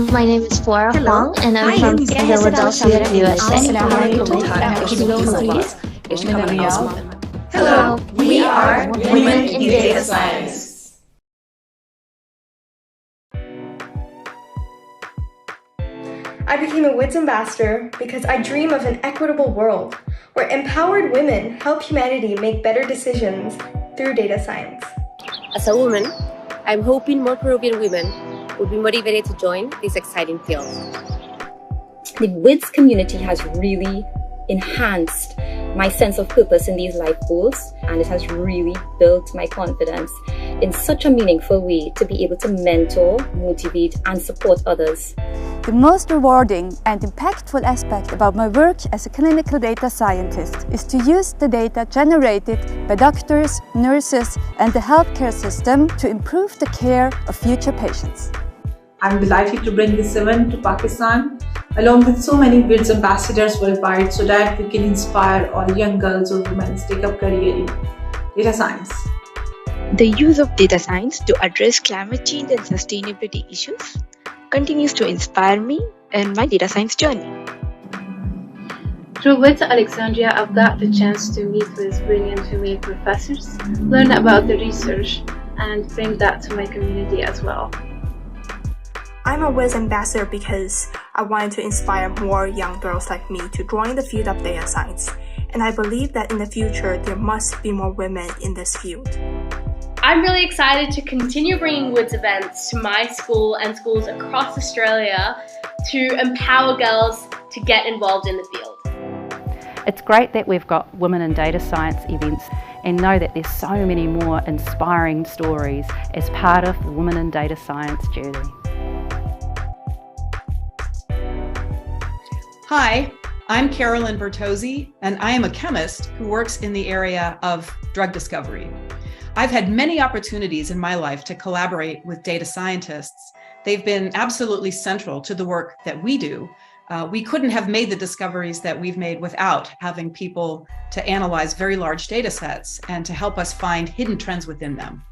My name is Flora Huang, and I'm from Philadelphia, USA. Hello, we are Women in Data Science. I became a WiDS ambassador because I dream of an equitable world where empowered women help humanity make better decisions through data science. As a woman, I'm hoping more Peruvian women would be motivated to join this exciting field. The WiDS community has really enhanced my sense of purpose in these life goals, and it has really built my confidence in such a meaningful way to be able to mentor, motivate, and support others. The most rewarding and impactful aspect about my work as a clinical data scientist is to use the data generated by doctors, nurses, and the healthcare system to improve the care of future patients. I'm delighted to bring this event to Pakistan, along with so many WiDS ambassadors worldwide, so that we can inspire all young girls or women to take up career in data science. The use of data science to address climate change and sustainability issues continues to inspire me in my data science journey. Through WiDS Alexandria, I've got the chance to meet with brilliant female professors, learn about the research, and bring that to my community as well. I'm a WiDS ambassador because I wanted to inspire more young girls like me to join the field of data science, and I believe that in the future there must be more women in this field. I'm really excited to continue bringing WiDS events to my school and schools across Australia to empower girls to get involved in the field. It's great that we've got women in data science events, and know that there's so many more inspiring stories as part of the Women in Data Science journey. Hi, I'm Carolyn Bertozzi, and I am a chemist who works in the area of drug discovery. I've had many opportunities in my life to collaborate with data scientists. They've been absolutely central to the work that we do. We couldn't have made the discoveries that we've made without having people to analyze very large data sets and to help us find hidden trends within them.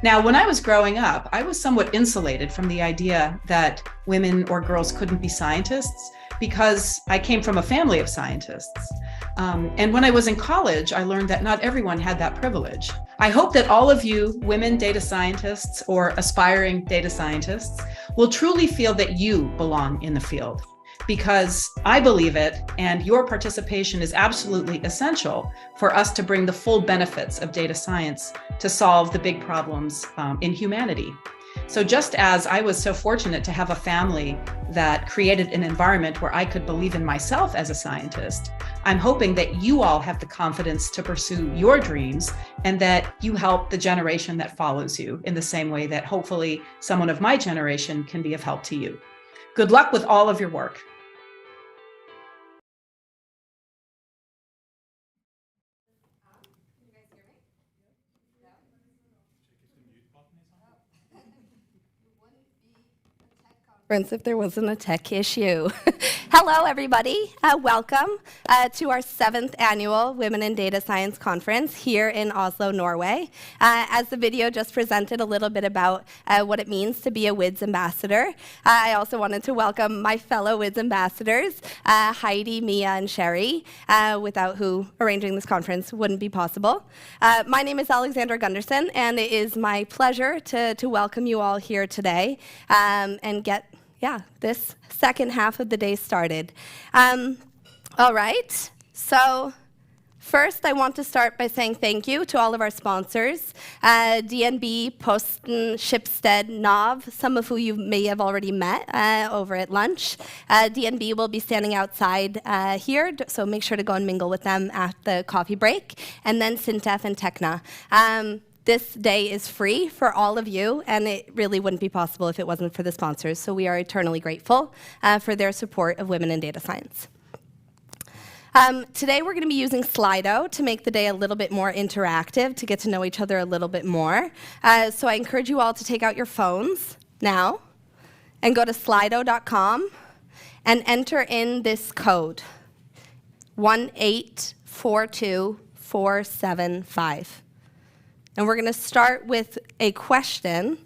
Now, when I was growing up, I was somewhat insulated from the idea that women or girls couldn't be scientists because I came from a family of scientists. And when I was in college, I learned that not everyone had that privilege. I hope that all of you women data scientists or aspiring data scientists will truly feel that you belong in the field, because I believe it, and your participation is absolutely essential for us to bring the full benefits of data science to solve the big problems in humanity. So just as I was so fortunate to have a family that created an environment where I could believe in myself as a scientist, I'm hoping that you all have the confidence to pursue your dreams and that you help the generation that follows you in the same way that hopefully someone of my generation can be of help to you. Good luck with all of your work. If there wasn't a tech issue. Hello, everybody. Welcome to our 7th annual Women in Data Science Conference here in Oslo, Norway. As the video just presented a little bit about what it means to be a WiDS ambassador, I also wanted to welcome my fellow WiDS ambassadors, Heidi, Mia, and Sherry, without who arranging this conference wouldn't be possible. My name is Alexandra Gunderson, and it is my pleasure to welcome you all here today and get this second half of the day started. All right, so first I want to start by saying thank you to all of our sponsors, DNB, Posten, Schibsted, NAV, some of who you may have already met over at lunch. DNB will be standing outside here, so make sure to go and mingle with them at the coffee break, and then Sintef and Tekna. This day is free for all of you, and it really wouldn't be possible if it wasn't for the sponsors. So we are eternally grateful for their support of women in data science. Today we're going to be using Slido to make the day a little bit more interactive, to get to know each other a little bit more. So I encourage you all to take out your phones now and go to slido.com and enter in this code, 1842475. And we're going to start with a question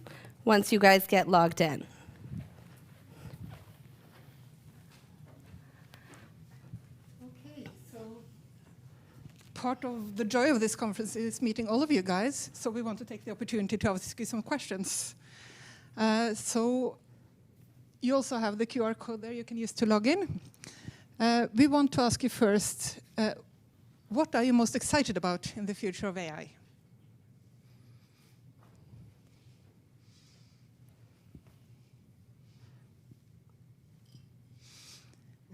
once you guys get logged in. part of the joy of this conference is meeting all of you guys, so we want to take the opportunity to ask you some questions. So you also have the QR code there you can use to log in. We want to ask you first, what are you most excited about in the future of AI?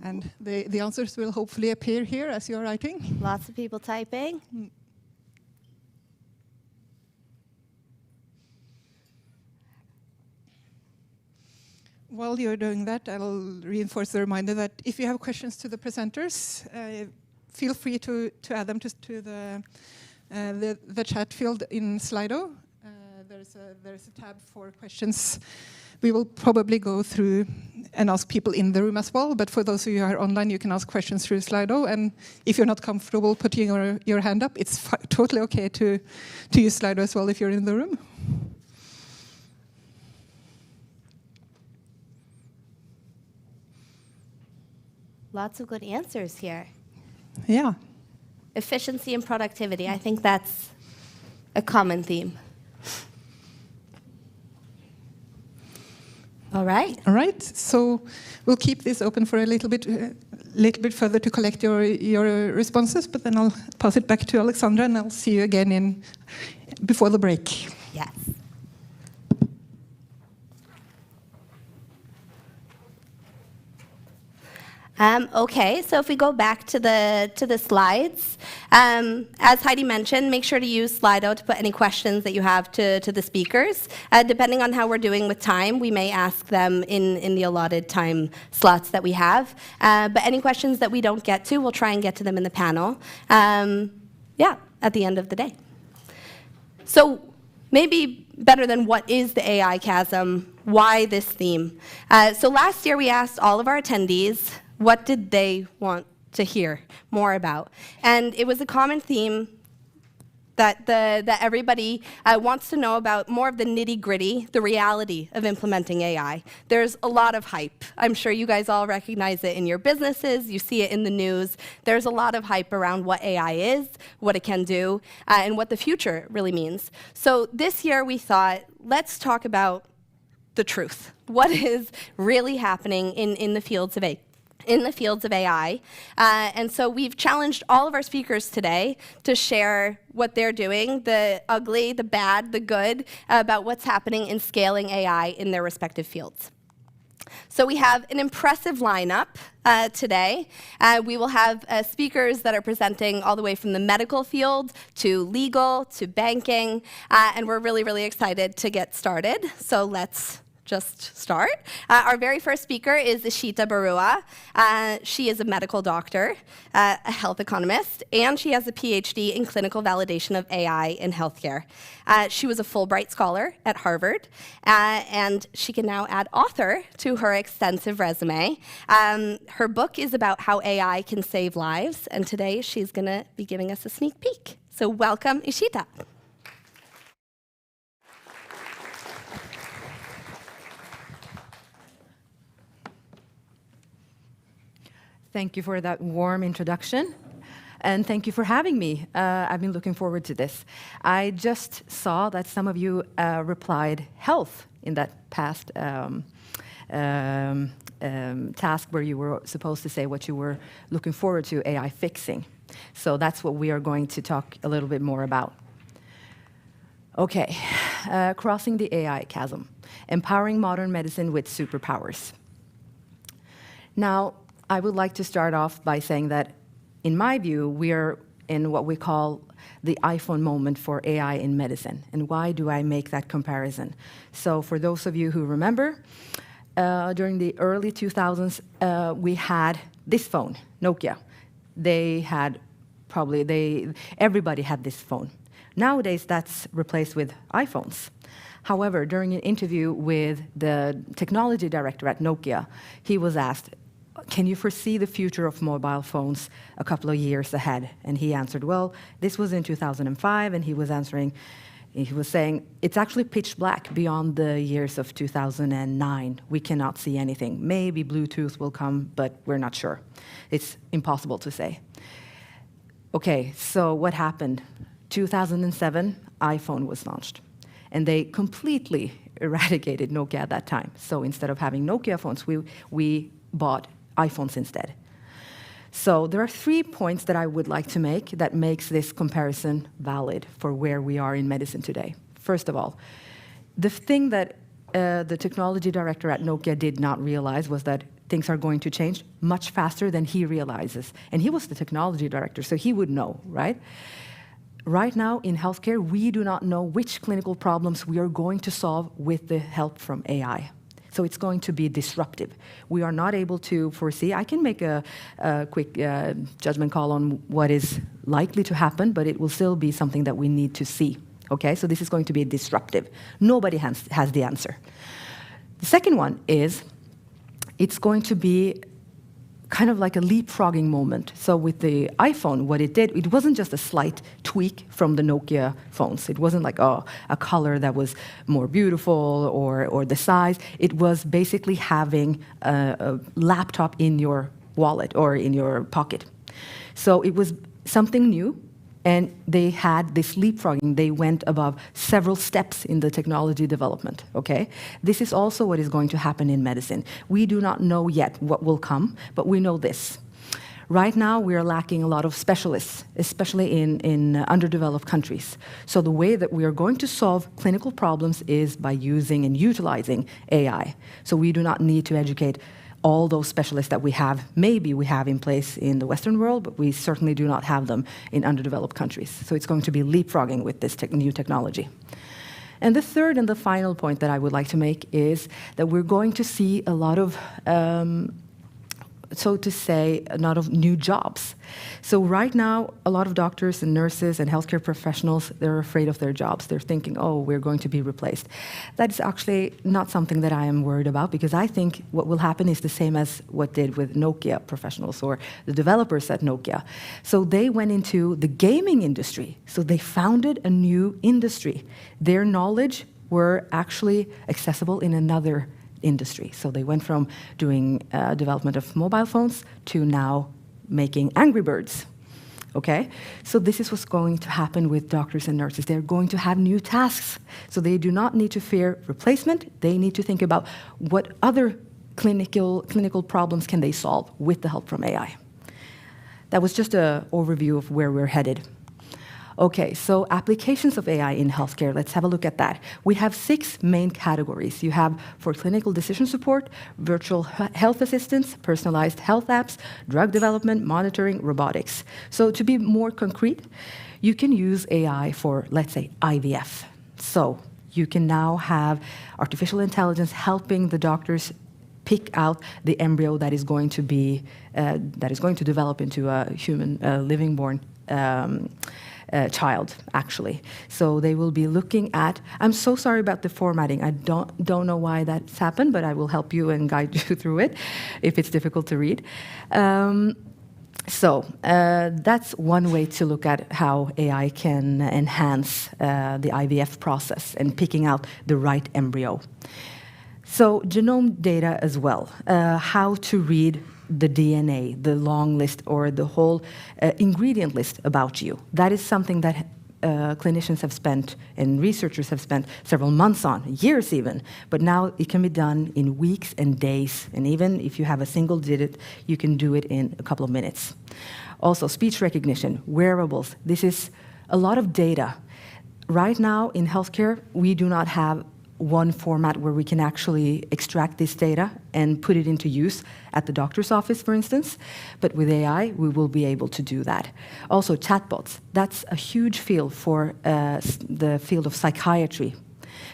And the answers will hopefully appear here as you're writing. Lots of people typing. While you're doing that, I'll reinforce the reminder that if you have questions to the presenters, feel free to add them to the chat field in Slido. There's a tab for questions. We will probably go through and ask people in the room as well, but for those of you who are online, you can ask questions through Slido, and if you're not comfortable putting your hand up, it's totally okay to use Slido as well if you're in the room. Lots of good answers here. Yeah. Efficiency and productivity, I think that's a common theme. All right. All right. So we'll keep this open for a little bit further to collect your responses, but then I'll pass it back to Alexandra, and I'll see you again before the break. Yes. Okay, so if we go back to the slides, as Heidi mentioned, make sure to use Slido to put any questions that you have to the speakers. Depending on how we're doing with time, we may ask them in the allotted time slots that we have. But any questions that we don't get to, we'll try and get to them in the panel. At the end of the day. So maybe better than what is the AI chasm, why this theme? So last year we asked all of our attendees, what did they want to hear more about? And it was a common theme that everybody wants to know about more of the nitty-gritty, the reality of implementing AI. There's a lot of hype. I'm sure you guys all recognize it in your businesses. You see it in the news. There's a lot of hype around what AI is, what it can do, and what the future really means. So this year we thought, let's talk about the truth. What is really happening in the fields of AI? And so we've challenged all of our speakers today to share what they're doing, the ugly, the bad, the good, about what's happening in scaling AI in their respective fields. So we have an impressive lineup today. We will have speakers that are presenting all the way from the medical field to legal to banking, and we're really, really excited to get started. So let's just start. Our very first speaker is Ishita Barua. She is a medical doctor, a health economist, and she has a PhD in clinical validation of AI in healthcare. She was a Fulbright scholar at Harvard, and she can now add author to her extensive resume. Her book is about how AI can save lives, and today she's going to be giving us a sneak peek. So welcome, Ishita. Thank you for that warm introduction, and thank you for having me. I've been looking forward to this. I just saw that some of you replied health in that past task where you were supposed to say what you were looking forward to AI fixing. So that's what we are going to talk a little bit more about. Okay, crossing the AI chasm, empowering modern medicine with superpowers. Now, I would like to start off by saying that, in my view, we are in what we call the iPhone moment for AI in medicine. And why do I make that comparison? So for those of you who remember, during the early 2000s, we had this phone, Nokia. Everybody had this phone. Nowadays, that's replaced with iPhones. However, during an interview with the technology director at Nokia, he was asked, can you foresee the future of mobile phones a couple of years ahead? And he answered, well, this was in 2005, and he was saying, it's actually pitch black beyond the years of 2009. We cannot see anything. Maybe Bluetooth will come, but we're not sure. It's impossible to say. Okay, so what happened? 2007, iPhone was launched. And they completely eradicated Nokia at that time. So instead of having Nokia phones, we bought iPhones instead. So there are 3 points that I would like to make that makes this comparison valid for where we are in medicine today. First of all, the thing that the technology director at Nokia did not realize was that things are going to change much faster than he realizes. And he was the technology director, so he would know, right? Right now in healthcare, we do not know which clinical problems we are going to solve with the help from AI. So it's going to be disruptive. We are not able to foresee. I can make a quick judgment call on what is likely to happen, but it will still be something that we need to see. Okay, so this is going to be disruptive. Nobody has the answer. The second one is it's going to be kind of like a leapfrogging moment. So with the iPhone, what it did, it wasn't just a slight tweak from the Nokia phones. It wasn't like a color that was more beautiful or the size. It was basically having a laptop in your wallet or in your pocket. So it was something new. And they had this leapfrogging. They went above several steps in the technology development, okay? This is also what is going to happen in medicine. We do not know yet what will come, but we know this. Right now, we are lacking a lot of specialists, especially in underdeveloped countries. So the way that we are going to solve clinical problems is by using and utilizing AI. So we do not need to educate all those specialists that we have, maybe we have in place in the Western world, but we certainly do not have them in underdeveloped countries. So it's going to be leapfrogging with this new technology. And the third and the final point that I would like to make is that we're going to see a lot of, so to say, a lot of new jobs. So right now, a lot of doctors and nurses and healthcare professionals, they're afraid of their jobs. They're thinking, oh, we're going to be replaced. That is actually not something that I am worried about, because I think what will happen is the same as what did with Nokia professionals or the developers at Nokia. So they went into the gaming industry. So they founded a new industry. Their knowledge were actually accessible in another industry. So they went from doing development of mobile phones to now making Angry Birds. Okay? So this is what's going to happen with doctors and nurses. They're going to have new tasks. So they do not need to fear replacement. They need to think about what other clinical problems can they solve with the help from AI. That was just an overview of where we're headed. Okay, so applications of AI in healthcare, let's have a look at that. We have 6 main categories. You have for clinical decision support, virtual health assistance, personalized health apps, drug development, monitoring, robotics. So to be more concrete, you can use AI for, let's say, IVF. So you can now have artificial intelligence helping the doctors pick out the embryo that is going to be, develop into a human living born child, actually. So they will be looking at, I'm so sorry about the formatting. I don't know why that's happened, but I will help you and guide you through it if it's difficult to read. So that's one way to look at how AI can enhance the IVF process and picking out the right embryo. So genome data as well, how to read the DNA, the long list, or the whole ingredient list about you. That is something that clinicians have spent and researchers have spent several months on, years even. But now it can be done in weeks and days. And even if you have a single digit, you can do it in a couple of minutes. Also, speech recognition, wearables. This is a lot of data. Right now in healthcare, we do not have one format where we can actually extract this data and put it into use at the doctor's office, for instance. But with AI, we will be able to do that. Also, chatbots. That's a huge field for the field of psychiatry.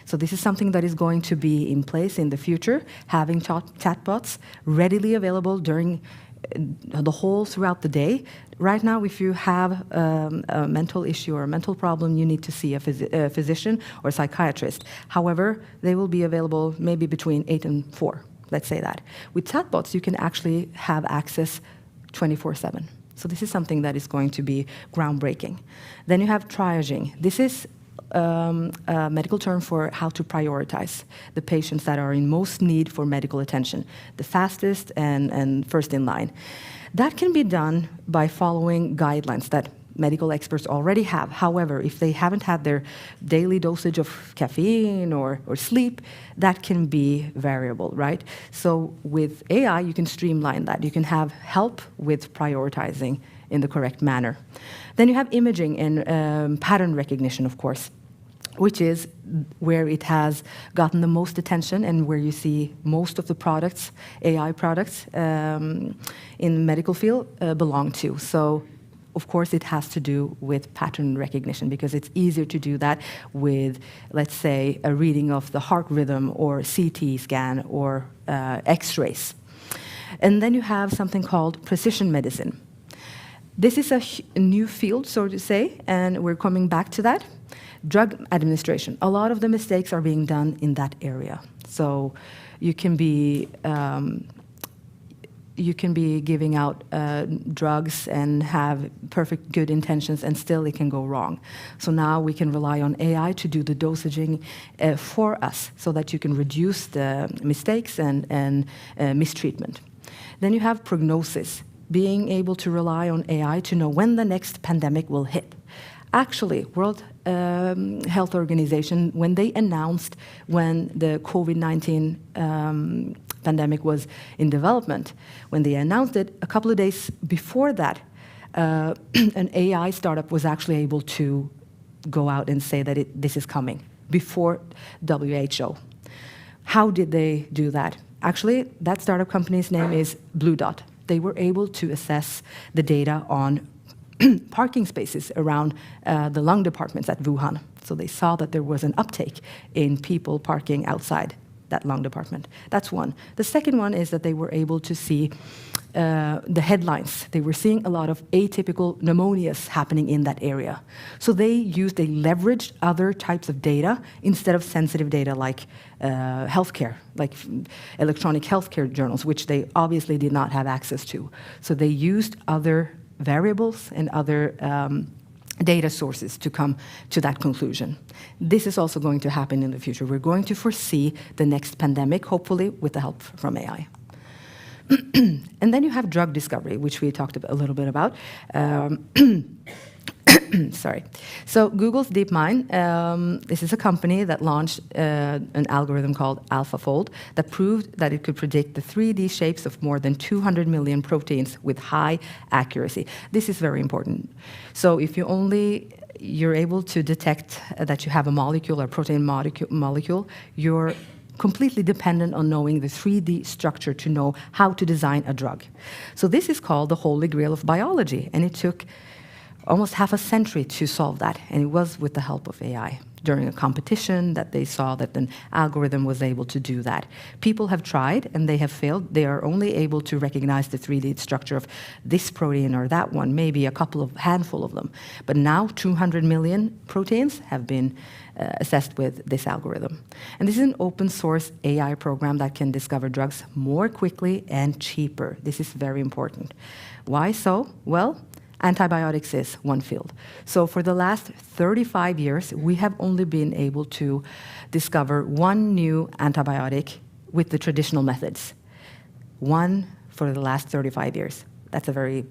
So this is something that is going to be in place in the future, having chatbots readily available during the whole throughout the day. Right now, if you have a mental issue or a mental problem, you need to see a physician or a psychiatrist. However, they will be available maybe between 8 and 4, let's say that. With chatbots, you can actually have access 24/7. So this is something that is going to be groundbreaking. Then you have triaging. This is a medical term for how to prioritize the patients that are in most need for medical attention, the fastest and first in line. That can be done by following guidelines that medical experts already have. However, if they haven't had their daily dosage of caffeine or sleep, that can be variable, right? So with AI, you can streamline that. You can have help with prioritizing in the correct manner. Then you have imaging and pattern recognition, of course, which is where it has gotten the most attention and where you see most of the products, AI products in the medical field belong to. So, of course, it has to do with pattern recognition because it's easier to do that with, let's say, a reading of the heart rhythm or CT scan or X-rays. And then you have something called precision medicine. This is a new field, so to say, and we're coming back to that. Drug administration. A lot of the mistakes are being done in that area. So you can be giving out drugs and have perfect good intentions, and still it can go wrong. So now we can rely on AI to do the dosaging for us, so that you can reduce the mistakes and mistreatment. Then you have prognosis, being able to rely on AI to know when the next pandemic will hit. Actually, World Health Organization, when they announced when the COVID-19 pandemic was in development, when they announced it, a couple of days before that, an AI startup was actually able to go out and say that this is coming, before WHO. How did they do that? Actually, that startup company's name is Blue Dot. They were able to assess the data on parking spaces around the lung departments at Wuhan. So they saw that there was an uptake in people parking outside that lung department. That's one. The second one is that they were able to see the headlines. They were seeing a lot of atypical pneumonias happening in that area. So they leveraged other types of data instead of sensitive data like healthcare, like electronic healthcare journals, which they obviously did not have access to. So they used other variables and other data sources to come to that conclusion. This is also going to happen in the future. We're going to foresee the next pandemic, hopefully with the help from AI. And then you have drug discovery, which we talked a little bit about. Sorry. So Google's DeepMind, this is a company that launched an algorithm called AlphaFold that proved that it could predict the 3D shapes of more than 200 million proteins with high accuracy. This is very important. So if you're able to detect that you have a molecule or protein molecule, you're completely dependent on knowing the 3D structure to know how to design a drug. So this is called the holy grail of biology, and it took almost half a century to solve that, and it was with the help of AI. During a competition that they saw that an algorithm was able to do that. People have tried and they have failed. They are only able to recognize the 3D structure of this protein or that one, maybe a handful of them. But now 200 million proteins have been assessed with this algorithm. And this is an open source AI program that can discover drugs more quickly and cheaper. This is very important. Why so? Well, antibiotics is one field. So for the last 35 years, we have only been able to discover one new antibiotic with the traditional methods. One for the last 35 years. That's a very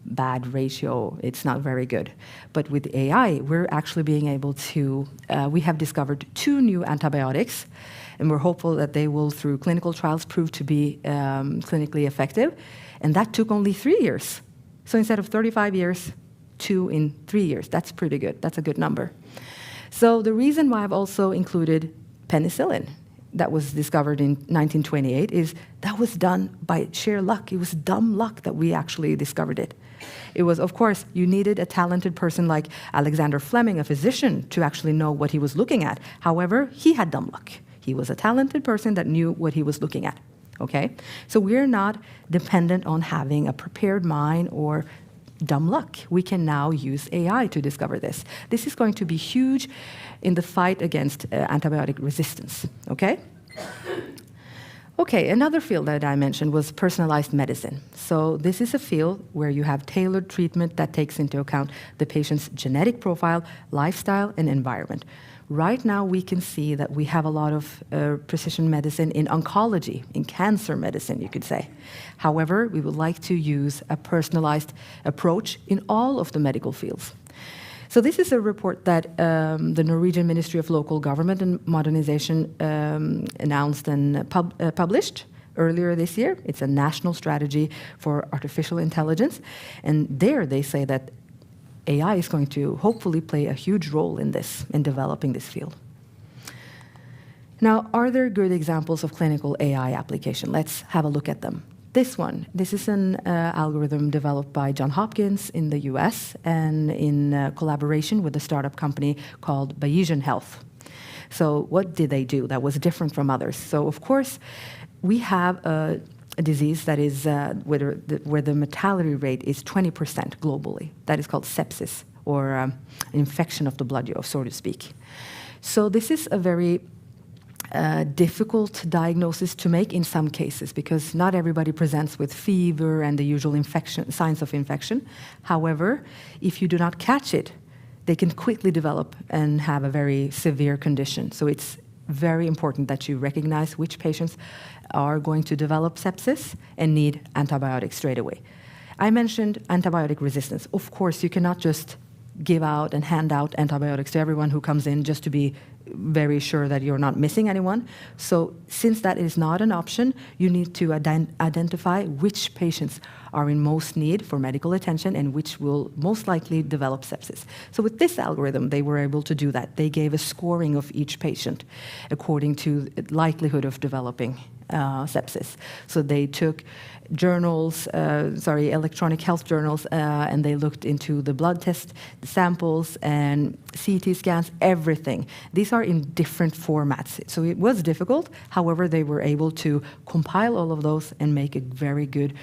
bad ratio. It's not very good. But with AI, we're actually being able to, we have discovered 2 new antibiotics, and we're hopeful that they will, through clinical trials, prove to be clinically effective. And that took only 3 years. So instead of 35 years, 2 in 3 years. That's pretty good. That's a good number. So the reason why I've also included penicillin that was discovered in 1928 is that was done by sheer luck. It was dumb luck that we actually discovered it. It was, of course, you needed a talented person like Alexander Fleming, a physician, to actually know what he was looking at. However, he had dumb luck. He was a talented person that knew what he was looking at. Okay? So we're not dependent on having a prepared mind or dumb luck. We can now use AI to discover this. This is going to be huge in the fight against antibiotic resistance. Okay? Okay, another field that I mentioned was personalized medicine. So this is a field where you have tailored treatment that takes into account the patient's genetic profile, lifestyle, and environment. Right now, we can see that we have a lot of precision medicine in oncology, in cancer medicine, you could say. However, we would like to use a personalized approach in all of the medical fields. So this is a report that the Norwegian Ministry of Local Government and Modernization announced and published earlier this year. It's a national strategy for artificial intelligence. And there they say that AI is going to hopefully play a huge role in this, in developing this field. Now, are there good examples of clinical AI application? Let's have a look at them. This is an algorithm developed by Johns Hopkins in the US and in collaboration with a startup company called Bayesian Health. So what did they do that was different from others? So of course, we have a disease that is where the mortality rate is 20% globally. That is called sepsis, or infection of the blood, so to speak. So this is a very difficult diagnosis to make in some cases because not everybody presents with fever and the usual signs of infection. However, if you do not catch it, they can quickly develop and have a very severe condition. So it's very important that you recognize which patients are going to develop sepsis and need antibiotics straight away. I mentioned antibiotic resistance. Of course, you cannot just give out and hand out antibiotics to everyone who comes in just to be very sure that you're not missing anyone. So since that is not an option, you need to identify which patients are in most need for medical attention and which will most likely develop sepsis. So with this algorithm, they were able to do that. They gave a scoring of each patient according to likelihood of developing sepsis. So they took electronic health journals, and they looked into the blood test samples and CT scans, everything. These are in different formats. So it was difficult. However, they were able to compile all of those and make a very good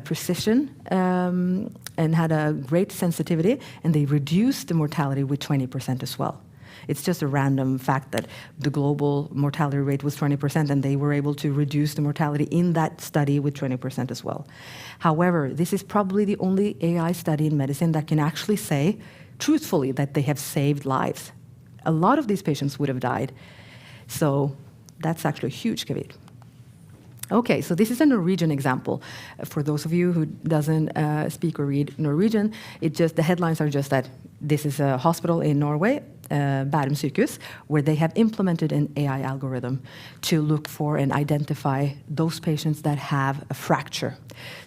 precision and had a great sensitivity, and they reduced the mortality with 20% as well. It's just a random fact that the global mortality rate was 20%, and they were able to reduce the mortality in that study with 20% as well. However, this is probably the only AI study in medicine that can actually say, truthfully, that they have saved lives. A lot of these patients would have died. So that's actually a huge caveat. Okay, so this is a Norwegian example. For those of you who doesn't speak or read Norwegian, the headlines are just that this is a hospital in Norway, Bærum sykehus, where they have implemented an AI algorithm to look for and identify those patients that have a fracture.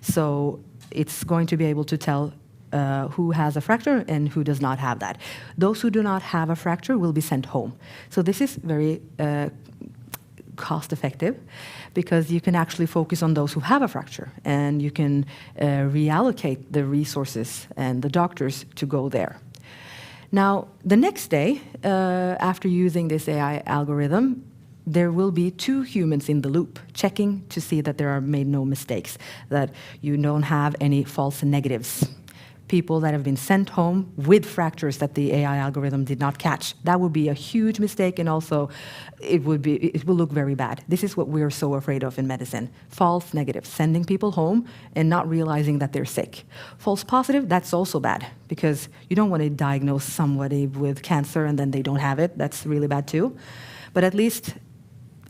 So it's going to be able to tell who has a fracture and who does not have that. Those who do not have a fracture will be sent home. So this is very cost-effective because you can actually focus on those who have a fracture, and you can reallocate the resources and the doctors to go there. Now, the next day, after using this AI algorithm, there will be 2 humans in the loop checking to see that there are made no mistakes, that you don't have any false negatives. People that have been sent home with fractures that the AI algorithm did not catch. That would be a huge mistake, and also it will look very bad. This is what we're so afraid of in medicine. False negatives, sending people home and not realizing that they're sick. False positive, that's also bad, because you don't want to diagnose somebody with cancer and then they don't have it. That's really bad too. But at least,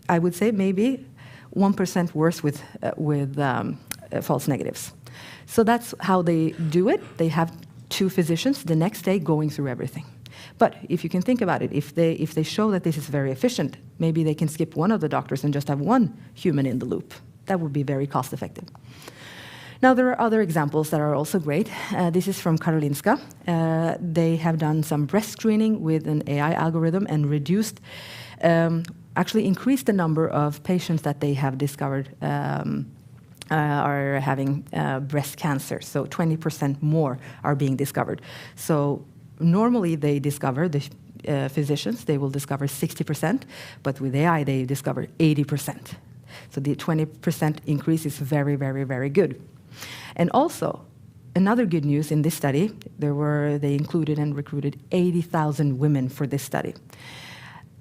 I would say maybe 1% worse with false negatives. So that's how they do it. They have 2 physicians the next day going through everything. But if you can think about it, if they show that this is very efficient, maybe they can skip one of the doctors and just have 1 human in the loop. That would be very cost effective. Now, there are other examples that are also great. This is from Karolinska. They have done some breast screening with an AI algorithm and actually increased the number of patients that they have discovered are having breast cancer. So 20% more are being discovered. So normally they discover, the physicians, they will discover 60%, but with AI they discover 80%. So the 20% increase is very, very, very good. And also, another good news in this study, they included and recruited 80,000 women for this study.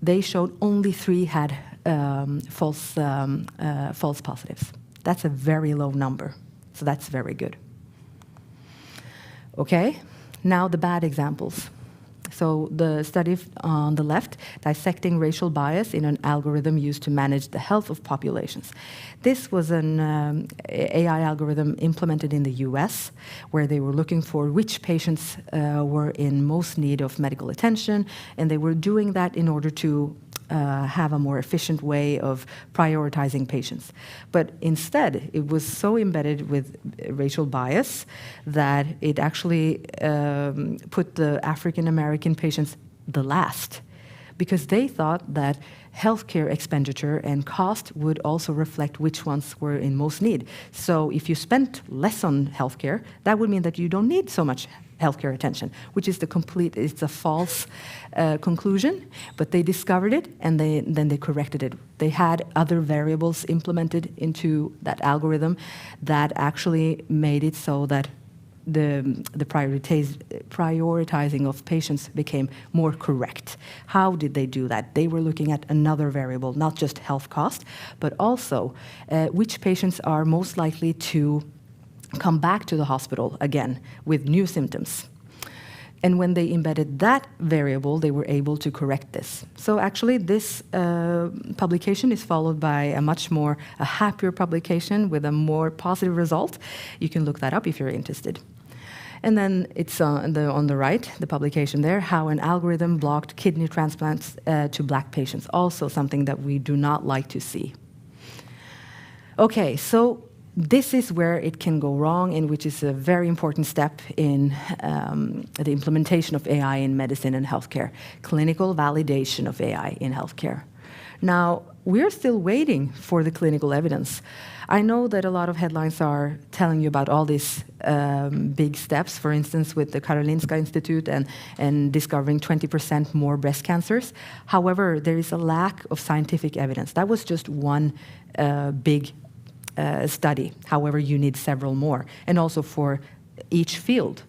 They showed only 3 had false positives. That's a very low number, so that's very good. Okay, now the bad examples. So the study on the left, dissecting racial bias in an algorithm used to manage the health of populations. This was an AI algorithm implemented in the US, where they were looking for which patients were in most need of medical attention, and they were doing that in order to have a more efficient way of prioritizing patients. But instead, it was so embedded with racial bias that it actually put the African American patients the last, because they thought that healthcare expenditure and cost would also reflect which ones were in most need. So if you spent less on healthcare, that would mean that you don't need so much healthcare attention, which is it's a false conclusion, but they discovered it and then they corrected it. They had other variables implemented into that algorithm that actually made it so that the prioritizing of patients became more correct. How did they do that? They were looking at another variable, not just health cost, but also which patients are most likely to come back to the hospital again with new symptoms. And when they embedded that variable, they were able to correct this. So actually, this publication is followed by a happier publication with a more positive result. You can look that up if you're interested. And then it's on the right, the publication there, how an algorithm blocked kidney transplants to Black patients, also something that we do not like to see. Okay, so this is where it can go wrong, and which is a very important step in the implementation of AI in medicine and healthcare, clinical validation of AI in healthcare. Now, we're still waiting for the clinical evidence. I know that a lot of headlines are telling you about all these big steps, for instance, with the Karolinska Institute and discovering 20% more breast cancers. However, there is a lack of scientific evidence. That was just one big study. However, you need several more, and also for each field.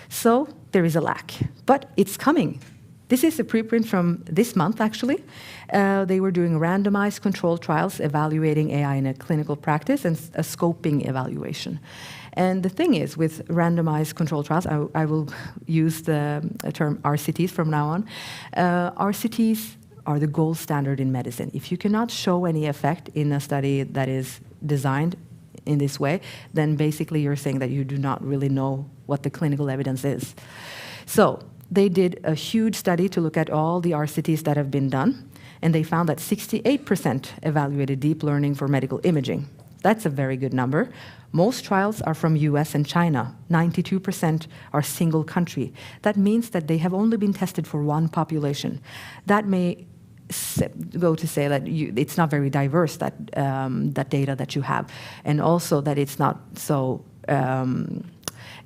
So there is a lack, but it's coming. This is a preprint from this month, actually. They were doing randomized controlled trials evaluating AI in a clinical practice and a scoping evaluation. And the thing is, with randomized controlled trials, I will use the term RCTs from now on. RCTs are the gold standard in medicine. If you cannot show any effect in a study that is designed in this way, then basically you're saying that you do not really know what the clinical evidence is. So they did a huge study to look at all the RCTs that have been done, and they found that 68% evaluated deep learning for medical imaging. That's a very good number. Most trials are from US and China. 92% are single country. That means that they have only been tested for one population. That may go to say that it's not very diverse, that data that you have, and also that it's not so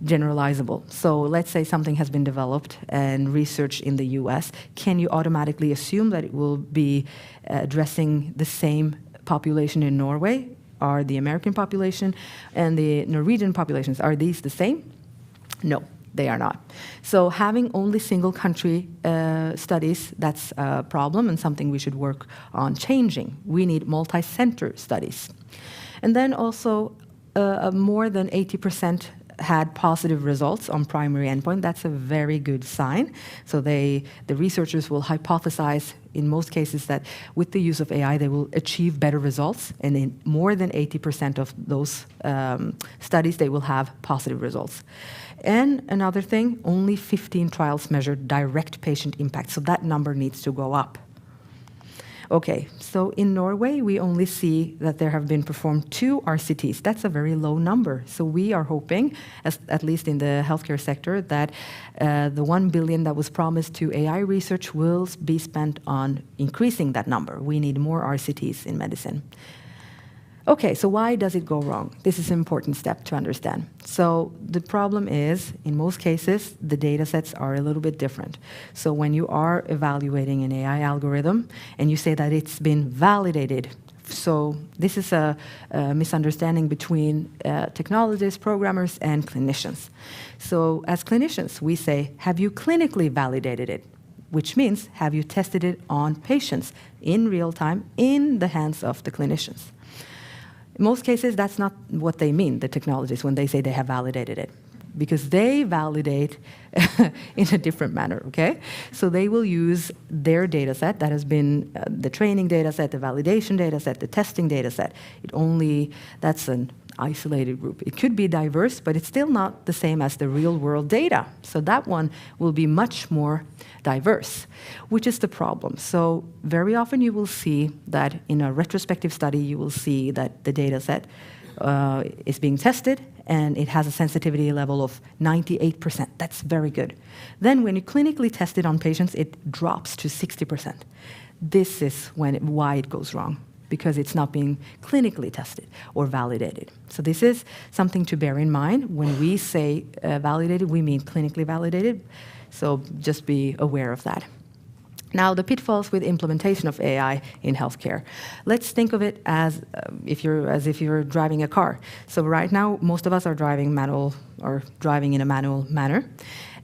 generalizable. So let's say something has been developed and researched in the US. Can you automatically assume that it will be addressing the same population in Norway? Are the American population and the Norwegian populations, are these the same? No, they are not. So having only single country studies, that's a problem and something we should work on changing. We need multi-center studies. And then also more than 80% had positive results on primary endpoint. That's a very good sign. So the researchers will hypothesize in most cases that with the use of AI, they will achieve better results. And in more than 80% of those studies, they will have positive results. And another thing, only 15 trials measured direct patient impact. So that number needs to go up. Okay, so in Norway, we only see that there have been performed 2 RCTs. That's a very low number. So we are hoping, at least in the healthcare sector, that the 1 billion that was promised to AI research will be spent on increasing that number. We need more RCTs in medicine. Okay, so why does it go wrong? This is an important step to understand. So the problem is, in most cases, the data sets are a little bit different. So when you are evaluating an AI algorithm and you say that it's been validated, so this is a misunderstanding between technologists, programmers, and clinicians. So as clinicians, we say, have you clinically validated it? which means have you tested it on patients in real time in the hands of the clinicians? In most cases, that's not what they mean, the technologists, when they say they have validated it, because they validate in a different manner, okay? So they will use their data set that has been the training data set, the validation data set, the testing data set. That's an isolated group. It could be diverse, but it's still not the same as the real world data. So that one will be much more diverse, which is the problem. So very often you will see that in a retrospective study, you will see that the data set is being tested and it has a sensitivity level of 98%. That's very good. Then when you clinically test it on patients, it drops to 60%. This is why it goes wrong, because it's not being clinically tested or validated. So this is something to bear in mind. When we say validated, we mean clinically validated. So just be aware of that. Now, the pitfalls with implementation of AI in healthcare. Let's think of it as if you're driving a car. So right now, most of us are driving manual or driving in a manual manner.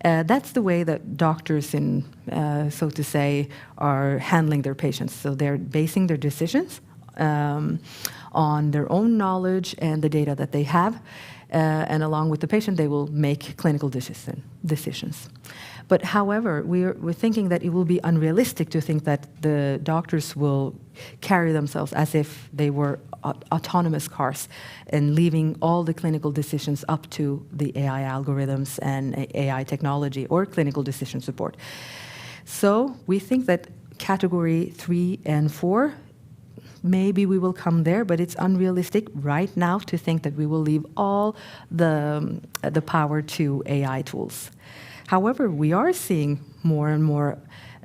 That's the way that doctors, so to say, are handling their patients. So they're basing their decisions on their own knowledge and the data that they have. And along with the patient, they will make clinical decisions. But however, we're thinking that it will be unrealistic to think that the doctors will carry themselves as if they were autonomous cars and leaving all the clinical decisions up to the AI algorithms and AI technology or clinical decision support. So we think that category 3 and 4, maybe we will come there, but it's unrealistic right now to think that we will leave all the power to AI tools. However, we are seeing more and more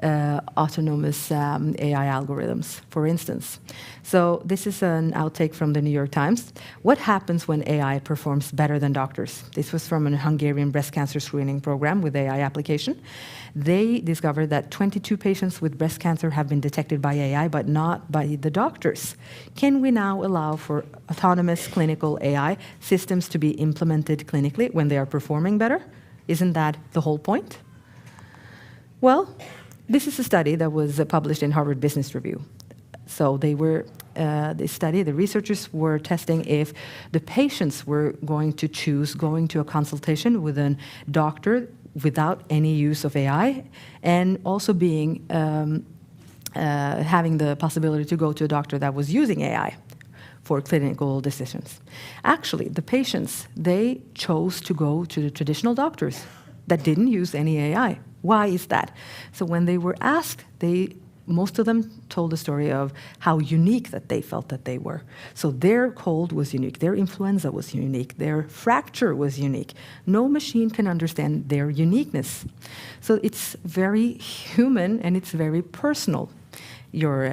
autonomous AI algorithms, for instance. So this is an outtake from the New York Times. What happens when AI performs better than doctors? This was from a Hungarian breast cancer screening program with AI application. They discovered that 22 patients with breast cancer have been detected by AI, but not by the doctors. Can we now allow for autonomous clinical AI systems to be implemented clinically when they are performing better? Isn't that the whole point? Well, this is a study that was published in Harvard Business Review. So this study, the researchers were testing if the patients were going to choose going to a consultation with a doctor without any use of AI, and also having the possibility to go to a doctor that was using AI for clinical decisions. Actually, the patients, they chose to go to the traditional doctors that didn't use any AI. Why is that? So when they were asked, most of them told the story of how unique that they felt that they were. So their cold was unique, their influenza was unique, their fracture was unique. No machine can understand their uniqueness. So it's very human and it's very personal, your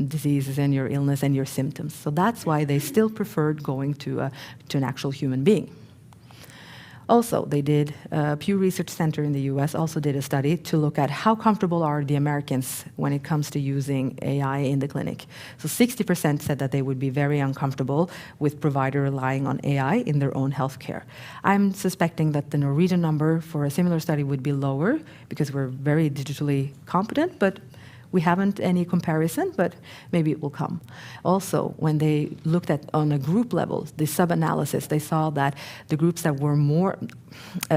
diseases and your illness and your symptoms. So that's why they still preferred going to an actual human being. Also, Pew Research Center in the US also did a study to look at how comfortable are the Americans when it comes to using AI in the clinic. So 60% said that they would be very uncomfortable with provider relying on AI in their own healthcare. I'm suspecting that the Norwegian number for a similar study would be lower because we're very digitally competent, but we haven't any comparison, but maybe it will come. Also, when they looked at on a group level, the sub-analysis, they saw that the groups that were more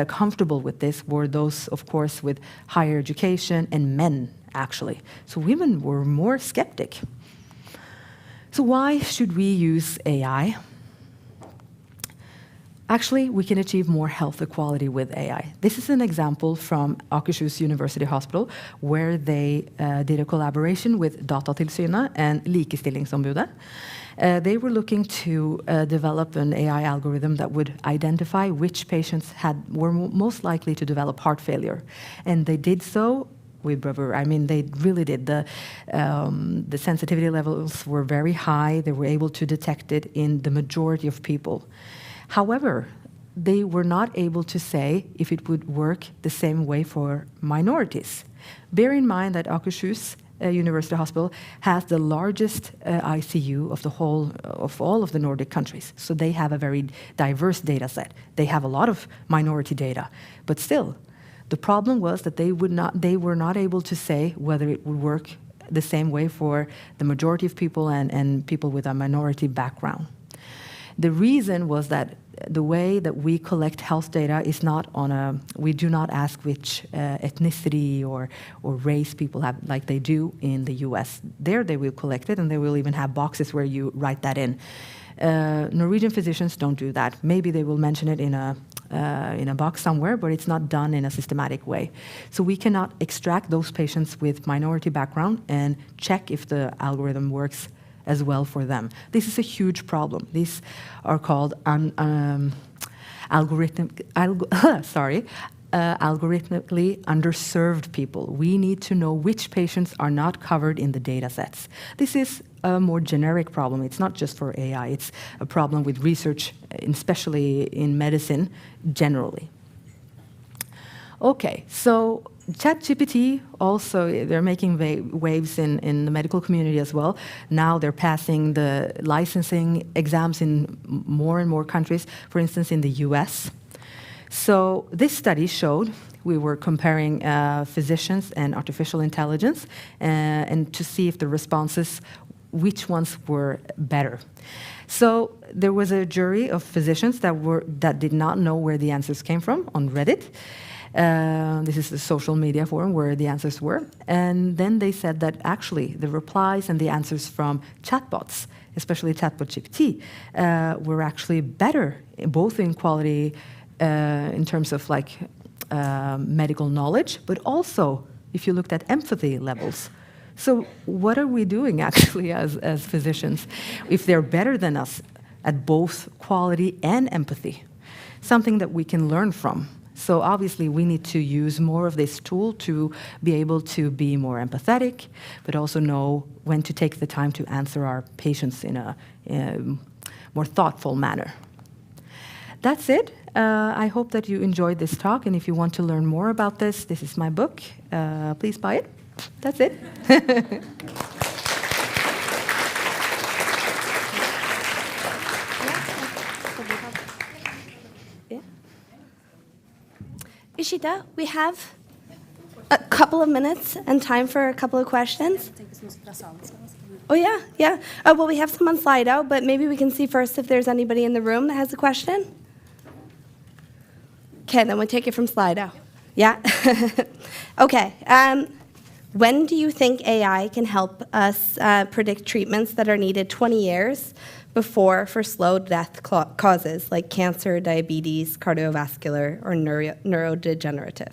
comfortable with this were those, of course, with higher education and men, actually. So women were more skeptic. So why should we use AI? Actually, we can achieve more health equality with AI. This is an example from Akershus University Hospital, where they did a collaboration with Datatilsynet and Likestillingsombudet. They were looking to develop an AI algorithm that would identify which patients were most likely to develop heart failure. And they did so with bravura. I mean, they really did. The sensitivity levels were very high. They were able to detect it in the majority of people. However, they were not able to say if it would work the same way for minorities. Bear in mind that Akershus University Hospital has the largest ICU of all of the Nordic countries. So they have a very diverse data set. They have a lot of minority data, but still, The problem was that they were not able to say whether it would work the same way for the majority of people and people with a minority background. The reason was that the way that we collect health data is not we do not ask which ethnicity or race people have, like they do in the US. There they will collect it, and they will even have boxes where you write that in. Norwegian physicians don't do that. Maybe they will mention it in a box somewhere, but it's not done in a systematic way. So we cannot extract those patients with minority background and check if the algorithm works as well for them. This is a huge problem. These are called algorithmically underserved people. We need to know which patients are not covered in the data sets. This is a more generic problem. It's not just for AI. It's a problem with research, especially in medicine generally. Okay, so ChatGPT also, they're making waves in the medical community as well. Now they're passing the licensing exams in more and more countries, for instance, in the US. So this study showed, we were comparing physicians and artificial intelligence and to see if the responses, which ones were better. So there was a jury of physicians that did not know where the answers came from on Reddit. This is the social media forum where the answers were. And then they said that actually the replies and the answers from chatbots, especially chatbot GPT, were actually better, both in quality in terms of medical knowledge, but also if you looked at empathy levels. So what are we doing actually as physicians if they're better than us at both quality and empathy? Something that we can learn from. So obviously we need to use more of this tool to be able to be more empathetic, but also know when to take the time to answer our patients in a more thoughtful manner. That's it. I hope that you enjoyed this talk, and if you want to learn more about this is my book. Please buy it. That's it. Ishita, we have a couple of minutes and time for a couple of questions. Oh, yeah. Well, we have some on Slido, but maybe we can see first if there's anybody in the room that has a question. Okay, then we'll take it from Slido. Yeah? Okay. When do you think AI can help us predict treatments that are needed 20 years before for slow death causes like cancer, diabetes, cardiovascular, or neurodegenerative?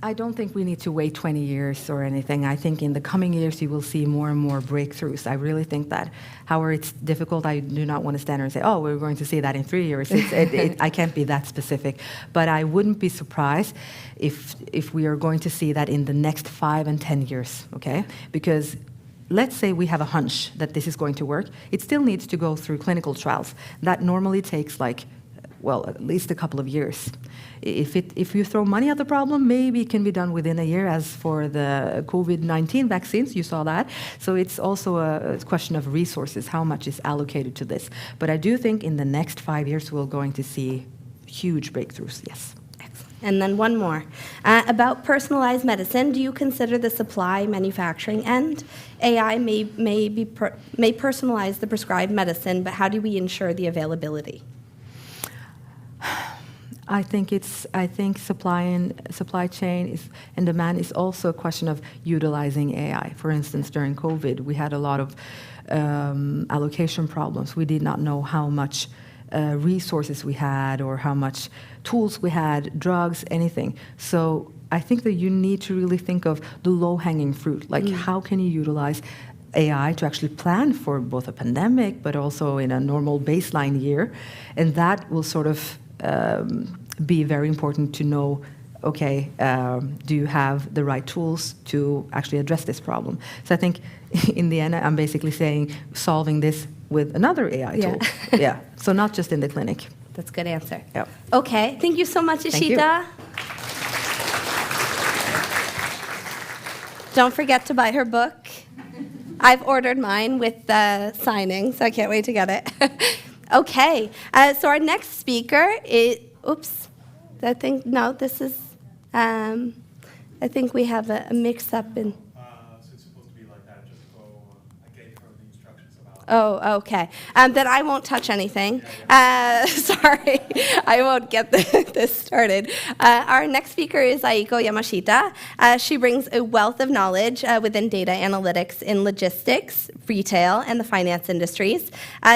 I don't think we need to wait 20 years or anything. I think in the coming years you will see more and more breakthroughs. I really think that. However, it's difficult. I do not want to stand there and say, oh, we're going to see that in 3 years. I can't be that specific. But I wouldn't be surprised if we are going to see that in the next 5 and 10 years, okay? Because let's say we have a hunch that this is going to work. It still needs to go through clinical trials. That normally takes at least a couple of years. If you throw money at the problem, maybe it can be done within a year, as for the COVID-19 vaccines, you saw that. So it's also a question of resources, how much is allocated to this. But I do think in the next 5 years, we're going to see huge breakthroughs, yes. And then one more. About personalized medicine, do you consider the supply manufacturing end? AI may personalize the prescribed medicine, but how do we ensure the availability? I think supply chain and demand is also a question of utilizing AI. For instance, during COVID, we had a lot of allocation problems. We did not know how much resources we had or how much tools we had, drugs, anything. So I think that you need to really think of the low-hanging fruit. How can you utilize AI to actually plan for both a pandemic but also in a normal baseline year? And that will sort of be very important to know, okay, do you have the right tools to actually address this problem? So I think in the end, I'm basically saying solving this with another AI tool. Yeah, so not just in the clinic. That's a good answer. Yeah. Okay, thank you so much, Ishita. Don't forget to buy her book. I've ordered mine with the signing, so I can't wait to get it. Okay, so our next speaker is, I think, no, this is, I think we have a mix-up in... Oh, okay. Then I won't touch anything. Sorry, I won't get this started. Our next speaker is Aiko Yamashita. She brings a wealth of knowledge within data analytics in logistics, retail, and the finance industries.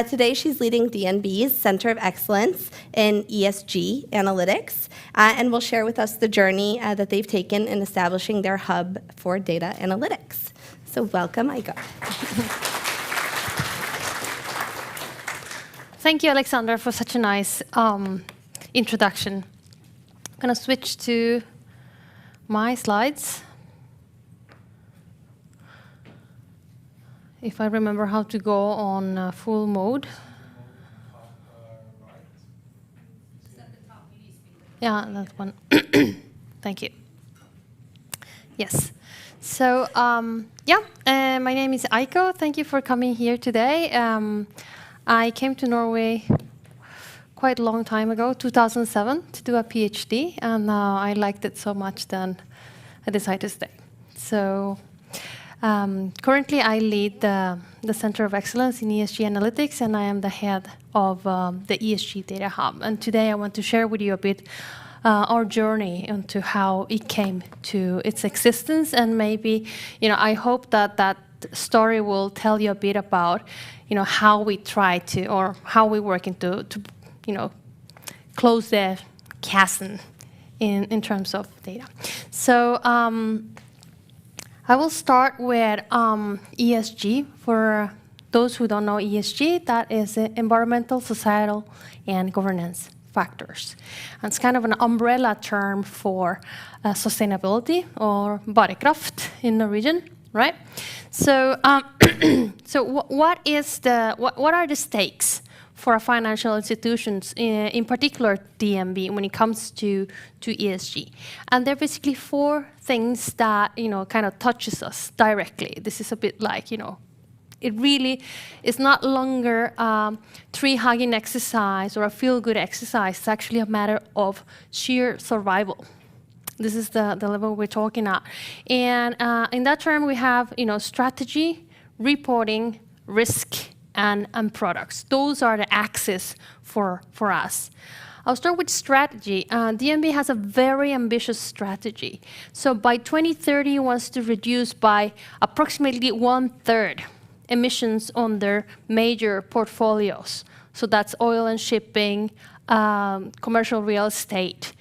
Today, she's leading DNB's Center of Excellence in ESG analytics, and will share with us the journey that they've taken in establishing their hub for data analytics. So welcome, Aiko. Thank you, Alexandra, for such a nice introduction. I'm going to switch to my slides. If I remember how to go on full mode. Yeah, that one. Thank you. Yes. So, my name is Aiko. Thank you for coming here today. I came to Norway quite a long time ago, 2007, to do a PhD, and I liked it so much then I decided to stay. So currently I lead the Center of Excellence in ESG Analytics, and I am the head of the ESG Data Hub. And today I want to share with you a bit our journey into how it came to its existence, and maybe, I hope that story will tell you a bit about how we try to, or how we work to close the chasm in terms of data. So I will start with ESG. For those who don't know ESG, that is environmental, societal, and governance factors. And it's kind of an umbrella term for sustainability, or bærekraft in Norwegian, right? So, what are the stakes for financial institutions, in particular DNB, when it comes to ESG? And there are basically four things that kind of touches us directly. This is a bit like it really is not longer tree hugging exercise or a feel-good exercise. It's actually a matter of sheer survival. This is the level we're talking at. And in that term, we have strategy, reporting, risk, and products. Those are the axes for us. I'll start with strategy. DNB has a very ambitious strategy. So by 2030, it wants to reduce by approximately 1/3 emissions on their major portfolios. So that's oil and shipping, commercial real estate,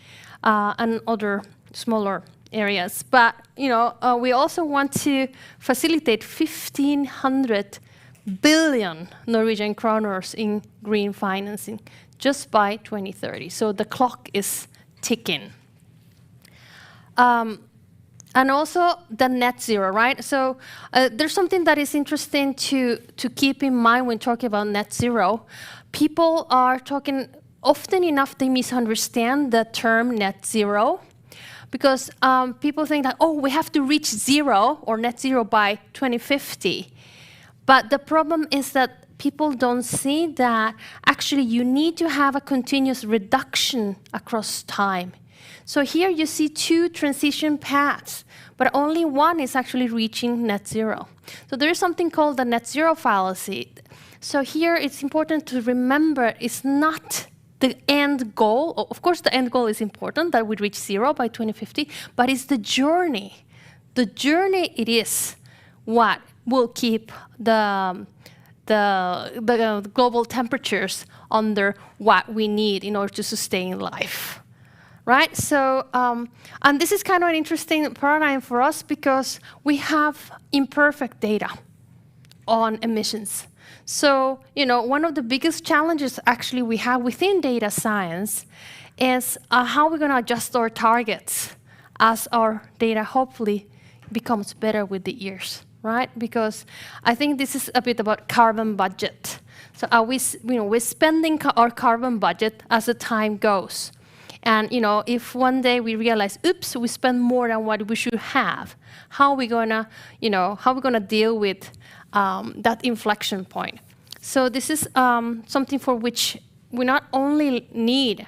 and other smaller areas. But we also want to facilitate 1,500 billion Norwegian kroners in green financing just by 2030. So the clock is ticking. And also the net zero, right? So there's something that is interesting to keep in mind when talking about net zero. People are talking, often enough they misunderstand the term net zero, because people think that, we have to reach zero or net zero by 2050. But the problem is that people don't see that actually you need to have a continuous reduction across time. So here you see two transition paths, but only one is actually reaching net zero. So there is something called the net zero fallacy. So here it's important to remember it's not the end goal. Of course, the end goal is important, that we reach zero by 2050, but it's the journey. The journey it is what will keep the global temperatures under what we need in order to sustain life. Right? So, and this is kind of an interesting paradigm for us because we have imperfect data on emissions. So, one of the biggest challenges actually we have within data science is how we're going to adjust our targets as our data hopefully becomes better with the years, right? Because I think this is a bit about carbon budget. So are we're spending our carbon budget as the time goes. And if one day we realize, oops, we spend more than what we should have, how are we gonna deal with that inflection point? So this is something for which we not only need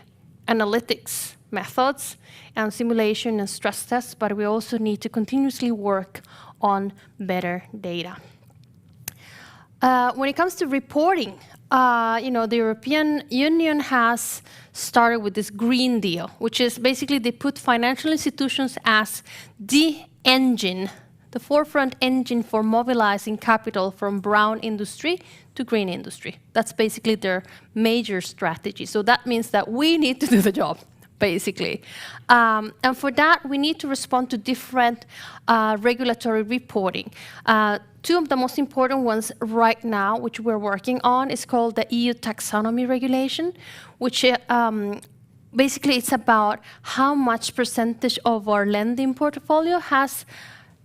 analytics methods and simulation and stress tests, but we also need to continuously work on better data. When it comes to reporting, the European Union has started with this Green Deal, which is basically they put financial institutions as the engine, the forefront engine for mobilizing capital from brown industry to green industry. That's basically their major strategy. So that means that we need to do the job, basically. And for that, we need to respond to different regulatory reporting. Two of the most important ones right now, which we're working on, is called the EU Taxonomy Regulation, which basically it's about how much percentage of our lending portfolio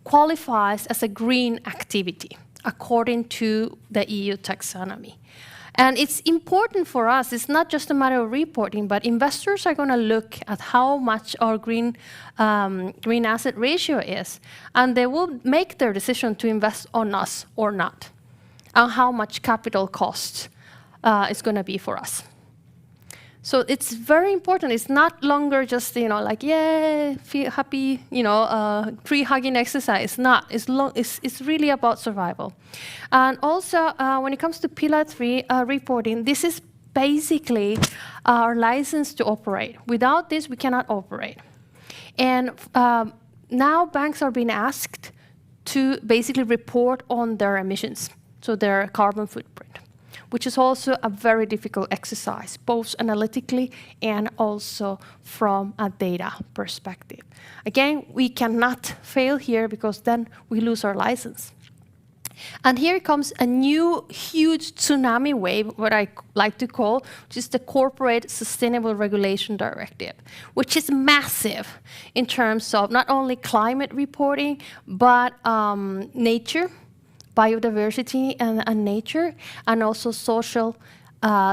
qualifies as a green activity, according to the EU Taxonomy. And it's important for us, it's not just a matter of reporting, but investors are going to look at how much our green asset ratio is, and they will make their decision to invest on us or not, and how much capital cost is going to be for us. So it's very important. It's not longer just, like, yeah, feel happy, tree hugging exercise. It's not. It's really about survival. And also, when it comes to Pillar 3 reporting, this is basically our license to operate. Without this, we cannot operate. And now banks are being asked to basically report on their emissions, so their carbon footprint, which is also a very difficult exercise, both analytically and also from a data perspective. Again, we cannot fail here because then we lose our license. And here comes a new huge tsunami wave, what I like to call, which is the Corporate Sustainable Regulation Directive, which is massive in terms of not only climate reporting, but nature, biodiversity and nature, and also social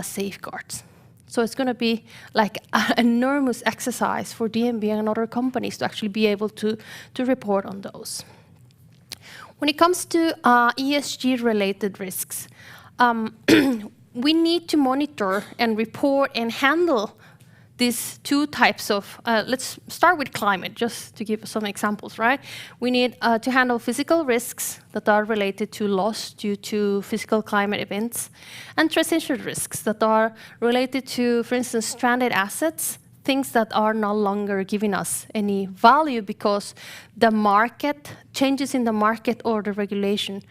safeguards. So it's going to be like an enormous exercise for DNB and other companies to actually be able to report on those. When it comes to ESG-related risks, we need to monitor and report and handle these two types of, let's start with climate, just to give some examples, right? We need to handle physical risks that are related to loss due to physical climate events, and transition risks that are related to, for instance, stranded assets, things that are no longer giving us any value because the market, changes in the market or the regulation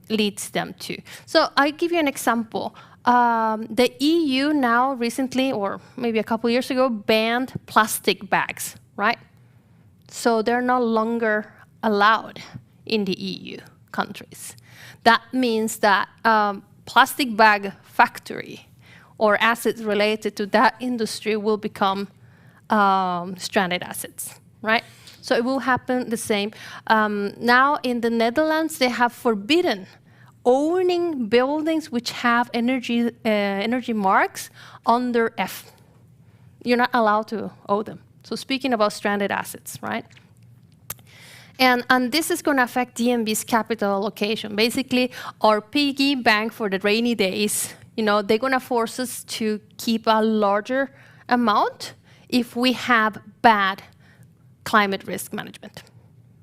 leads them to. So I'll give you an example. The EU now recently, or maybe a couple years ago, banned plastic bags, right? So they're no longer allowed in the EU countries. That means that plastic bag factory or assets related to that industry will become stranded assets, right? So it will happen the same. Now in the Netherlands, they have forbidden owning buildings which have energy marks under F. You're not allowed to own them. So speaking about stranded assets, right? And this is going to affect DNB's capital allocation. Basically, our piggy bank for the rainy days, they're going to force us to keep a larger amount if we have bad climate risk management,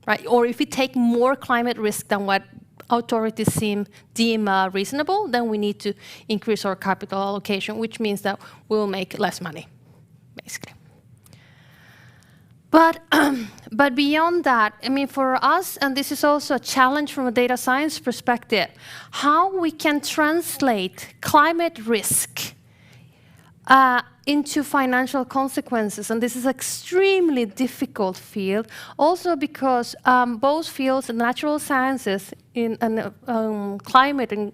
right? Or if we take more climate risk than what authorities deem reasonable, then we need to increase our capital allocation, which means that we'll make less money, basically. But beyond that, I mean, for us, and this is also a challenge from a data science perspective, how we can translate climate risk into financial consequences. And this is an extremely difficult field, also because both fields, natural sciences and climate and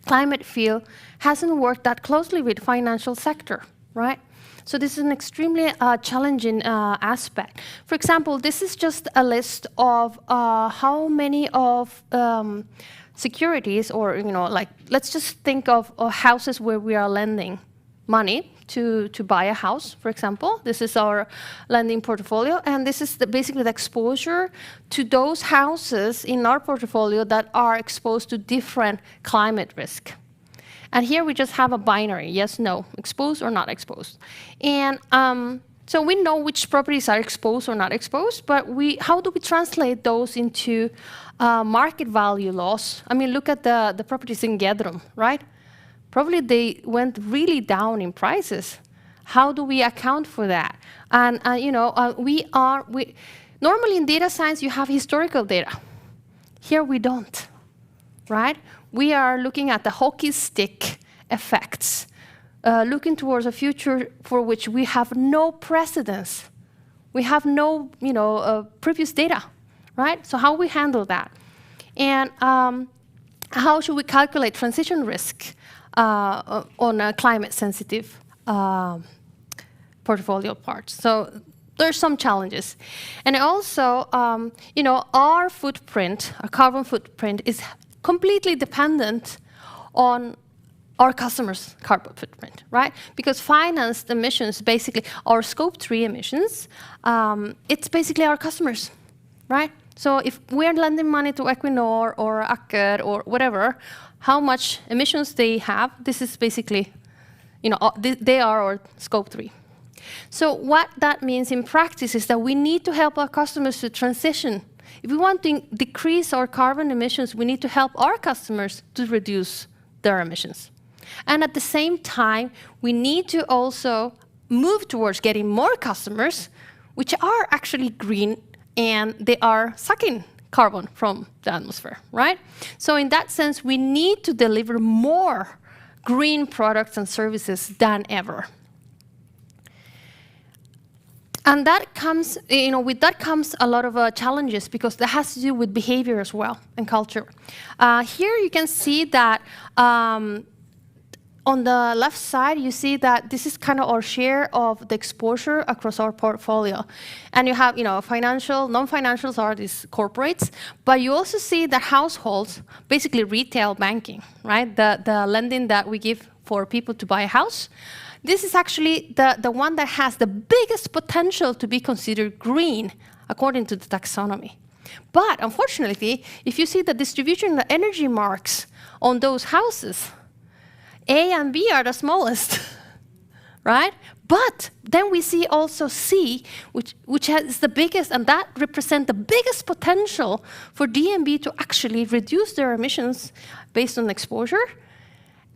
climate field hasn't worked that closely with financial sector, right? So this is an extremely challenging aspect. For example, this is just a list of how many of securities, or like, let's just think of houses where we are lending money to buy a house, for example. This is our lending portfolio, and this is basically the exposure to those houses in our portfolio that are exposed to different climate risk. And here we just have a binary, yes, no, exposed or not exposed. And so we know which properties are exposed or not exposed, but how do we translate those into market value loss? I mean, look at the properties in Gedrum, right? Probably they went really down in prices. How do we account for that? And normally in data science you have historical data. Here we don't, right? We are looking at the hockey stick effects, looking towards a future for which we have no precedence. We have no, previous data, right? So how we handle that? And how should we calculate transition risk on a climate-sensitive portfolio parts? So there's some challenges. And also, our footprint, our carbon footprint, is completely dependent on our customers' carbon footprint, right? Because financed emissions, basically, our Scope 3 emissions, it's basically our customers, right? So if we're lending money to Equinor or Aker or whatever, how much emissions they have, this is basically, they are our Scope 3. So what that means in practice is that we need to help our customers to transition. If we want to decrease our carbon emissions, we need to help our customers to reduce their emissions. And at the same time, we need to also move towards getting more customers, which are actually green, and they are sucking carbon from the atmosphere, right? So in that sense, we need to deliver more green products and services than ever. And that comes, with that comes a lot of challenges, because that has to do with behavior as well and culture. Here you can see that on the left side, you see that this is kind of our share of the exposure across our portfolio. And you have, financial, non-financials are these corporates, but you also see that households, basically retail banking, right? The lending that we give for people to buy a house. This is actually the one that has the biggest potential to be considered green, according to the taxonomy. But unfortunately, if you see the distribution of the energy marks on those houses, A and B are the smallest, right? But then we see also C, which has the biggest, and that represents the biggest potential for DNB to actually reduce their emissions based on exposure,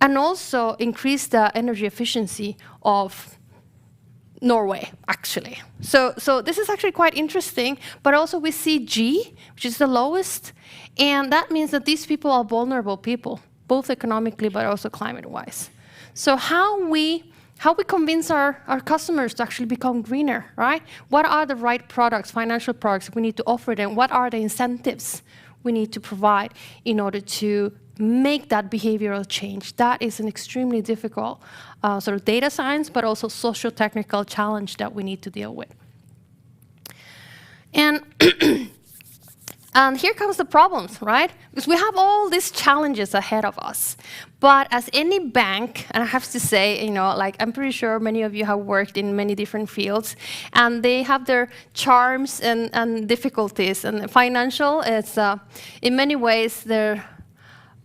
and also increase the energy efficiency of Norway, actually. So this is actually quite interesting, but also we see G, which is the lowest, and that means that these people are vulnerable people, both economically but also climate-wise. So how we convince our customers to actually become greener, right? What are the right products, financial products we need to offer them? What are the incentives we need to provide in order to make that behavioral change? That is an extremely difficult sort of data science, but also socio-technical challenge that we need to deal with. And and here comes the problems, right? Because we have all these challenges ahead of us. But as any bank, and I have to say, I'm pretty sure many of you have worked in many different fields, and they have their charms and difficulties. And financial is, in many ways, they're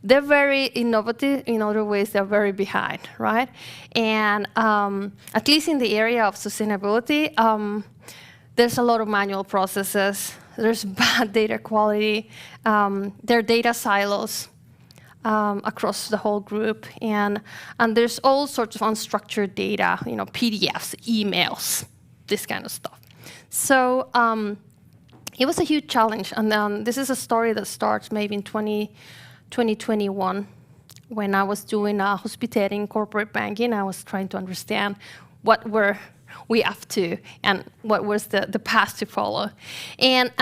very innovative. In other ways, they're very behind, right? And at least in the area of sustainability, there's a lot of manual processes. There's bad data quality. There are data silos across the whole group. And there's all sorts of unstructured data, PDFs, emails, this kind of stuff. So it was a huge challenge. And this is a story that starts maybe in 2021, when I was doing hospitality in corporate banking. I was trying to understand what were we up to and what was the path to follow. And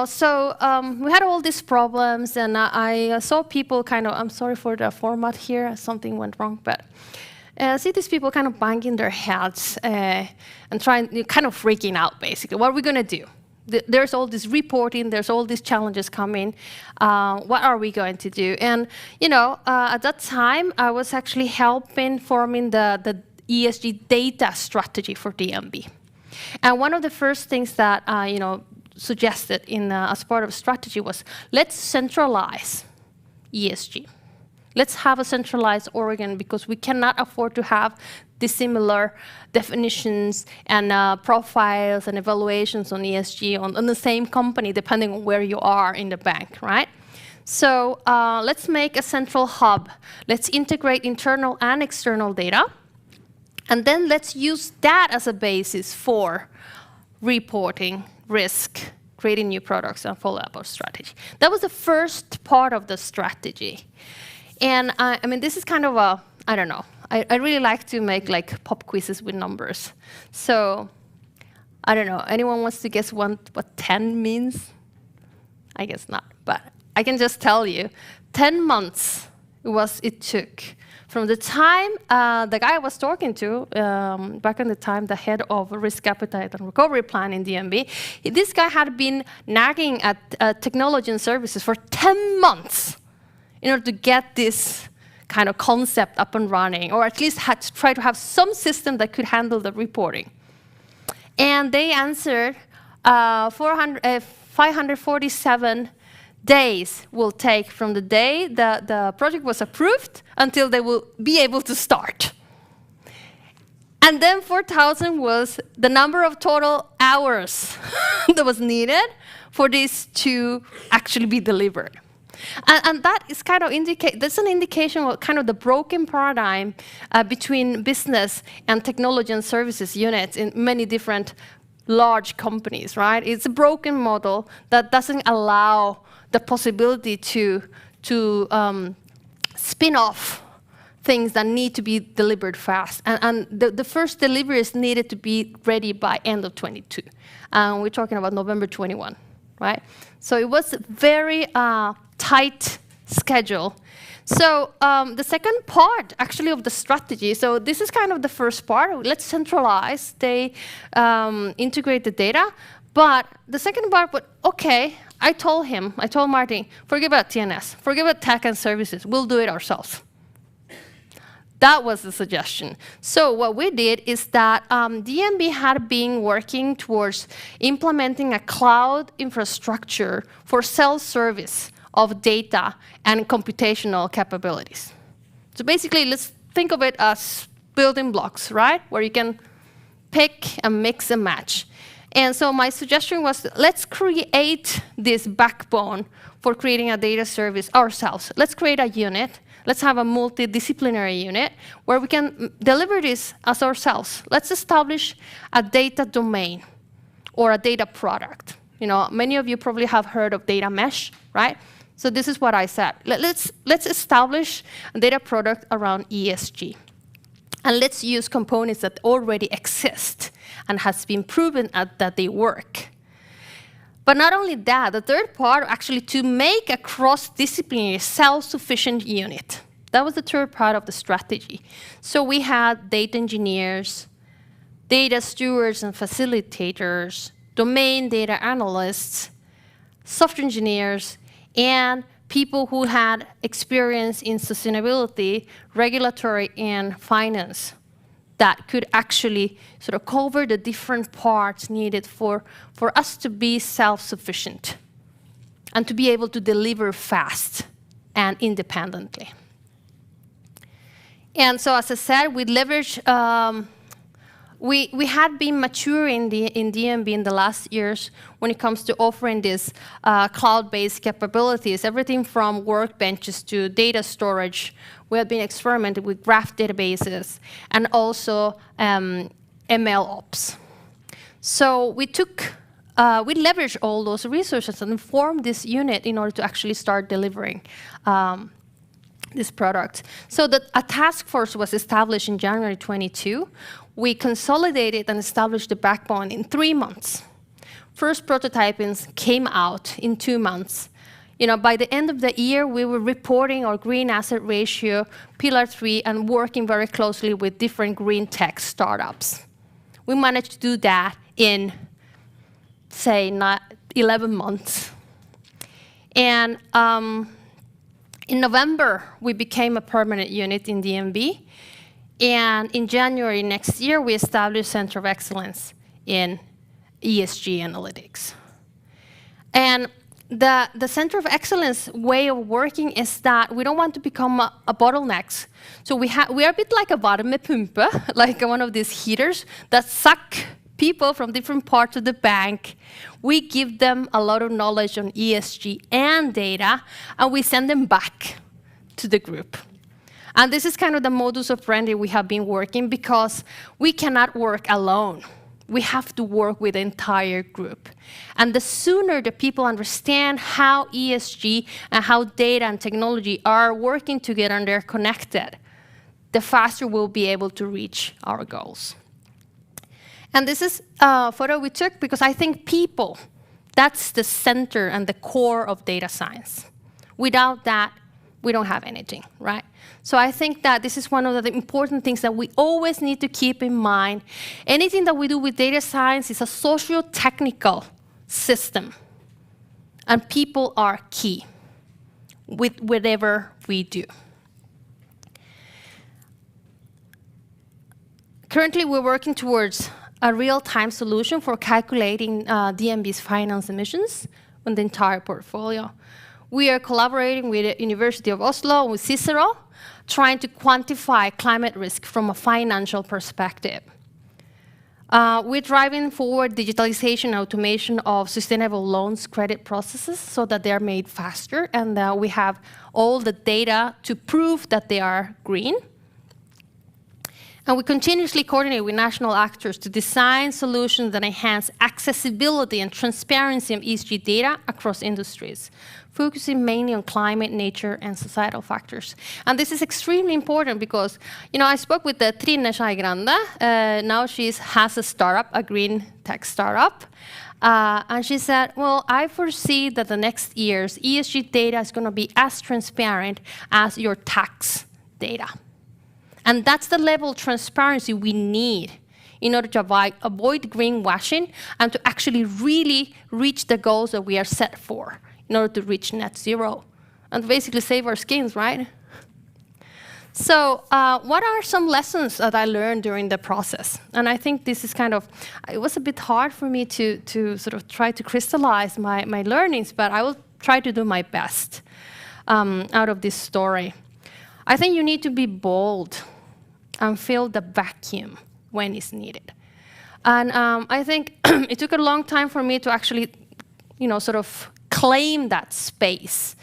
so we had all these problems, and I saw people I'm sorry for the format here, something went wrong, but I see these people kind of banging their heads and kind of freaking out, basically. What are we going to do? There's all this reporting, there's all these challenges coming. What are we going to do? And, at that time, I was actually helping forming the ESG data strategy for DNB. And one of the first things that, suggested as part of strategy was, let's centralize ESG. Let's have a centralized organ because we cannot afford to have dissimilar definitions and profiles and evaluations on ESG on the same company, depending on where you are in the bank, right? So let's make a central hub. Let's integrate internal and external data. And then let's use that as a basis for reporting risk, creating new products, and follow up our strategy. That was the first part of the strategy. And I mean, this is kind of a, I don't know, I really like to make like pop quizzes with numbers. So I don't know, anyone wants to guess what 10 means? I guess not, but I can just tell you, 10 months it took from the time the guy I was talking to, back in the time, the head of risk appetite and recovery plan in DNB, this guy had been nagging at technology and services for 10 months in order to get this kind of concept up and running, or at least had to try to have some system that could handle the reporting. And they answered 547 days will take from the day the project was approved until they will be able to start. And then 4,000 was the number of total hours that was needed for this to actually be delivered. And that is kind of that's an indication of kind of the broken paradigm between business and technology and services units in many different large companies, right? It's a broken model that doesn't allow the possibility to spin off things that need to be delivered fast. And the first deliveries needed to be ready by end of 22. We're talking about November 21, right? So it was a very tight schedule. So the second part, actually, of the strategy, so this is kind of the first part. Let's centralize, they integrate the data. But the second part, okay, I told Martin, forget about TNS, forget about tech and services, we'll do it ourselves. That was the suggestion. So what we did is that DNB had been working towards implementing a cloud infrastructure for self-service of data and computational capabilities. So basically, let's think of it as building blocks, right? Where you can pick and mix and match. And so my suggestion was, let's create this backbone for creating a data service ourselves. Let's create a unit. Let's have a multidisciplinary unit where we can deliver this as ourselves. Let's establish a data domain or a data product. You know, many of you probably have heard of data mesh, right? So this is what I said. Let's establish a data product around ESG. And let's use components that already exist and has been proven that they work. But not only that, the third part, actually, to make a cross-disciplinary, self-sufficient unit. That was the third part of the strategy. So we had data engineers, data stewards and facilitators, domain data analysts, software engineers, and people who had experience in sustainability, regulatory, and finance that could actually sort of cover the different parts needed for us to be self-sufficient and to be able to deliver fast and independently. And so, as I said, we leverage, we had been maturing in DNB in the last years when it comes to offering these cloud-based capabilities, everything from workbenches to data storage. We have been experimenting with graph databases and also ML ops. So we leveraged all those resources and formed this unit in order to actually start delivering this product. So a task force was established in January 22. We consolidated and established the backbone in 3 months. First prototypings came out in 2 months. You know, by the end of the year, we were reporting our green asset ratio, Pillar 3, and working very closely with different green tech startups. We managed to do that in, say, 11 months. And in November, we became a permanent unit in DNB. And in January next year, we established Center of Excellence in ESG analytics. And the Center of Excellence way of working is that we don't want to become a bottlenecks. So we are a bit like a varmepumpe, like one of these heaters that suck people from different parts of the bank. We give them a lot of knowledge on ESG and data, and we send them back to the group. And this is kind of the modus operandi we have been working, because we cannot work alone. We have to work with the entire group. And the sooner the people understand how ESG and how data and technology are working together and they're connected, the faster we'll be able to reach our goals. And this is a photo we took because I think people, that's the center and the core of data science. Without that, we don't have anything, right? So I think that this is one of the important things that we always need to keep in mind. Anything that we do with data science is a socio-technical system, and people are key with whatever we do. Currently, we're working towards a real-time solution for calculating DNB's finance emissions on the entire portfolio. We are collaborating with the University of Oslo, with Cicero, trying to quantify climate risk from a financial perspective. We're driving forward digitalization and automation of sustainable loans credit processes so that they're made faster, and we have all the data to prove that they are green. And we continuously coordinate with national actors to design solutions that enhance accessibility and transparency of ESG data across industries, focusing mainly on climate, nature, and societal factors. And this is extremely important because, I spoke with Trine Skei Grande. Now she has a startup, a green tech startup. And she said, well, I foresee that the next years, ESG data is going to be as transparent as your tax data. And that's the level of transparency we need in order to avoid greenwashing and to actually really reach the goals that we are set for in order to reach net zero and basically save our skins, right? So what are some lessons that I learned during the process? And I think this is it was a bit hard for me to sort of try to crystallize my learnings, but I will try to do my best out of this story. I think you need to be bold and fill the vacuum when it's needed. And I think it took a long time for me to actually, sort of claim that space.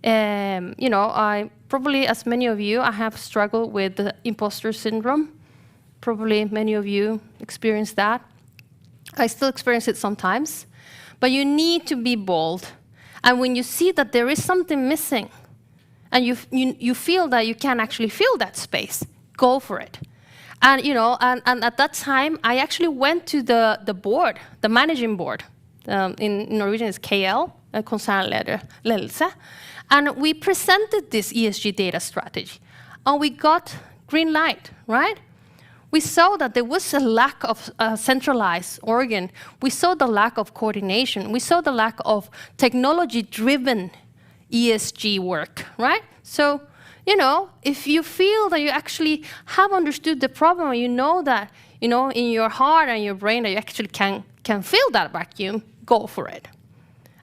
I probably, as many of you, I have struggled with the imposter syndrome. Probably many of you experience that. I still experience it sometimes. But you need to be bold. And when you see that there is something missing, and you feel that you can actually fill that space, go for it. And and at that time, I actually went to the board, the managing board. In Norwegian is KL, konsernledelse. And we presented this ESG data strategy. And we got green light, right? We saw that there was a lack of a centralized organ. We saw the lack of coordination. We saw the lack of technology-driven ESG work, right? So, if you feel that you actually have understood the problem, and you know that, in your heart and your brain that you actually can fill that vacuum, go for it.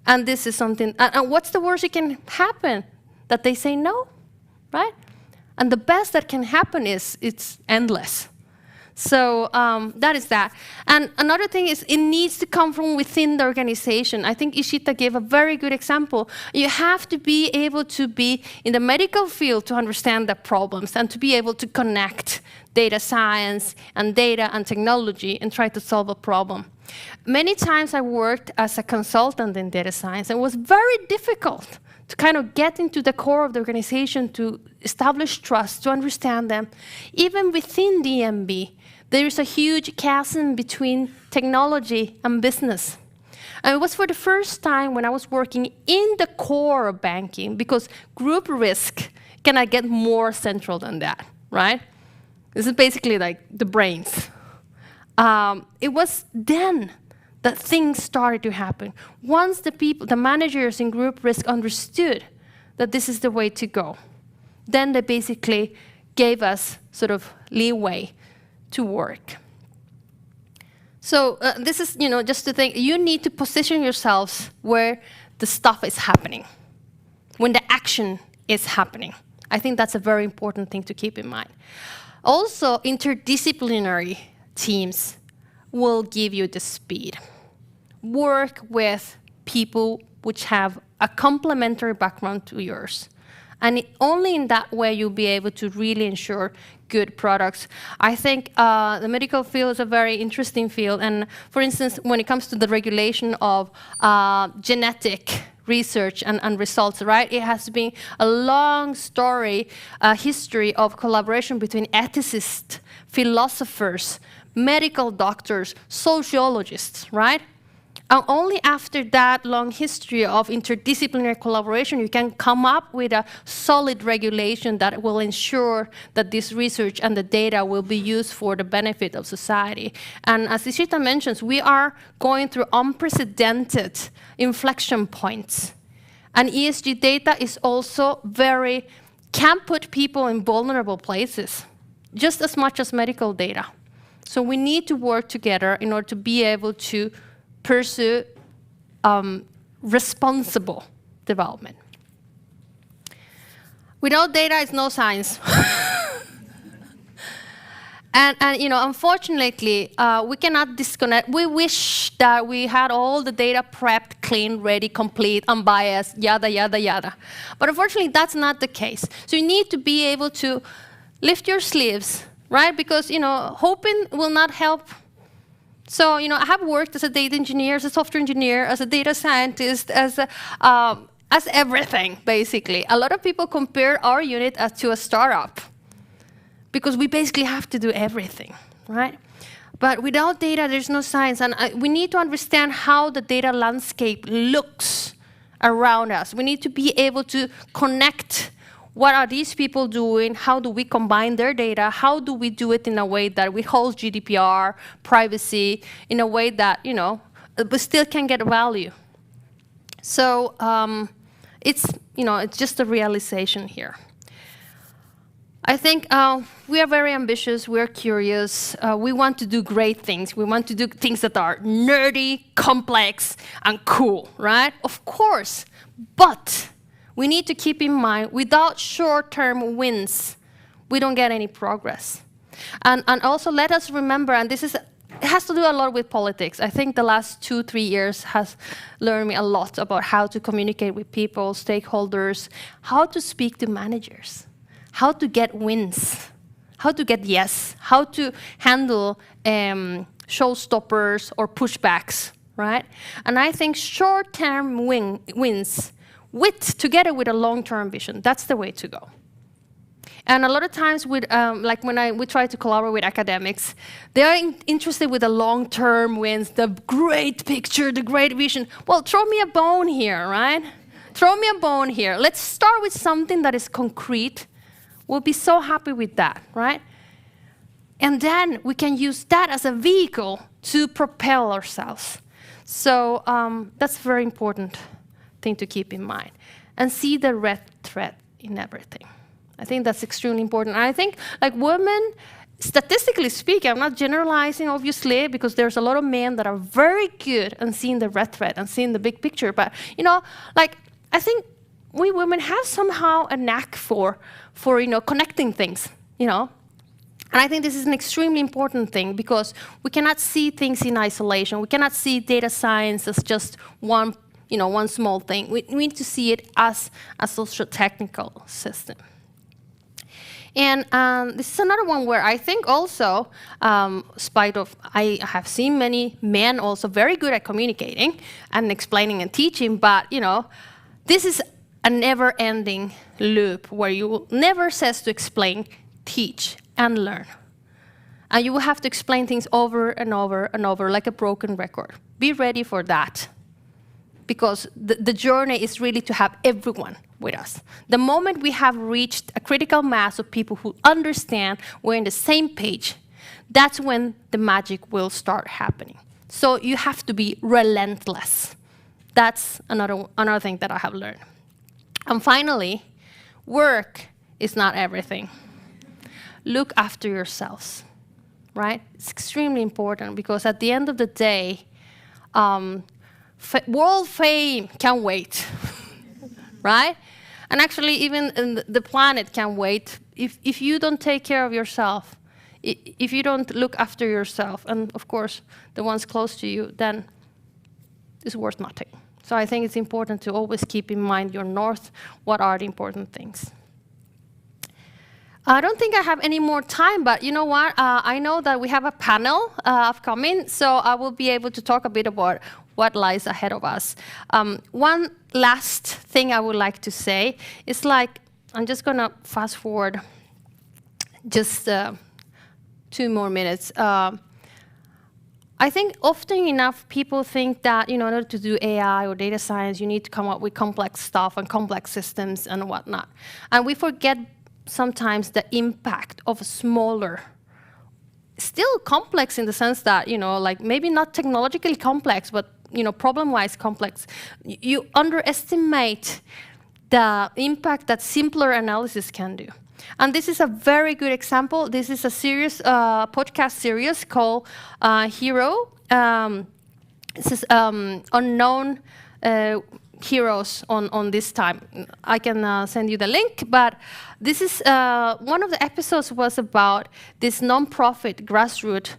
And this is something, and what's the worst that can happen? That they say no, right? And the best that can happen is it's endless. So that is that. And another thing is it needs to come from within the organization. I think Ishita gave a very good example. You have to be able to be in the medical field to understand the problems and to be able to connect data science and data and technology and try to solve a problem. Many times I worked as a consultant in data science, and it was very difficult to kind of get into the core of the organization, to establish trust, to understand them. Even within DNB, there is a huge chasm between technology and business. And it was for the first time when I was working in the core of banking, because group risk cannot get more central than that, right? This is basically like the brains. It was then that things started to happen. Once the managers in group risk understood that this is the way to go, then they basically gave us sort of leeway to work. So this is, just to think, you need to position yourselves where the stuff is happening, when the action is happening. I think that's a very important thing to keep in mind. Also, interdisciplinary teams will give you the speed. Work with people which have a complementary background to yours. And only in that way you'll be able to really ensure good products. I think the medical field is a very interesting field. And for instance, when it comes to the regulation of genetic research and results, right? It has been a long story, history of collaboration between ethicists, philosophers, medical doctors, sociologists, right? And only after that long history of interdisciplinary collaboration, you can come up with a solid regulation that will ensure that this research and the data will be used for the benefit of society. And as Ishita mentions, we are going through unprecedented inflection points. And ESG data is also can put people in vulnerable places, just as much as medical data. So we need to work together in order to be able to pursue responsible development. Without data is no science. and unfortunately, we cannot disconnect. We wish that we had all the data prepped, clean, ready, complete, unbiased, yada, yada, yada. But unfortunately, that's not the case. So you need to be able to lift your sleeves, right? Because, hoping will not help. So, I have worked as a data engineer, as a software engineer, as a data scientist, as everything, basically. A lot of people compare our unit to a startup because we basically have to do everything, right? But without data, there's no science. And we need to understand how the data landscape looks around us. We need to be able to connect. What are these people doing? How do we combine their data? How do we do it in a way that we hold GDPR, privacy, in a way that, but still can get value? So it's just a realization here. I think we are very ambitious, we're curious, we want to do great things. We want to do things that are nerdy, complex, and cool, right? Of course, but we need to keep in mind, without short-term wins, we don't get any progress. And also let us remember, and it has to do a lot with politics. I think the last 2-3 years has learned me a lot about how to communicate with people, stakeholders, how to speak to managers, how to get wins, how to get yes, how to handle showstoppers or pushbacks, right? And I think short-term wins, together with a long-term vision, that's the way to go. And a lot of times, when we try to collaborate with academics, they are interested with the long-term wins, the great picture, the great vision. Well, throw me a bone here, right? Throw me a bone here. Let's start with something that is concrete. We'll be so happy with that, right? And then we can use that as a vehicle to propel ourselves. So that's a very important thing to keep in mind, and see the red thread in everything. I think that's extremely important. And I think, women, statistically speaking, I'm not generalizing, obviously, because there's a lot of men that are very good at seeing the red thread and seeing the big picture. But I think we women have somehow a knack for connecting things, And I think this is an extremely important thing, because we cannot see things in isolation. We cannot see data science as just one small thing. We need to see it as a socio-technical system. And this is another one where I think also, I have seen many men also very good at communicating and explaining and teaching, but this is a never-ending loop where you will never cease to explain, teach, and learn. And you will have to explain things over and over and over like a broken record. Be ready for that. Because the journey is really to have everyone with us. The moment we have reached a critical mass of people who understand we're on the same page, that's when the magic will start happening. So you have to be relentless. That's another thing that I have learned. And finally, work is not everything. Look after yourselves, right? It's extremely important, because at the end of the day, world fame can wait, right? And actually, even the planet can wait if you don't take care of yourself, if you don't look after yourself, and of course, the ones close to you, then it's worth nothing. So I think it's important to always keep in mind your north, what are the important things. I don't think I have any more time, but you know what? I know that we have a panel upcoming, so I will be able to talk a bit about what lies ahead of us. One last thing I would like to say is I'm just going to fast forward just 2 more minutes. I think often enough people think that in order to do AI or data science, you need to come up with complex stuff and complex systems and whatnot. And we forget sometimes the impact of a smaller, still complex in the sense that, maybe not technologically complex, but problem-wise complex. You underestimate the impact that simpler analysis can do. And this is a very good example. This is a series, podcast series called Hero. This is unknown heroes on this time. I can send you the link, but this is one of the episodes was about this non-profit grassroots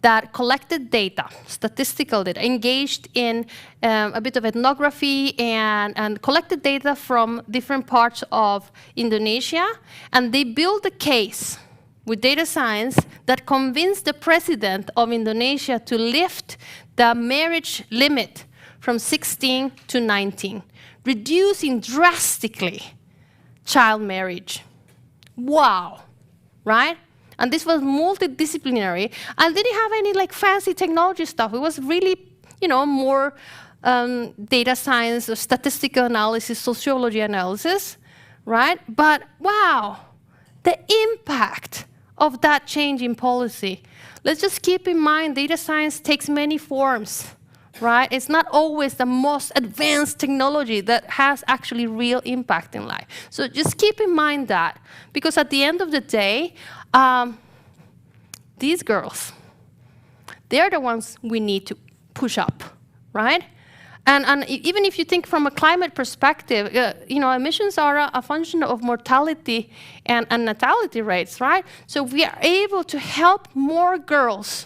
that collected data, statistical data, engaged in a bit of ethnography and collected data from different parts of Indonesia, and they built a case with data science that convinced the president of Indonesia to lift the marriage limit from 16 to 19, reducing drastically child marriage. Wow, right? And this was multidisciplinary and didn't have any fancy technology stuff. It was really, more data science, or statistical analysis, sociology analysis, right? But wow, the impact of that change in policy. Let's just keep in mind data science takes many forms, right? It's not always the most advanced technology that has actually real impact in life. So just keep in mind that, because at the end of the day, these girls, they're the ones we need to push up, right? And even if you think from a climate perspective, emissions are a function of mortality and natality rates, right? So we are able to help more girls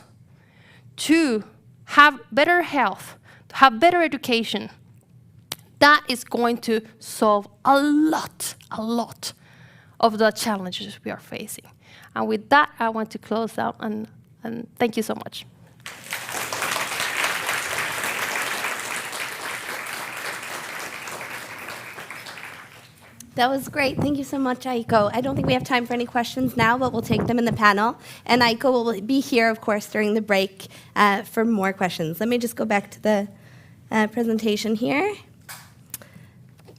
to have better health, to have better education. That is going to solve a lot of the challenges we are facing. And with that, I want to close out and thank you so much. That was great. Thank you so much, Aiko. I don't think we have time for any questions now, but we'll take them in the panel. And Aiko will be here, of course, during the break for more questions. Let me just go back to the presentation here.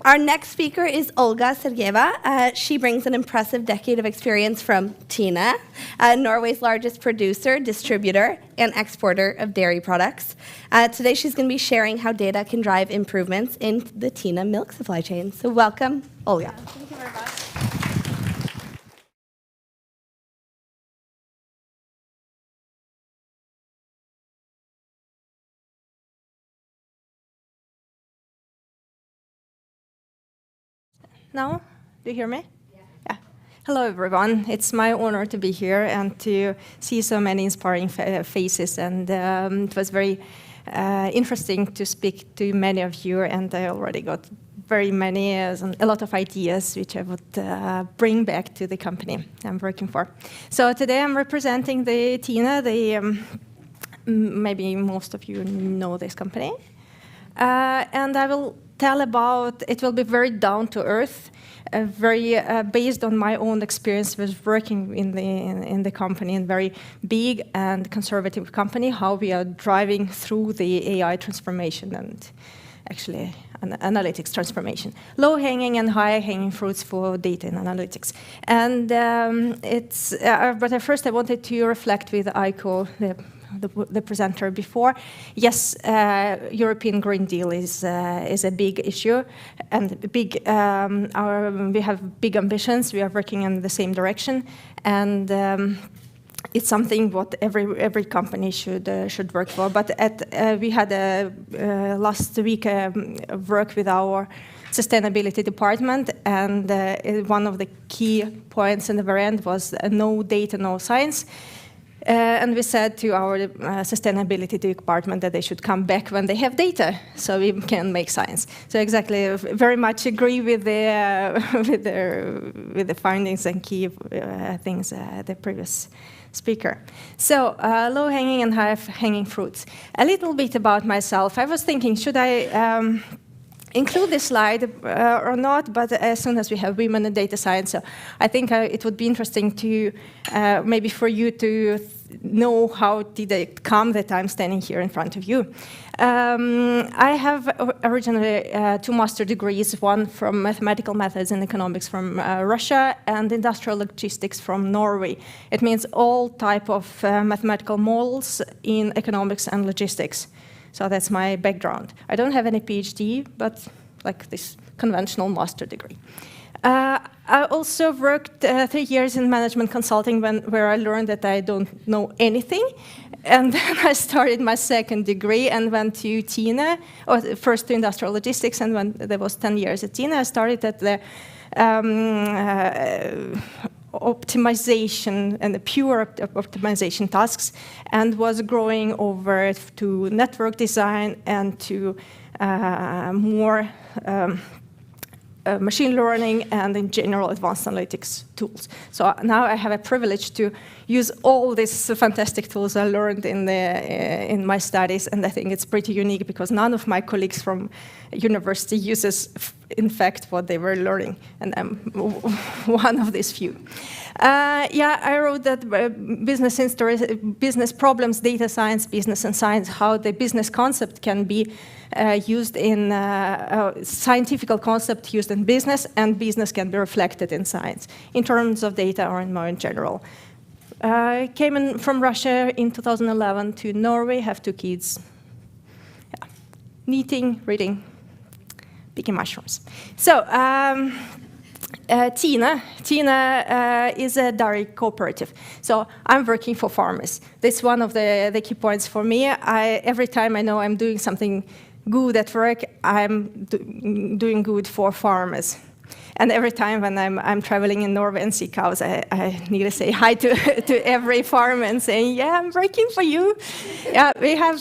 Our next speaker is Olga Sergeva. She brings an impressive decade of experience from TINE, Norway's largest producer, distributor, and exporter of dairy products. Today she's going to be sharing how data can drive improvements in the TINE milk supply chain. So welcome, Olga. Thank you very much. Now, do you hear me? Yeah. Hello, everyone. It's my honor to be here and to see so many inspiring faces. And it was very interesting to speak to many of you. And I already got very many, a lot of ideas, which I would bring back to the company I'm working for. So today I'm representing the TINE. Maybe most of you know this company. And I will tell about, it will be very down to earth, very based on my own experience with working in the company, in very big and conservative company, how we are driving through the AI transformation and actually an analytics transformation. Low-hanging and high-hanging fruits for data and analytics. And but first I wanted to reflect with Aiko, the presenter before. Yes, European Green Deal is a big issue, and big. We have big ambitions. We are working in the same direction, and it's something what every company should work for. But we had last week work with our sustainability department, and one of the key points in the very end was no data, no science. And we said to our sustainability department that they should come back when they have data, so we can make science. So exactly, very much agree with the with the findings and key things the previous speaker. So low-hanging and high-hanging fruits. A little bit about myself. I was thinking, should I include this slide or not, but as soon as we have women in data science, so I think it would be interesting to maybe for you to know how did it come that I'm standing here in front of you. I have originally 2 master degrees, one from mathematical methods and economics from Russia and industrial logistics from Norway. It means all type of mathematical models in economics and logistics. So that's my background. I don't have any PhD, but like this conventional master degree. I also worked 3 years in management consulting where I learned that I don't know anything. And then I started my second degree and went to TINE, or first to industrial logistics, and when there was 10 years at TINE, I started at the optimization and the pure optimization tasks, and was growing over to network design and to more machine learning and in general advanced analytics tools. So now I have a privilege to use all these fantastic tools I learned in my studies, and I think it's pretty unique because none of my colleagues from university uses, in fact, what they were learning, and I'm one of these few. I wrote that business problems, data science, business and science, how the business concept can be used in scientific concept used in business, and business can be reflected in science in terms of data or more in general. I came in from Russia in 2011 to Norway, have 2 kids. Yeah. Knitting, reading, picking mushrooms. So, TINE is a dairy cooperative. So I'm working for farmers. That's one of the key points for me. Every time I know I'm doing something good at work, I'm doing good for farmers. And every time when I'm traveling in Norway and see cows, I need to say hi to every farmer and saying, yeah, I'm working for you. Yeah, we have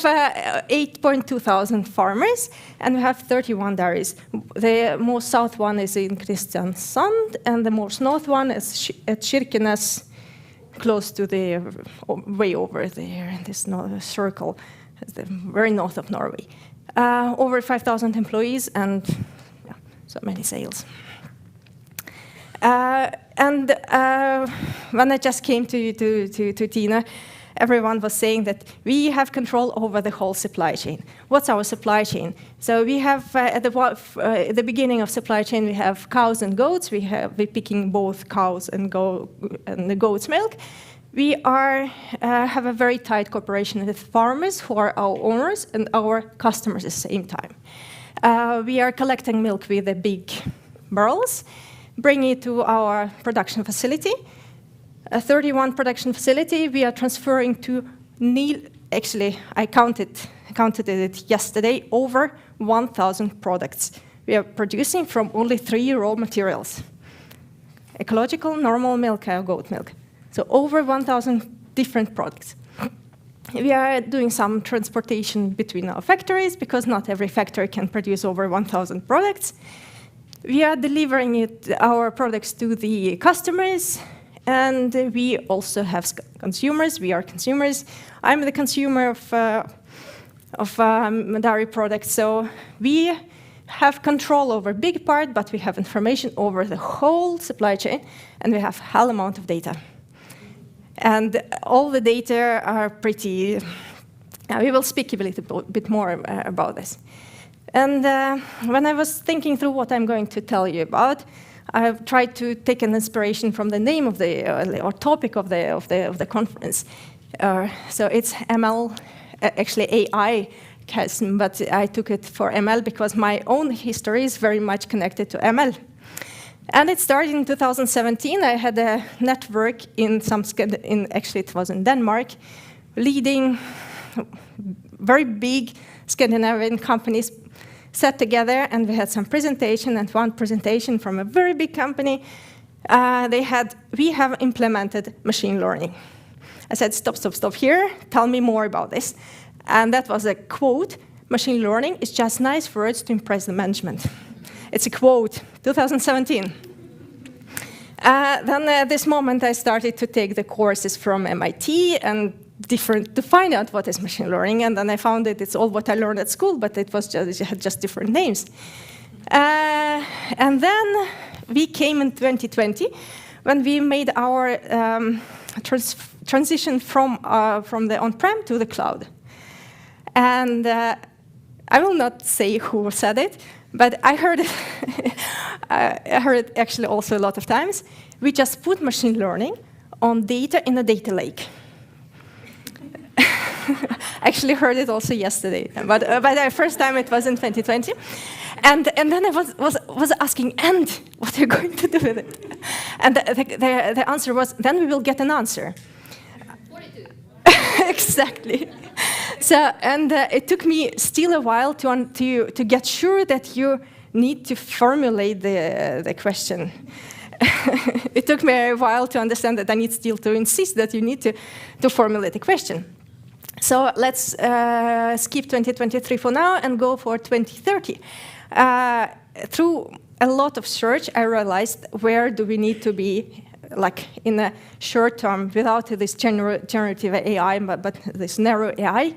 8,200 farmers, and we have 31 dairies. The most south one is in Kristiansand, and the most north one is at Kirkenes, close to the, way over there in this circle, the very north of Norway. Over 5,000 employees and so many sales. When I just came to TINE, everyone was saying that we have control over the whole supply chain. What's our supply chain? So we have at the beginning of supply chain, we have cows and goats. We're picking both cows and the goat's milk. We have a very tight cooperation with farmers who are our owners and our customers at the same time. We are collecting milk with the big barrels, bring it to our production facility, a 31 production facility. We are transferring to actually, I counted it yesterday, over 1,000 products. We are producing from only 3 raw materials: ecological, normal milk, and goat milk. So over 1,000 different products. We are doing some transportation between our factories because not every factory can produce over 1,000 products. We are delivering our products to the customers, and we also have consumers. We are consumers. I'm the consumer of dairy products, so we have control over a big part, but we have information over the whole supply chain, and we have a hell amount of data. And all the data are pretty, we will speak a little bit more about this. And when I was thinking through what I'm going to tell you about, I've tried to take an inspiration from the name of the or topic of the conference. So it's ML, actually AI, Chasm, but I took it for ML because my own history is very much connected to ML. And it started in 2017. I had a network actually it was in Denmark, leading very big Scandinavian companies sat together, and we had some presentation, and one presentation from a very big company. We have implemented machine learning. I said, stop here, tell me more about this. And that was a quote, machine learning is just nice words to impress the management. It's a quote, 2017. Then this moment I started to take the courses from MIT and to find out what is machine learning, and then I found that it's all what I learned at school, but it had just different names. And then we came in 2020 when we made our transition from the on-prem to the cloud. And I will not say who said it, but I heard it. I heard it actually also a lot of times. We just put machine learning on data in a data lake. Actually heard it also yesterday, but the first time it was in 2020. And then I was asking, and what are you going to do with it? And the answer was, then we will get an answer. 42. Exactly. So, and it took me still a while to get sure that you need to formulate the question. It took me a while to understand that I need still to insist that you need to formulate the question. So let's skip 2023 for now and go for 2030. Through a lot of search, I realized where do we need to be, like in a short term, without this generative AI, but this narrow AI.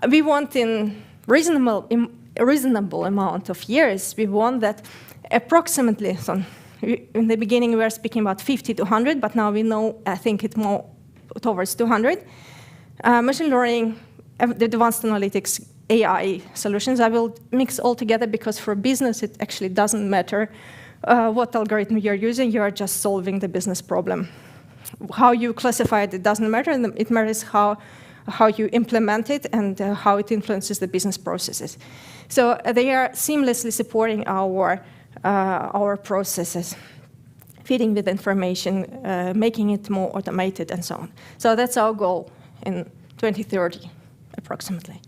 We want in reasonable amount of years, we want that approximately, so in the beginning we were speaking about 50 to 100, but now we know, I think it's more towards 200. Machine learning, the advanced analytics, AI solutions, I will mix all together because for business it actually doesn't matter what algorithm you're using, you are just solving the business problem. How you classify it doesn't matter, and it matters how you implement it and how it influences the business processes. So they are seamlessly supporting our processes, feeding with information, making it more automated and so on. So that's our goal in 2030, approximately.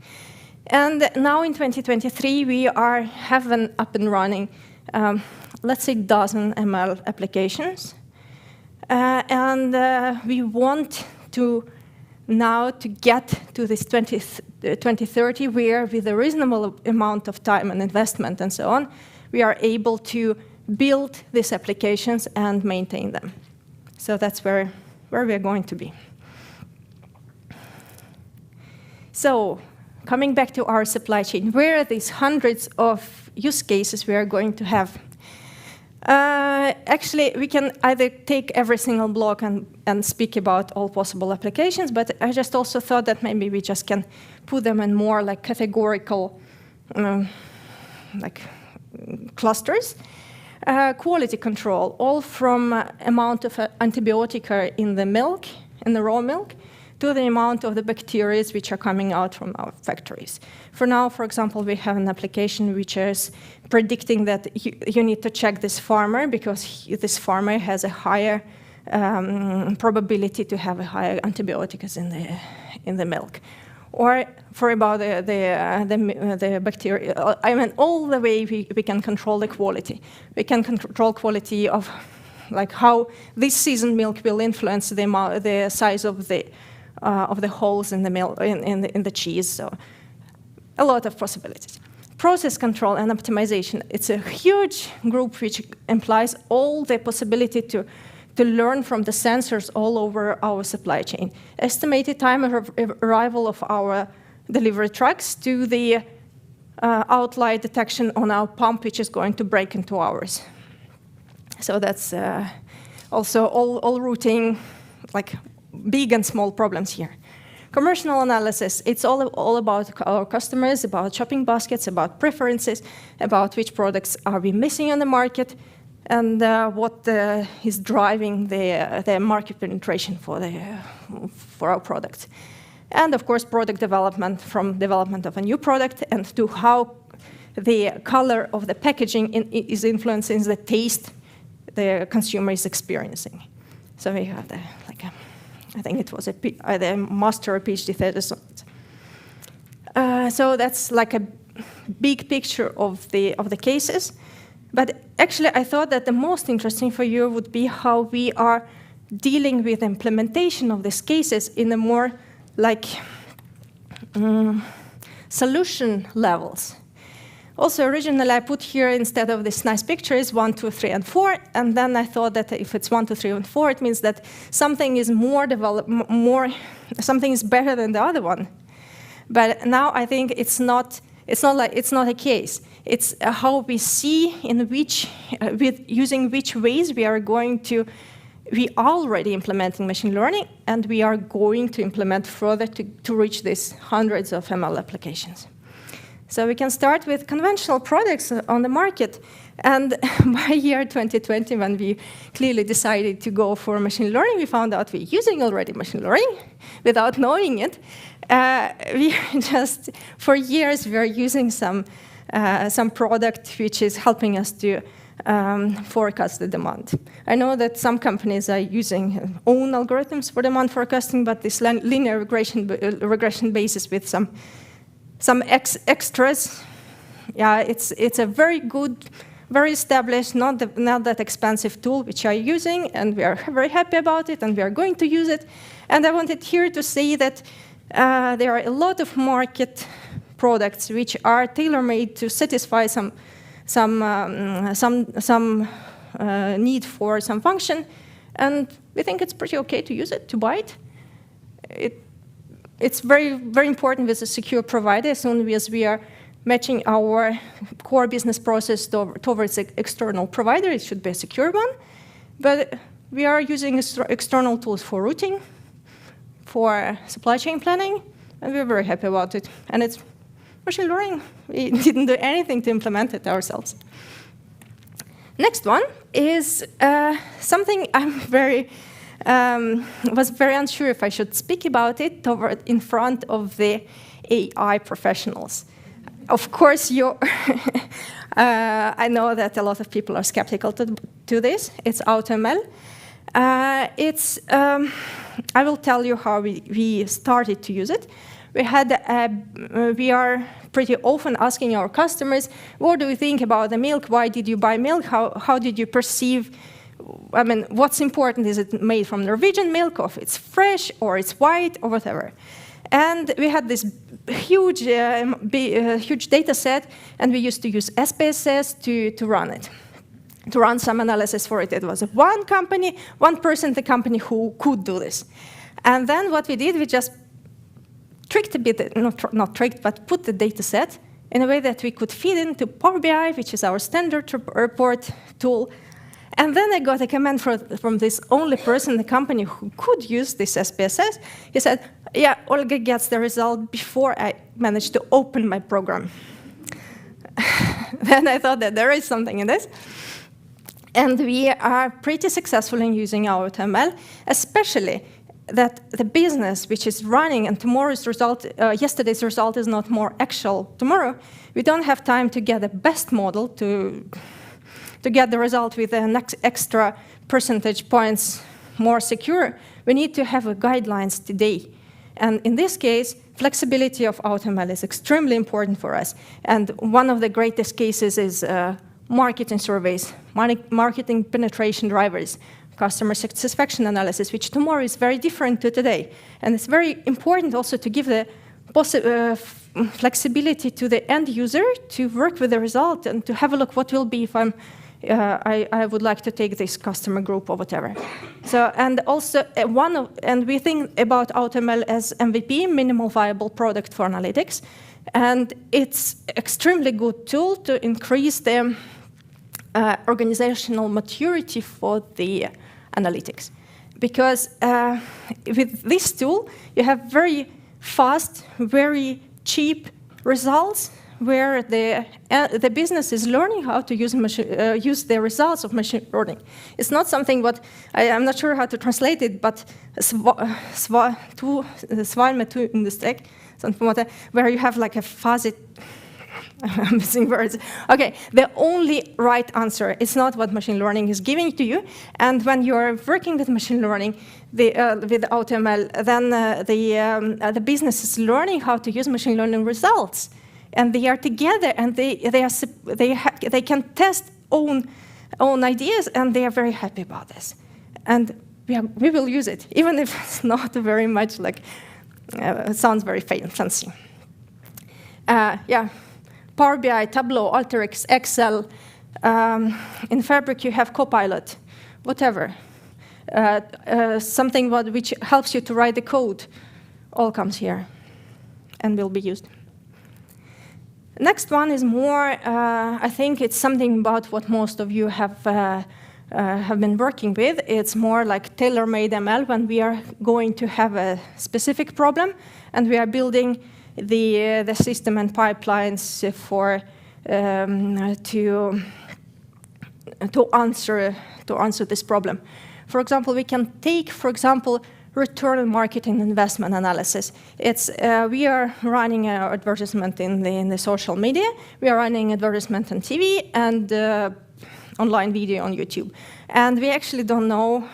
And now in 2023, we have an up and running, let's say, dozen ML applications. And we want to now to get to this 2030, where with a reasonable amount of time and investment and so on, we are able to build these applications and maintain them. So that's where we are going to be. So coming back to our supply chain, where are these hundreds of use cases we are going to have? Actually, we can either take every single block and speak about all possible applications, but I just also thought that maybe we just can put them in more like categorical like clusters. Quality control, all from amount of antibiotic in the milk, in the raw milk, to the amount of the bacteria which are coming out from our factories. For now, for example, we have an application which is predicting that you need to check this farmer because this farmer has a higher probability to have a higher antibiotics in the milk. Or for about the bacteria, I mean, all the way we can control the quality. We can control quality of like how this seasoned milk will influence the size of the holes in the milk in the cheese. So a lot of possibilities. Process control and optimization. It's a huge group which implies all the possibility to learn from the sensors all over our supply chain. Estimated time of arrival of our delivery trucks to the outlier detection on our pump, which is going to break in 2 hours. So that's also all routing, like big and small problems here. Commercial analysis, it's all about our customers, about shopping baskets, about preferences, about which products are we missing on the market, and what is driving the market penetration for our products. And of course, product development, from development of a new product and to how the color of the packaging is influencing the taste the consumer is experiencing. So we have I think it was either a master or PhD thesis. So that's like a big picture of the cases. But actually, I thought that the most interesting for you would be how we are dealing with implementation of these cases in a more solution levels. Also, originally I put here, instead of this nice picture, is 1, 2, 3, and 4. And then I thought that if it's 1, 2, 3, and 4, it means that something is more developed, something is better than the other one. But now I think it's not a case. It's how we see in which, using which ways we are already implementing machine learning, and we are going to implement further to reach these hundreds of ML applications. So we can start with conventional products on the market. And by year 2020, when we clearly decided to go for machine learning, we found out we're using already machine learning without knowing it. For years, we are using some product which is helping us to forecast the demand. I know that some companies are using own algorithms for demand forecasting, but this linear regression basis with some extras, yeah, it's a very good, very established, not that expensive tool which I'm using, and we are very happy about it, and we are going to use it. And I wanted here to say that there are a lot of market products which are tailor-made to satisfy some need for some function, and we think it's pretty okay to use it, to buy it. It's very, very important with a secure provider, as soon as we are matching our core business process towards an external provider. It should be a secure one. But we are using external tools for routing, for supply chain planning, and we're very happy about it. And it's machine learning. We didn't do anything to implement it ourselves. Next one is something was very unsure if I should speak about it in front of the AI professionals. Of course, I know that a lot of people are skeptical to this. It's AutoML. I will tell you how we started to use it. We are pretty often asking our customers, what do you think about the milk? Why did you buy milk? How did you perceive? I mean, what's important? Is it made from Norwegian milk, or if it's fresh, or it's white, or whatever? And we had this huge data set, and we used to use SPSS to run it, to run some analysis for it. It was one person in the company who could do this. And then what we did, we just tricked a bit, not tricked, but put the data set in a way that we could feed into Power BI, which is our standard report tool. And then I got a comment from this only person in the company who could use this SPSS. He said, yeah, Olga gets the result before I managed to open my program. Then I thought that there is something in this. And we are pretty successful in using AutoML, especially that the business which is running and yesterday's result is not more actual tomorrow. We don't have time to get the best model to get the result with the extra percentage points more secure. We need to have guidelines today. And in this case, flexibility of AutoML is extremely important for us. And one of the greatest cases is marketing surveys, marketing penetration drivers, customer satisfaction analysis, which tomorrow is very different to today. And it's very important also to give the flexibility to the end user to work with the result and to have a look what will be if I would like to take this customer group or whatever. So, and also and we think about AutoML as MVP, minimal viable product for analytics. And it's extremely good tool to increase the organizational maturity for the analytics. Because with this tool, you have very fast, very cheap results where the business is learning how to use the results of machine learning. It's not something what, I'm not sure how to translate it, but svarme to understack, something like that, where you have like a fuzzy I'm missing words. Okay, the only right answer is not what machine learning is giving to you. And when you're working with machine learning, with AutoML, then the business is learning how to use machine learning results, and they are together, and they can test own ideas, and they are very happy about this. And we will use it, even if it's not very much like it sounds very fancy. Yeah. Power BI, Tableau, Alteryx, Excel. In Fabric, you have Copilot, whatever. Something which helps you to write the code, all comes here and will be used. Next one is more, I think it's something about what most of you have been working with. It's more like tailor-made ML when we are going to have a specific problem and we are building the system and pipelines for to answer this problem. For example, we can take, for example, return on marketing investment analysis. It's we are running an advertisement in the social media. We are running advertisement on TV and online video on YouTube, and we actually don't know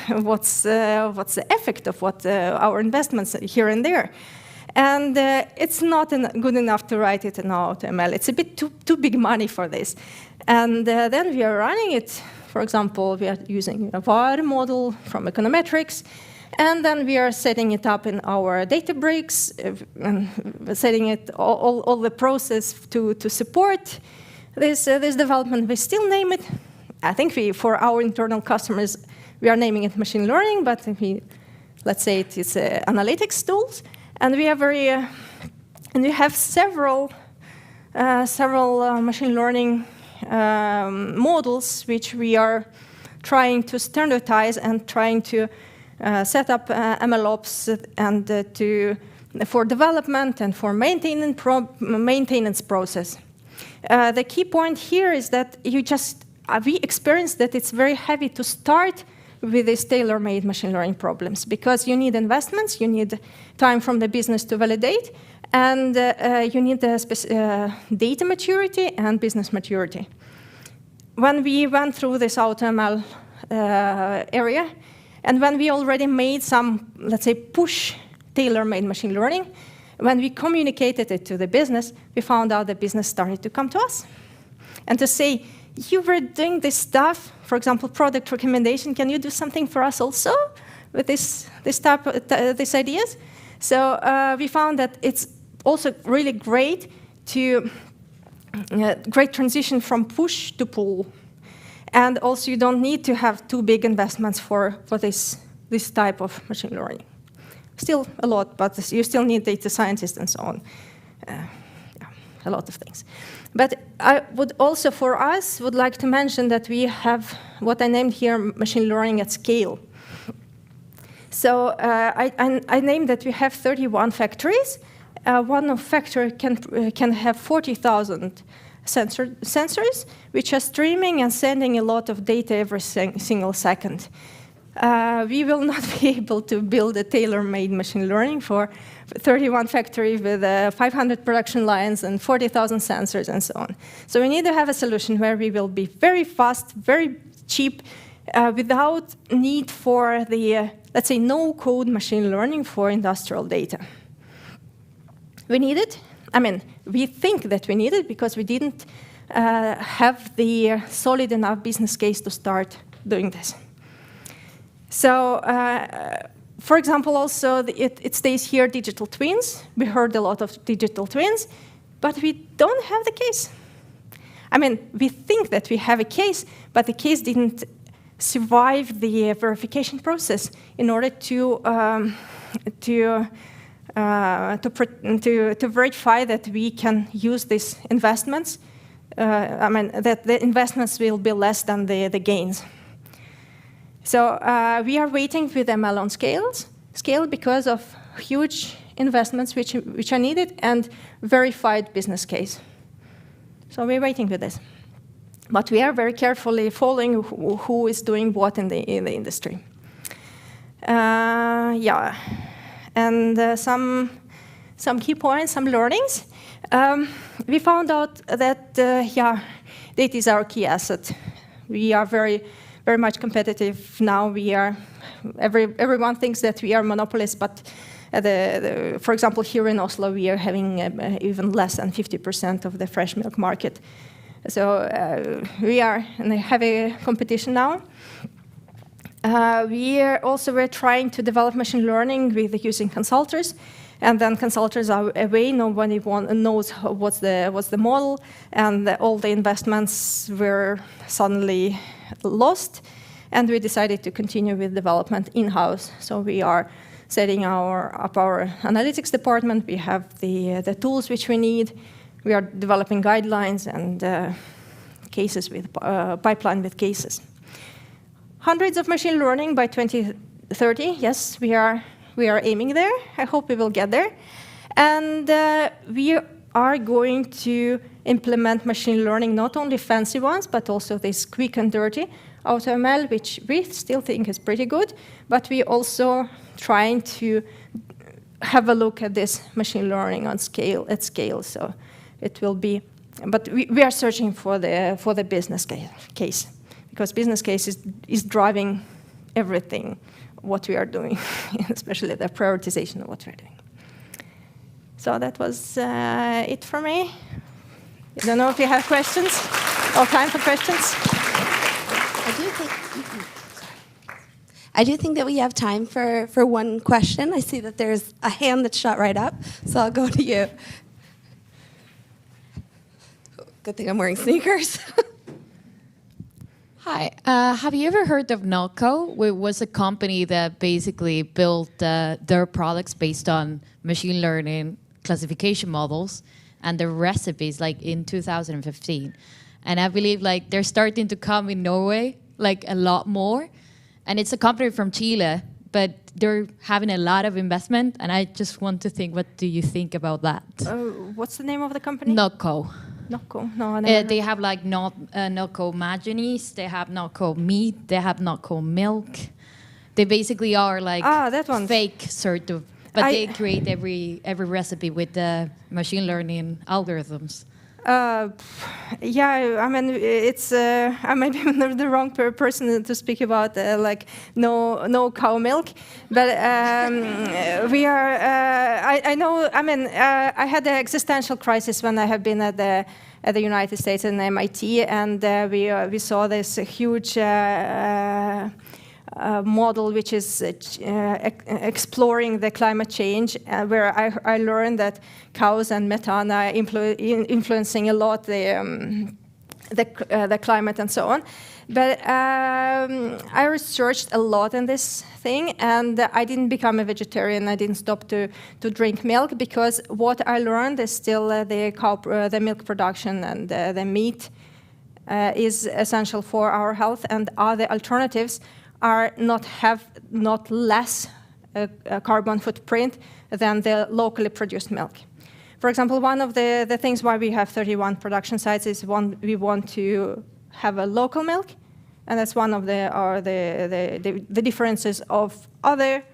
what's the effect of what our investments here and there. And it's not good enough to write it in AutoML. It's a bit too big money for this. And then we are running it. For example, we are using a VAR model from econometrics. And then we are setting it up in our Databricks, setting it all the process to support this development. We still name it. I think for our internal customers, we are naming it machine learning, but let's say it is analytics tools. And we are and we have several machine learning models which we are trying to standardize and trying to set up MLOps and for development and for maintenance process. The key point here is that we experienced that it's very heavy to start with these tailor-made machine learning problems because you need investments, you need time from the business to validate, and you need data maturity and business maturity. When we went through this AutoML area, and when we already made some, let's say, push tailor-made machine learning, when we communicated it to the business, we found out the business started to come to us and to say, you were doing this stuff, for example, product recommendation, can you do something for us also with these ideas? So we found that it's also really great great transition from push to pull. And also you don't need to have too big investments for this type of machine learning. Still a lot, but you still need data scientists and so on. A lot of things. But I would also, for us, would like to mention that we have what I named here machine learning at scale. So I named that we have 31 factories. One factory can have 40,000 sensors, which are streaming and sending a lot of data every single second. We will not be able to build a tailor-made machine learning for 31 factories with 500 production lines and 40,000 sensors and so on. So we need to have a solution where we will be very fast, very cheap, without need for the, let's say, no-code machine learning for industrial data. We need it. I mean, we think that we need it because we didn't have the solid enough business case to start doing this. So, for example, also, it stays here, digital twins. We heard a lot of digital twins, but we don't have the case. I mean, we think that we have a case, but the case didn't survive the verification process in order to verify that we can use these investments. I mean, that the investments will be less than the gains. So we are waiting with ML on scale because of huge investments which are needed and verified business case. So we're waiting with this. But we are very carefully following who is doing what in the industry. Yeah, and some key points, some learnings. We found out that, data is our key asset. We are very, very much competitive now. We are, everyone thinks that we are monopolists, but for example, here in Oslo, we are having even less than 50% of the fresh milk market. So we are in a heavy competition now. We're trying to develop machine learning with using consultants, and then consultants are away. Nobody knows what's the model, and all the investments were suddenly lost. And we decided to continue with development in-house. So we are setting up our analytics department. We have the tools which we need. We are developing guidelines and cases with pipeline with cases. Hundreds of machine learning by 2030. Yes, we are aiming there. I hope we will get there. And we are going to implement machine learning, not only fancy ones, but also this quick and dirty AutoML, which we still think is pretty good. But we also trying to have a look at this machine learning at scale. So it will be, but we are searching for the business case, because business case is driving everything what we are doing, especially the prioritization of what we are doing. So that was it for me. I don't know if you have questions or time for questions. I do think that we have time for one question. I see that there's a hand that's shot right up, so I'll go to you. Good thing I'm wearing sneakers. Hi. Have you ever heard of Nalco? It was a company that basically built their products based on machine learning classification models and the recipes like in 2015. And I believe like they're starting to come in Norway like a lot more. And it's a company from Chile, but they're having a lot of investment. And I just want to think, what do you think about that? What's the name of the company? Nalco. Nalco. No, I never they have like Nalco mayonnaise, they have Nalco meat, they have Nalco milk. They basically are like that one. Fake sort of, but they create every recipe with the machine learning algorithms. Yeah, I mean, it's I might be the wrong person to speak about like no cow milk, but we are. I know. I mean, I had an existential crisis when I have been at the United States and MIT, and we saw this huge model which is exploring the climate change, where I learned that cows and methane are influencing a lot the climate and so on. But I researched a lot in this thing, and I didn't become a vegetarian. I didn't stop to drink milk, because what I learned is still the milk production and the meat is essential for our health, and other alternatives are not less carbon footprint than the locally produced milk. For example, one of the things why we have 31 production sites is we want to have a local milk, and that's one of the differences of other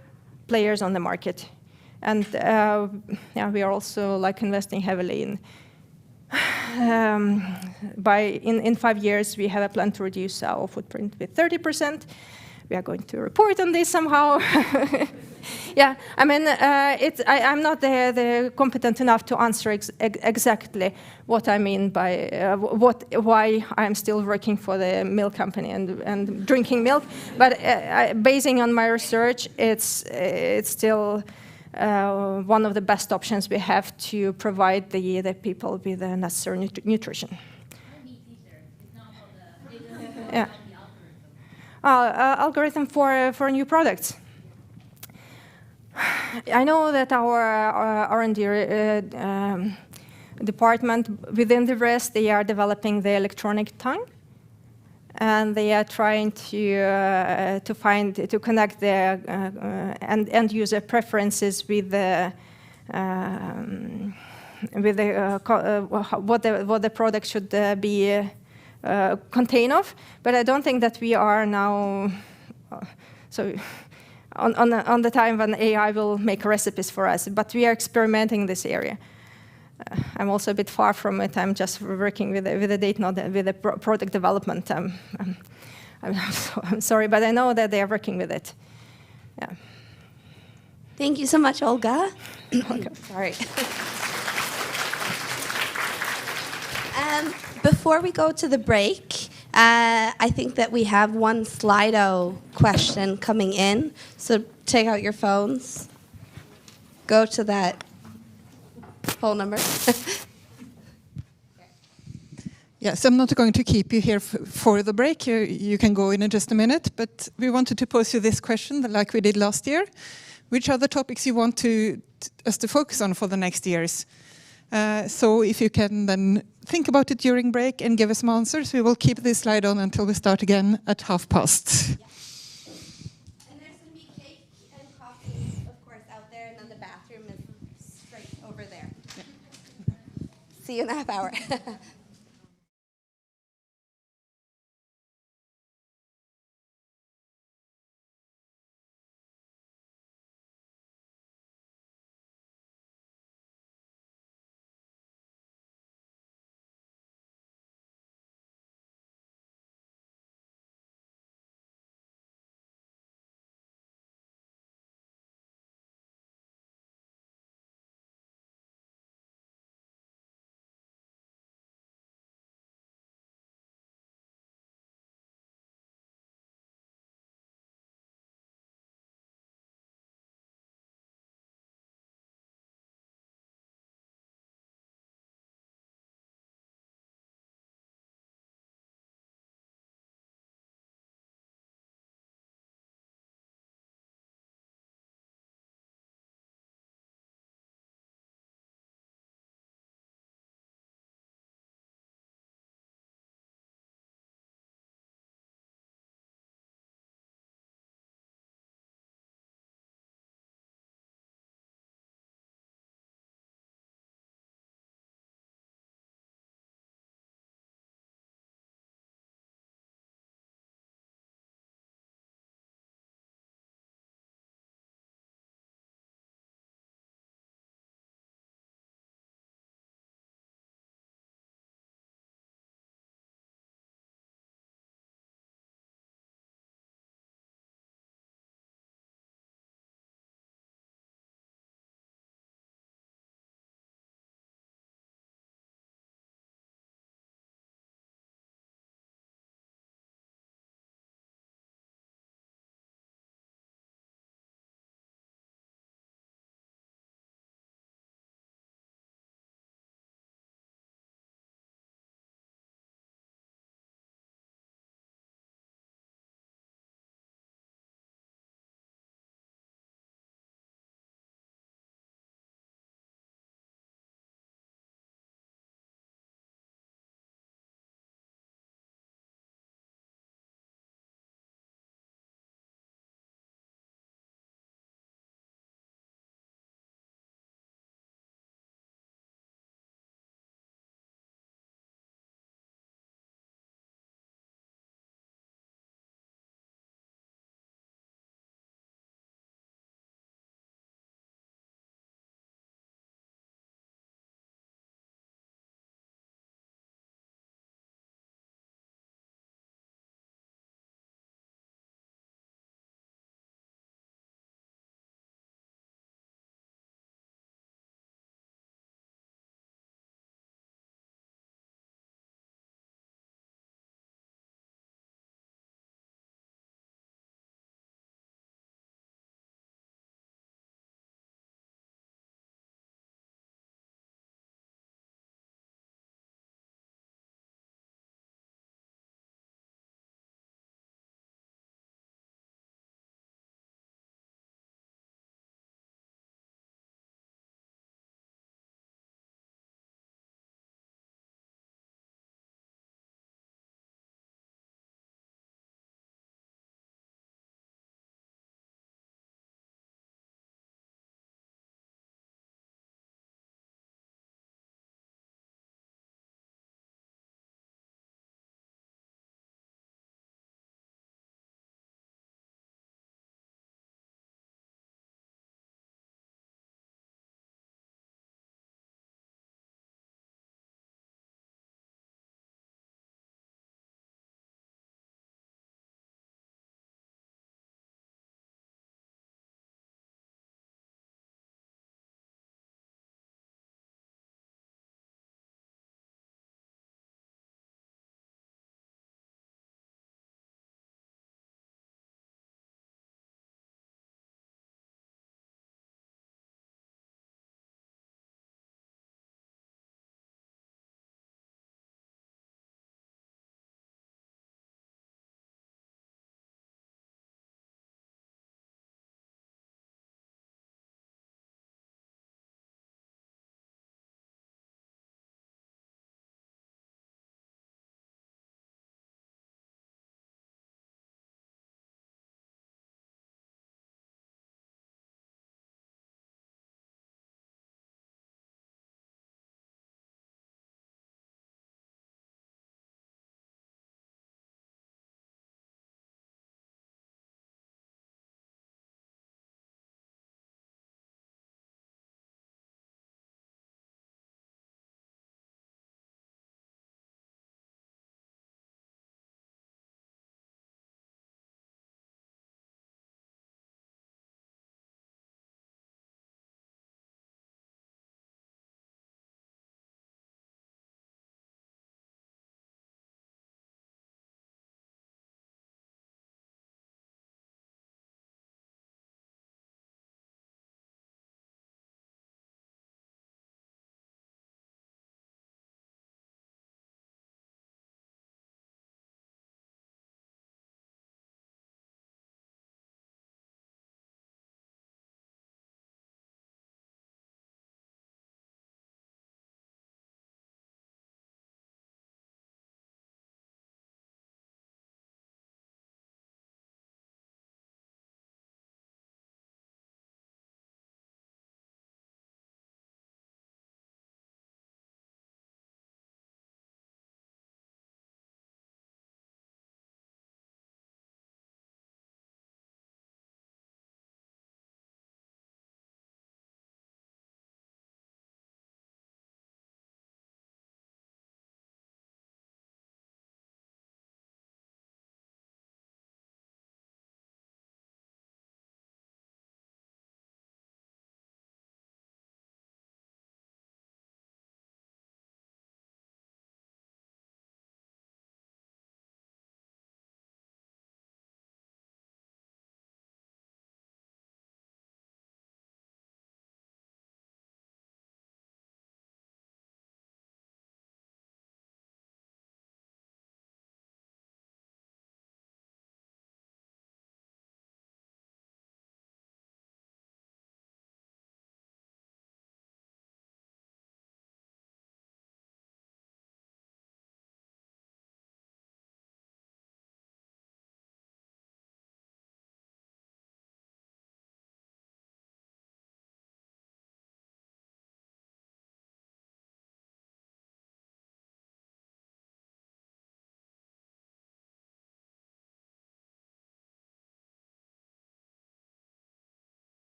players on the market. And we are also like investing heavily in. In 5 years, we have a plan to reduce our footprint with 30%. We are going to report on this somehow. Yeah, I mean, I'm not the competent enough to answer exactly what I mean by why I'm still working for the milk company and drinking milk. But basing on my research, it's still one of the best options we have to provide the people with the necessary nutrition. Yeah. Algorithm for new products. I know that our R&D department, within the rest, they are developing the electronic tongue, and they are trying to connect the end user preferences with what the product should be contain of. But I don't think that we are now on the time when AI will make recipes for us. But we are experimenting this area. I'm also a bit far from it. I'm just working with the data, not with the product development. I'm sorry, but I know that they are working with it. Yeah. Thank you so much, Olga. Sorry. Before we go to the break, I think that we have one Slido question coming in. So take out your phones. Go to that phone number. Yes, I'm not going to keep you here for the break. You can go in just a minute. But we wanted to pose you this question, like we did last year. Which are the topics you want us to focus on for the next years? So if you can then think about it during break and give us some answers, we will keep this slide on until we start again at past. Yeah. And there's going to be cake and coffee, of course, out there, and then the bathroom is straight over there. Yeah. See you in a half hour.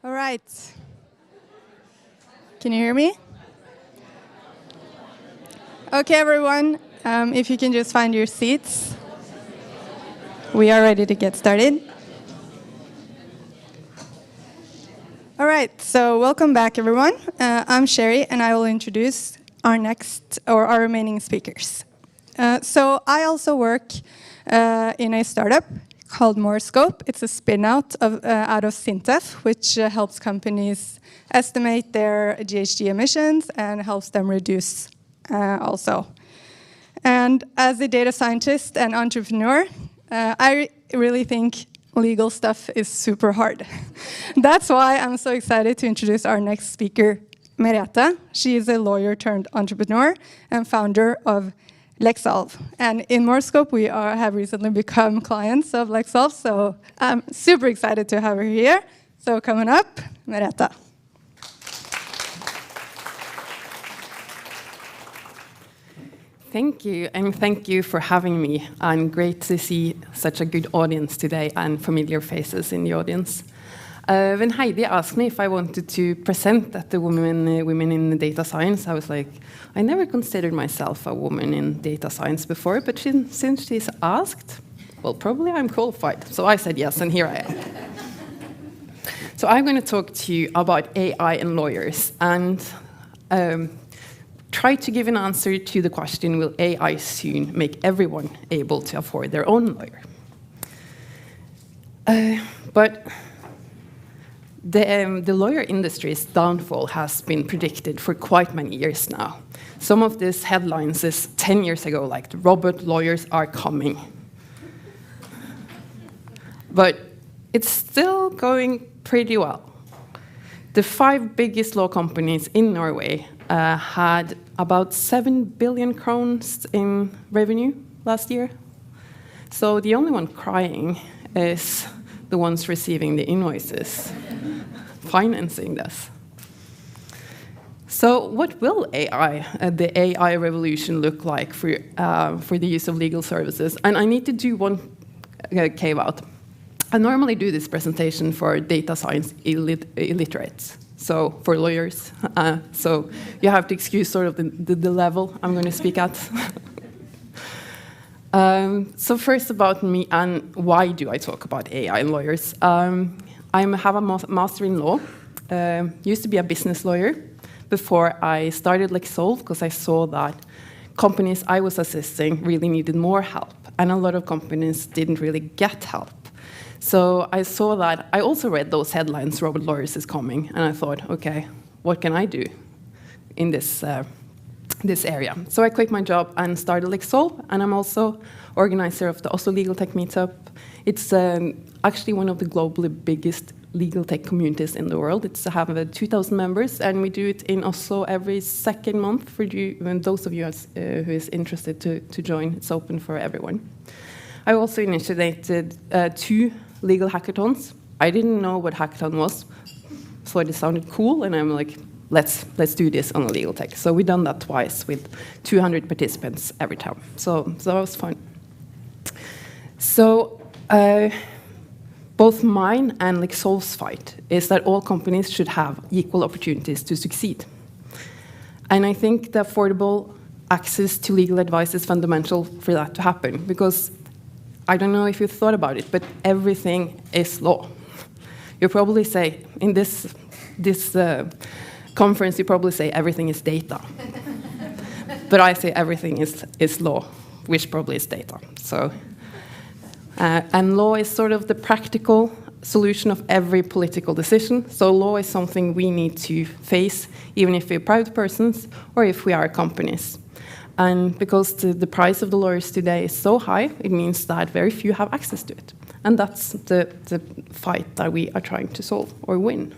All right. Can you hear me? Okay, everyone, if you can just find your seats. We are ready to get started. All right, so welcome back, everyone. I'm Sherry, and I will introduce our remaining speakers. So I also work in a startup called Morescope. It's a spin-out out of SINTEF, which helps companies estimate their GHG emissions and helps them reduce also. And as a data scientist and entrepreneur, I really think legal stuff is super hard. That's why I'm so excited to introduce our next speaker, Merete. She is a lawyer turned entrepreneur and founder of Lexolve. And in Morescope, we have recently become clients of Lexolve, so I'm super excited to have her here. So coming up, Merete. Thank you, and thank you for having me. And great to see such a good audience today and familiar faces in the audience. When Heidi asked me if I wanted to present at the Women in Data Science, I was like, I never considered myself a woman in data science before, but since she's asked, well, probably I'm qualified. So I said yes, and here I am. So I'm going to talk to you about AI and lawyers, and try to give an answer to the question, will AI soon make everyone able to afford their own lawyer? But the lawyer industry's downfall has been predicted for quite many years now. Some of these headlines is 10 years ago, like the robot lawyers are coming. But it's still going pretty well. The 5 biggest law companies in Norway had about 7 billion crowns in revenue last year. So the only one crying is the ones receiving the invoices, financing this. So what will the AI revolution look like for the use of legal services? And I need to do one caveat. I normally do this presentation for data science illiterates, so for lawyers. So you have to excuse sort of the level I'm going to speak at. So first about me and why do I talk about AI and lawyers? I have a master in law, used to be a business lawyer before I started Lexolve because I saw that companies I was assisting really needed more help and a lot of companies didn't really get help. So I saw that, I also read those headlines, robot lawyers is coming, and I thought, okay, what can I do in this area? So I quit my job and started Lexolve, and I'm also organizer of the Oslo Legal Tech Meetup. It's actually one of the globally biggest legal tech communities in the world. It's have 2,000 members, and we do it in Oslo every second month for you, and those of you who is interested to join. It's open for everyone. I also initiated 2 legal hackathons. I didn't know what hackathon was, so it sounded cool, and I'm like, let's do this on a legal tech. So we've done that twice with 200 participants every time. So that was fun. So both mine and Lexolve's fight is that all companies should have equal opportunities to succeed. And I think the affordable access to legal advice is fundamental for that to happen, because I don't know if you thought about it, but everything is law. You probably say, in this conference, you probably say everything is data. But I say everything is law, which probably is data. So, and law is sort of the practical solution of every political decision. So law is something we need to face, even if we're private persons or if we are companies. And because the price of the lawyers today is so high, it means that very few have access to it. And that's the fight that we are trying to solve or win.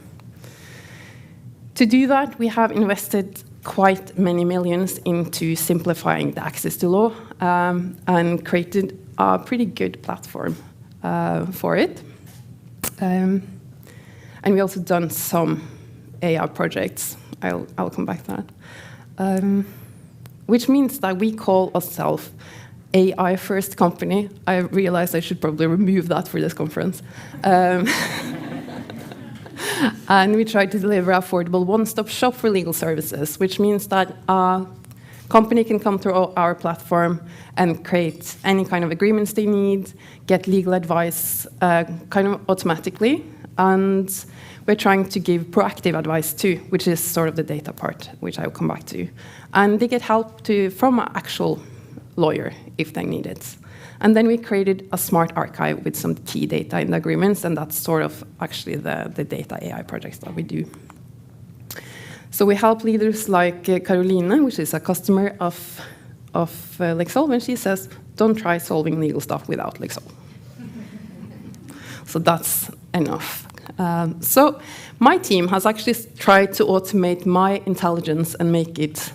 To do that, we have invested quite many millions into simplifying the access to law and created a pretty good platform for it. And we also done some AI projects. I'll come back to that. Which means that we call ourselves AI first company. I realize I should probably remove that for this conference. And we try to deliver affordable one-stop shop for legal services, which means that a company can come through our platform and create any kind of agreements they need, get legal advice kind of automatically. And we're trying to give proactive advice too, which is sort of the data part, which I'll come back to. And they get help from an actual lawyer if they need it. And then we created a smart archive with some key data in the agreements, and that's sort of actually the data AI projects that we do. So we help leaders like Caroline, which is a customer of Lexol, when she says, don't try solving legal stuff without Lexol. So that's enough. So my team has actually tried to automate my intelligence and make it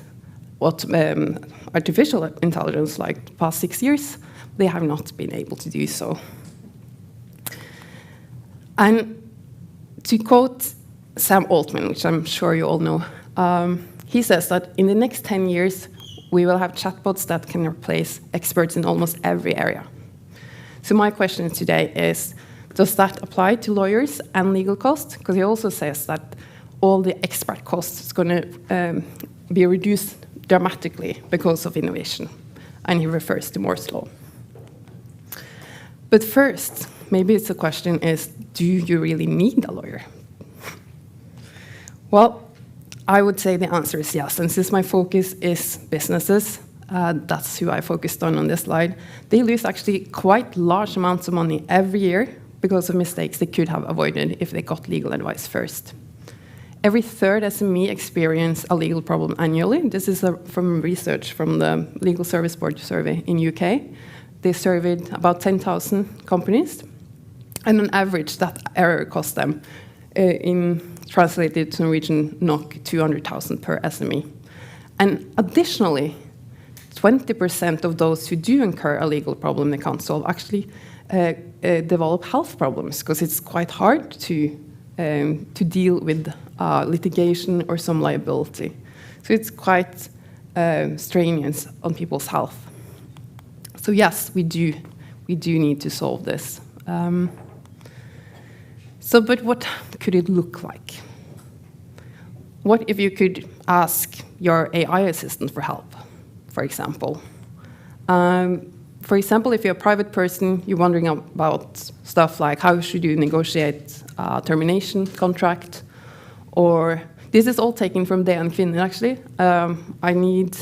artificial intelligence like the past 6 years. They have not been able to do so. And to quote Sam Altman, which I'm sure you all know, he says that in the next 10 years, we will have chatbots that can replace experts in almost every area. So my question today is, does that apply to lawyers and legal costs? Because he also says that all the expert costs is going to be reduced dramatically because of innovation. And he refers to Moore's law. But first, maybe the question is, do you really need a lawyer? Well, I would say the answer is yes. And since my focus is businesses, that's who I focused on this slide, they lose actually quite large amounts of money every year because of mistakes they could have avoided if they got legal advice first. Every third SME experience a legal problem annually. This is from research from the Legal Service Board survey in UK. They surveyed about 10,000 companies, and on average, that error cost them, translated to Norwegian NOK 200,000 per SME. And additionally, 20% of those who do incur a legal problem they can't solve actually develop health problems, because it's quite hard to deal with litigation or some liability. So it's quite strenuous on people's health. So yes, we do need to solve this. But what could it look like? What if you could ask your AI assistant for help, for example? For example, if you're a private person, you're wondering about stuff like how should you negotiate a termination contract, or this is all taken from DN Kvinner actually. I need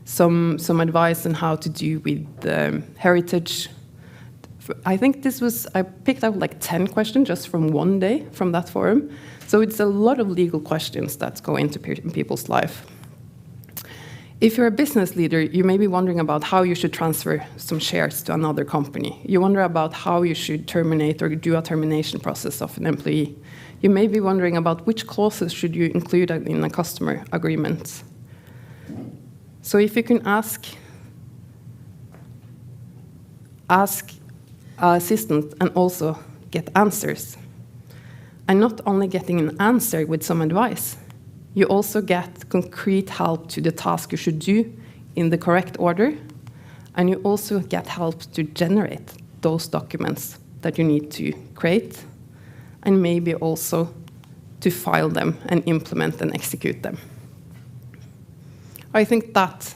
some advice on how to do with heritage. I think I picked up like 10 questions just from one day from that forum. So it's a lot of legal questions that go into people's life. If you're a business leader, you may be wondering about how you should transfer some shares to another company. You wonder about how you should terminate or do a termination process of an employee. You may be wondering about which clauses should you include in a customer agreement. So if you can ask our assistant and also get answers, and not only getting an answer with some advice, you also get concrete help to the task you should do in the correct order, and you also get help to generate those documents that you need to create, and maybe also to file them and implement and execute them. I think that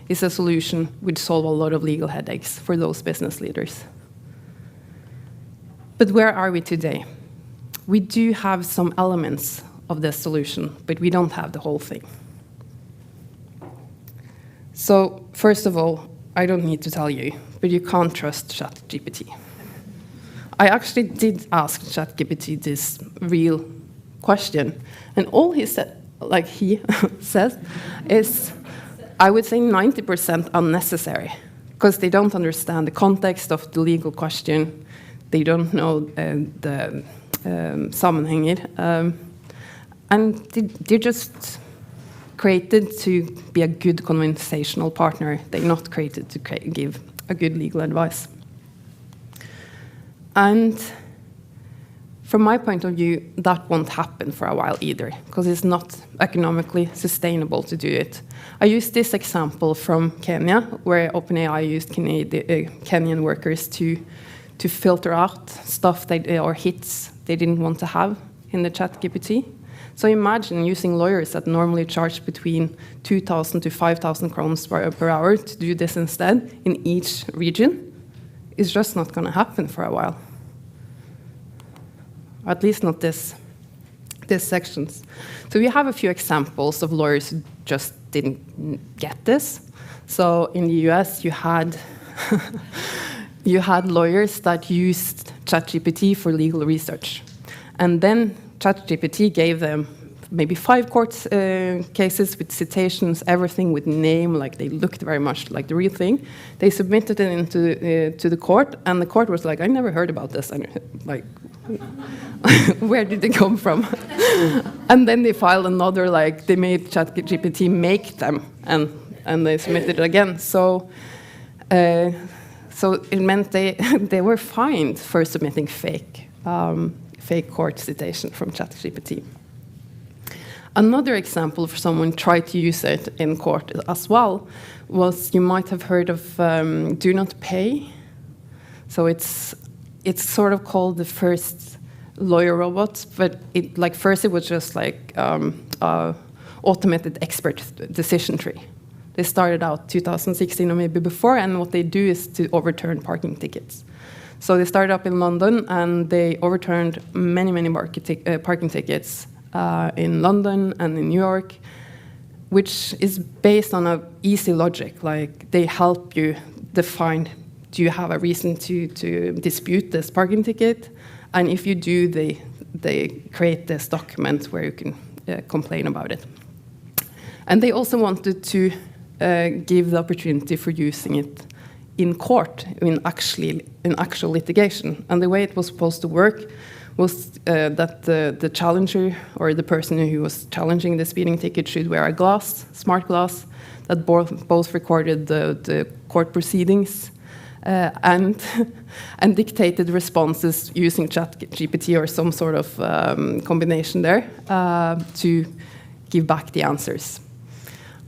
is a solution which solve a lot of legal headaches for those business leaders. But where are we today? We do have some elements of this solution, but we don't have the whole thing. So first of all, I don't need to tell you, but you can't trust ChatGPT. I actually did ask ChatGPT this real question, and all he said, says, is, I would say 90% unnecessary, because they don't understand the context of the legal question, they don't know the sammenhenger, and they're just created to be a good conversational partner. They're not created to give a good legal advice. And from my point of view, that won't happen for a while either, because it's not economically sustainable to do it. I used this example from Kenya, where OpenAI used Kenyan workers to filter out stuff or hits they didn't want to have in the ChatGPT. So imagine using lawyers that normally charge between 2,000 to 5,000 crowns per hour to do this instead in each region. It's just not going to happen for a while. At least not these sections. So we have a few examples of lawyers who just didn't get this. So in the US, you had you had lawyers that used ChatGPT for legal research. And then ChatGPT gave them maybe 5 court cases with citations, everything with name, like they looked very much like the real thing. They submitted it into to the court, and the court was like, I never heard about this. And like, where did they come from? And then they filed another, like they made ChatGPT make them, and they submitted it again. So it meant they were fined for submitting fake court citation from ChatGPT. Another example of someone tried to use it in court as well was, you might have heard of do not pay. So it's sort of called the first lawyer robot, but first it was just like automated expert decision tree. They started out 2016 or maybe before, and what they do is to overturn parking tickets. So they started up in London, and they overturned many parking tickets in London and in New York, which is based on an easy logic. Like, they help you define, do you have a reason to dispute this parking ticket? And if you do, they create this document where you can complain about it. And they also wanted to give the opportunity for using it in court, in actual litigation. And the way it was supposed to work was that the challenger, or the person who was challenging the speeding ticket, should wear a smart glass, that both recorded the court proceedings and dictated responses using ChatGPT or some sort of combination there to give back the answers.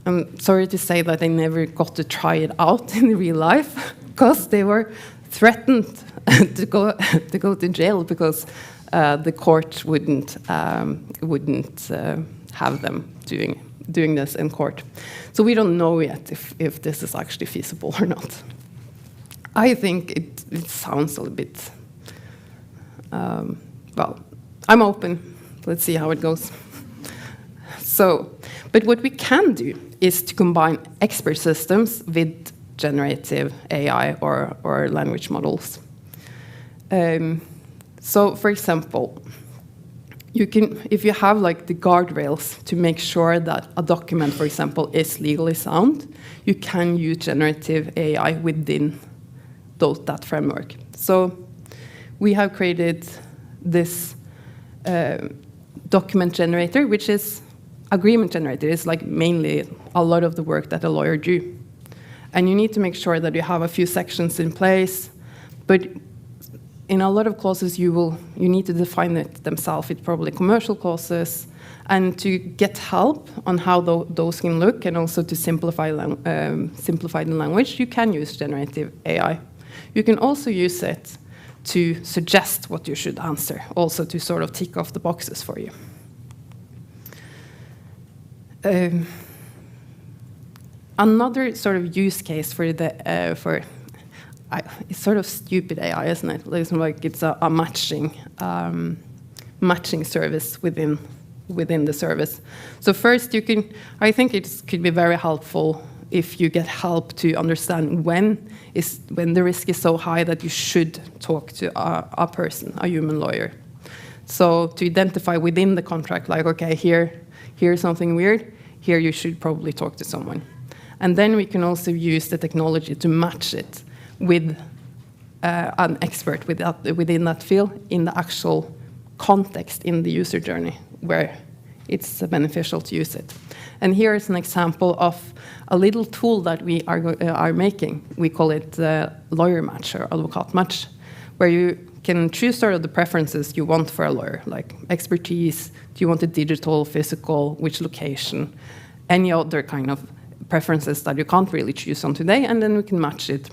I'm sorry to say that I never got to try it out in real life, because they were threatened to go to jail because the court wouldn't have them doing this in court. So we don't know yet if this is actually feasible or not. I think it sounds a little bit. Well, I'm open. Let's see how it goes. But what we can do is to combine expert systems with generative AI or language models. So, for example, if you have like the guardrails to make sure that a document, for example, is legally sound, you can use generative AI within that framework. So we have created this document generator, which is agreement generator. It's like mainly a lot of the work that a lawyer do. And you need to make sure that you have a few sections in place, but in a lot of clauses you need to define it themselves. It's probably commercial clauses, and to get help on how those can look, and also to simplify the language, you can use generative AI. You can also use it to suggest what you should answer, also to sort of tick off the boxes for you. Another sort of use case for it's sort of stupid AI, isn't it? It's like it's a matching service within the service. So first, I think it could be very helpful if you get help to understand when the risk is so high that you should talk to a person, a human lawyer. So to identify within the contract, like, okay, here's something weird, here you should probably talk to someone. And then we can also use the technology to match it with an expert within that field in the actual context in the user journey where it's beneficial to use it. And here is an example of a little tool that we are making. We call it Lawyer Match or Advokat Match, where you can choose sort of the preferences you want for a lawyer, like expertise, do you want it digital, physical, which location, any other kind of preferences that you can't really choose on today, and then we can match it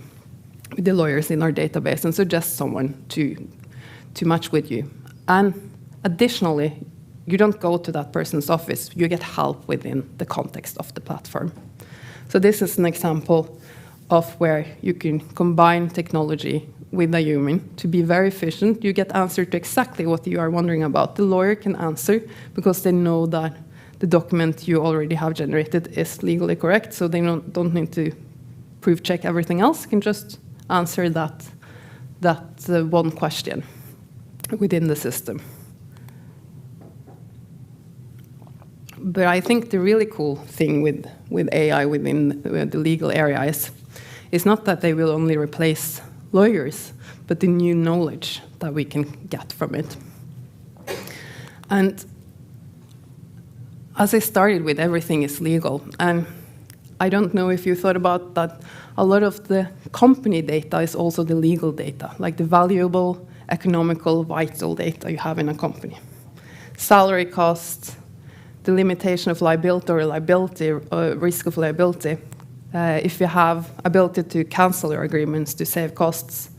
with the lawyers in our database and suggest someone to match with you. And additionally, you don't go to that person's office, you get help within the context of the platform. So this is an example of where you can combine technology with a human to be very efficient. You get answer to exactly what you are wondering about. The lawyer can answer because they know that the document you already have generated is legally correct, so they don't need to proof check everything else, can just answer that one question within the system. But I think the really cool thing with AI within the legal area is not that they will only replace lawyers, but the new knowledge that we can get from it. And as I started with, everything is legal. And I don't know if you thought about that a lot of the company data is also the legal data, like the valuable, economical, vital data you have in a company. Salary costs, the limitation of liability or risk of liability. If you have ability to cancel your agreements to save costs,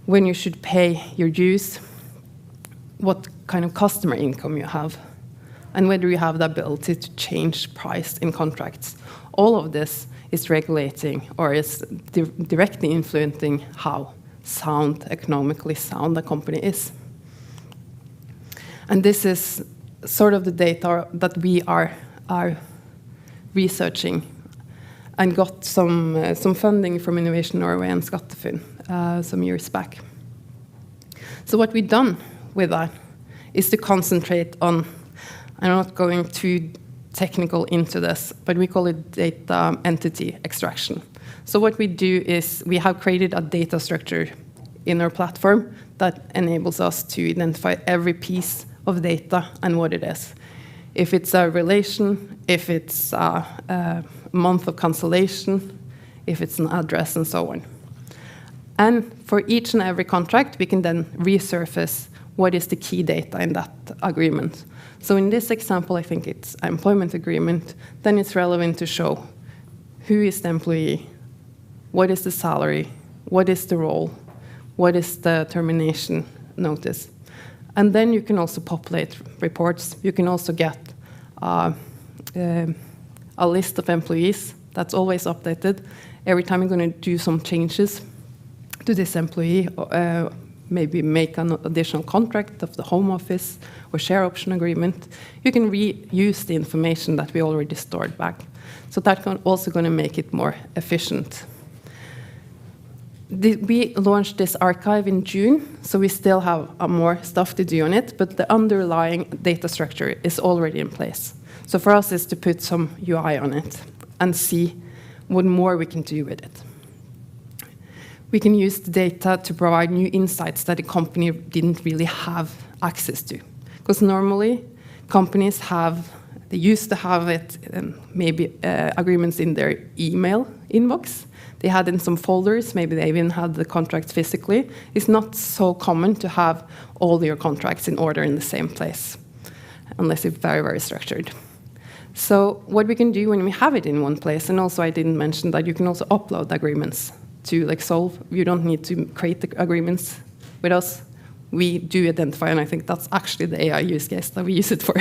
when you should pay your dues, what kind of customer income you have, and whether you have the ability to change price in contracts. All of this is regulating or is directly influencing how economically sound a company is. And this is sort of the data that we are researching, and got some funding from Innovation Norway and SkatteFUNN some years back. So what we've done with that is to concentrate on, I'm not going too technical into this, but we call it data entity extraction. So what we do is we have created a data structure in our platform that enables us to identify every piece of data and what it is. If it's a relation, if it's a month of cancellation, if it's an address, and so on. And for each and every contract, we can then resurface what is the key data in that agreement. So in this example, I think it's an employment agreement, then it's relevant to show who is the employee, what is the salary, what is the role, what is the termination notice. And then you can also populate reports. You can also get a list of employees that's always updated. Every time you're going to do some changes to this employee, maybe make an additional contract of the home office or share option agreement, you can reuse the information that we already stored back. So that's also going to make it more efficient. We launched this archive in June, so we still have more stuff to do on it, but the underlying data structure is already in place. So for us, it's to put some UI on it and see what more we can do with it. We can use the data to provide new insights that the company didn't really have access to. Because normally, companies they used to have it, maybe agreements in their email inbox. They had in some folders, maybe they even had the contracts physically. It's not so common to have all your contracts in order in the same place, unless it's very, very structured. So what we can do when we have it in one place, and also I didn't mention that you can also upload agreements to Solve. You don't need to create the agreements with us. We do identify, and I think that's actually the AI use case that we use it for,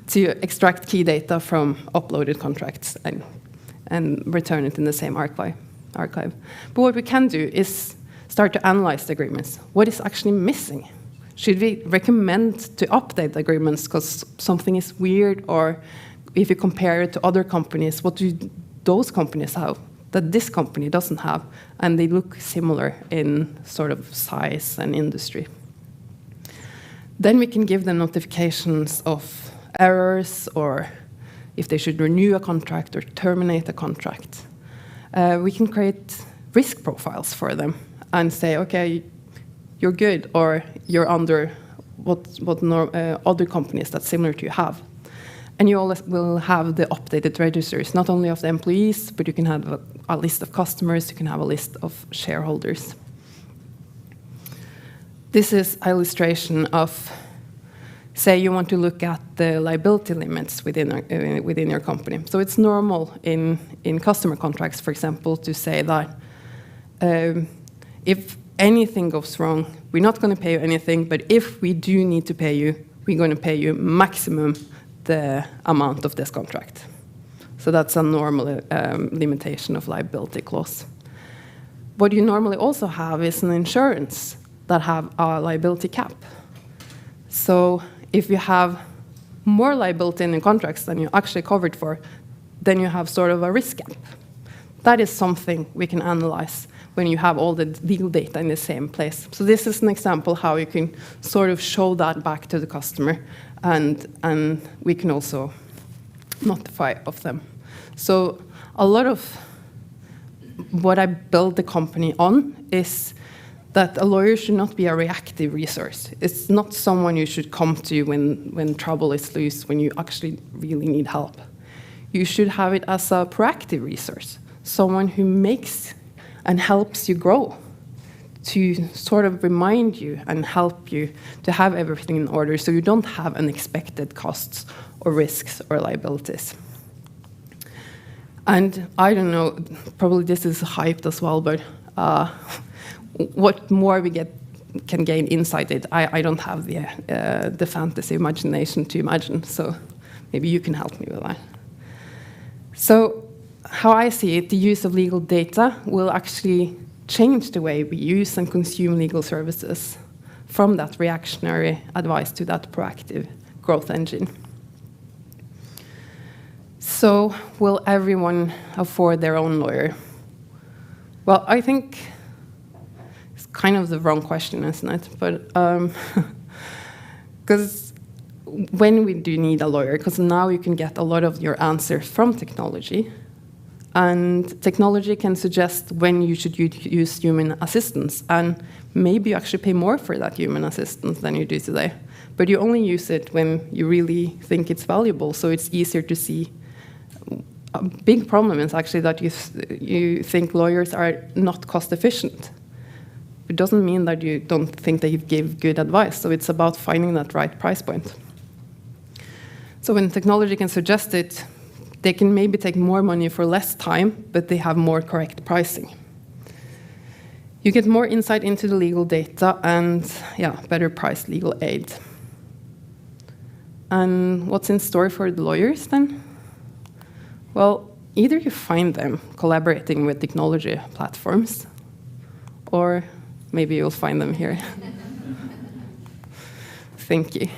to extract key data from uploaded contracts and return it in the same archive. But what we can do is start to analyze the agreements. What is actually missing? Should we recommend to update the agreements because something is weird, or if you compare it to other companies, what do those companies have that this company doesn't have, and they look similar in sort of size and industry? Then we can give them notifications of errors, or if they should renew a contract or terminate a contract. We can create risk profiles for them and say, okay, you're good, or you're under what other companies that's similar to you have. And you always will have the updated registers, not only of the employees, but you can have a list of customers, you can have a list of shareholders. This is an illustration of, say you want to look at the liability limits within your company. So it's normal in customer contracts, for example, to say that if anything goes wrong, we're not going to pay you anything, but if we do need to pay you, we're going to pay you maximum the amount of this contract. So that's a normal limitation of liability clause. What you normally also have is an insurance that have a liability cap. So if you have more liability in the contracts than you're actually covered for, then you have sort of a risk gap. That is something we can analyze when you have all the legal data in the same place. So this is an example how you can sort of show that back to the customer, and we can also notify of them. So a lot of what I build the company on is that a lawyer should not be a reactive resource. It's not someone you should come to when trouble is loose, when you actually really need help. You should have it as a proactive resource, someone who makes and helps you grow, to sort of remind you and help you to have everything in order so you don't have unexpected costs or risks or liabilities. And I don't know, probably this is hyped as well, but what more we can gain insight it, I don't have the fantasy imagination to imagine, so maybe you can help me with that. So how I see it, the use of legal data will actually change the way we use and consume legal services from that reactionary advice to that proactive growth engine. So will everyone afford their own lawyer? Well, I think it's kind of the wrong question, isn't it? But because when we do need a lawyer, because now you can get a lot of your answers from technology, and technology can suggest when you should use human assistance, and maybe you actually pay more for that human assistance than you do today. But you only use it when you really think it's valuable, so it's easier to see. A big problem is actually that you think lawyers are not cost efficient. It doesn't mean that you don't think they give good advice, so it's about finding that right price point. So when technology can suggest it, they can maybe take more money for less time, but they have more correct pricing. You get more insight into the legal data and, better priced legal aid. And what's in store for the lawyers then? Well, either you find them collaborating with technology platforms, or maybe you'll find them here. Thank you.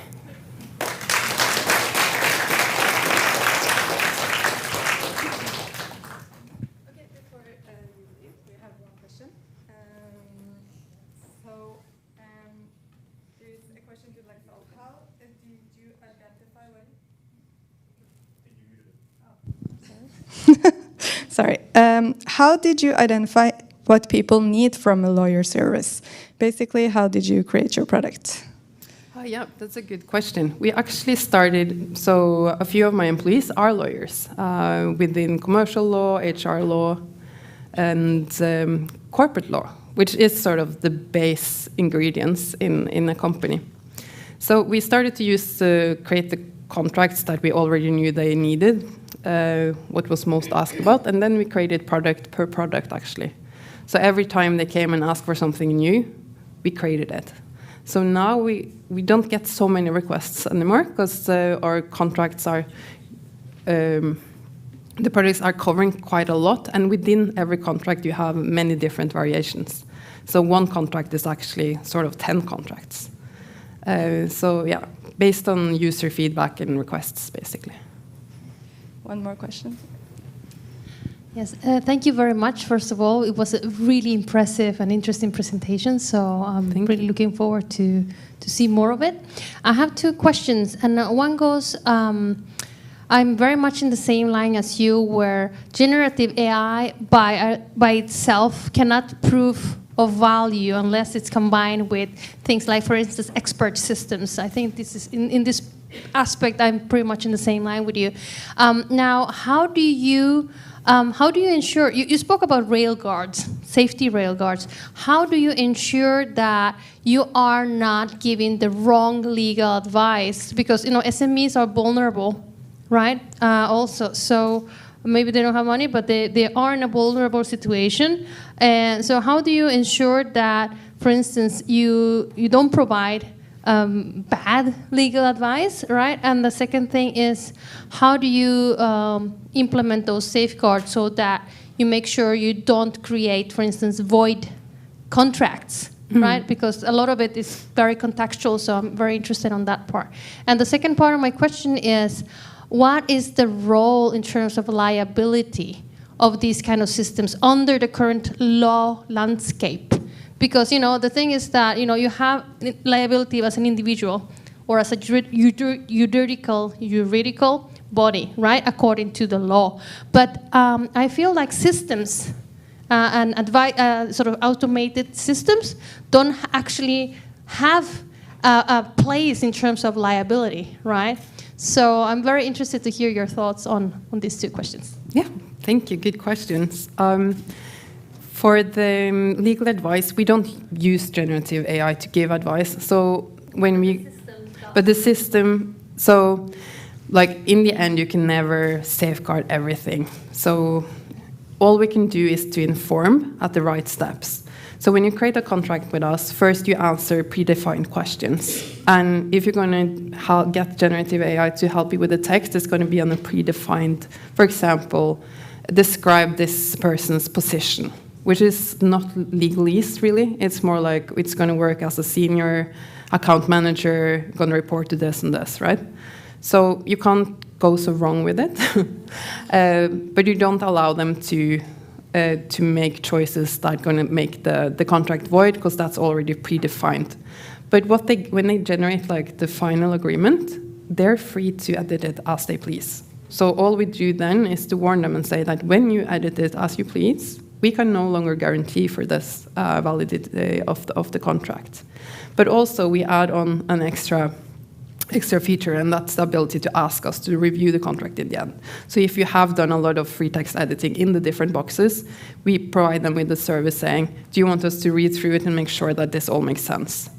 Sorry. How did you identify what people need from a lawyer service? Basically, how did you create your product? Yeah, that's a good question. We actually started, so a few of my employees are lawyers within commercial law, HR law, and corporate law, which is sort of the base ingredients in a company. So we started to create the contracts that we already knew they needed, what was most asked about, and then we created product per product, actually. So every time they came and asked for something new, we created it. So now we don't get so many requests anymore, because our contracts are, the products are covering quite a lot, and within every contract you have many different variations. So one contract is actually sort of 10 contracts. So yeah, based on user feedback and requests, basically. One more question. Yes, thank you very much. First of all, it was a really impressive and interesting presentation, so I'm really looking forward to see more of it. I have two questions, and one goes, I'm very much in the same line as you, where generative AI by itself cannot prove of value unless it's combined with things like, for instance, expert systems. I think this is in this aspect, I'm pretty much in the same line with you. Now, how do you ensure, you spoke about rail guards, safety rail guards. How do you ensure that you are not giving the wrong legal advice? Because, SMEs are vulnerable, right? Also, so maybe they don't have money, but they are in a vulnerable situation. And so how do you ensure that for instance, you don't provide bad legal advice, right? And the second thing is, how do you implement those safeguards so that you make sure you don't create, for instance, void contracts, right? Because a lot of it is very contextual, so I'm very interested on that part. And the second part of my question is, what is the role in terms of liability of these kind of systems under the current law landscape? Because, the thing is that, you have liability as an individual or as a juridical body, right, according to the law. But I feel like systems and sort of automated systems don't actually have a place in terms of liability, right? So I'm very interested to hear your thoughts on these two questions. Yeah, thank you. Good questions. For the legal advice, we don't use generative AI to give advice. So but the system, so like in the end, you can never safeguard everything. So all we can do is to inform at the right steps. So when you create a contract with us, first you answer predefined questions. And if you're going to get generative AI to help you with the text, it's going to be on a predefined, for example, describe this person's position, which is not legalese, really. It's more like it's going to work as a senior account manager, going to report to this and this, right? So you can't go so wrong with it. But you don't allow them to make choices that are going to make the contract void, because that's already predefined. But when they generate like the final agreement, they're free to edit it as they please. So all we do then is to warn them and say that when you edit it as you please, we can no longer guarantee for this validity of the contract. But also we add on an extra feature, and that's the ability to ask us to review the contract in the end. So if you have done a lot of free text editing in the different boxes, we provide them with the service saying, do you want us to read through it and make sure that this all makes sense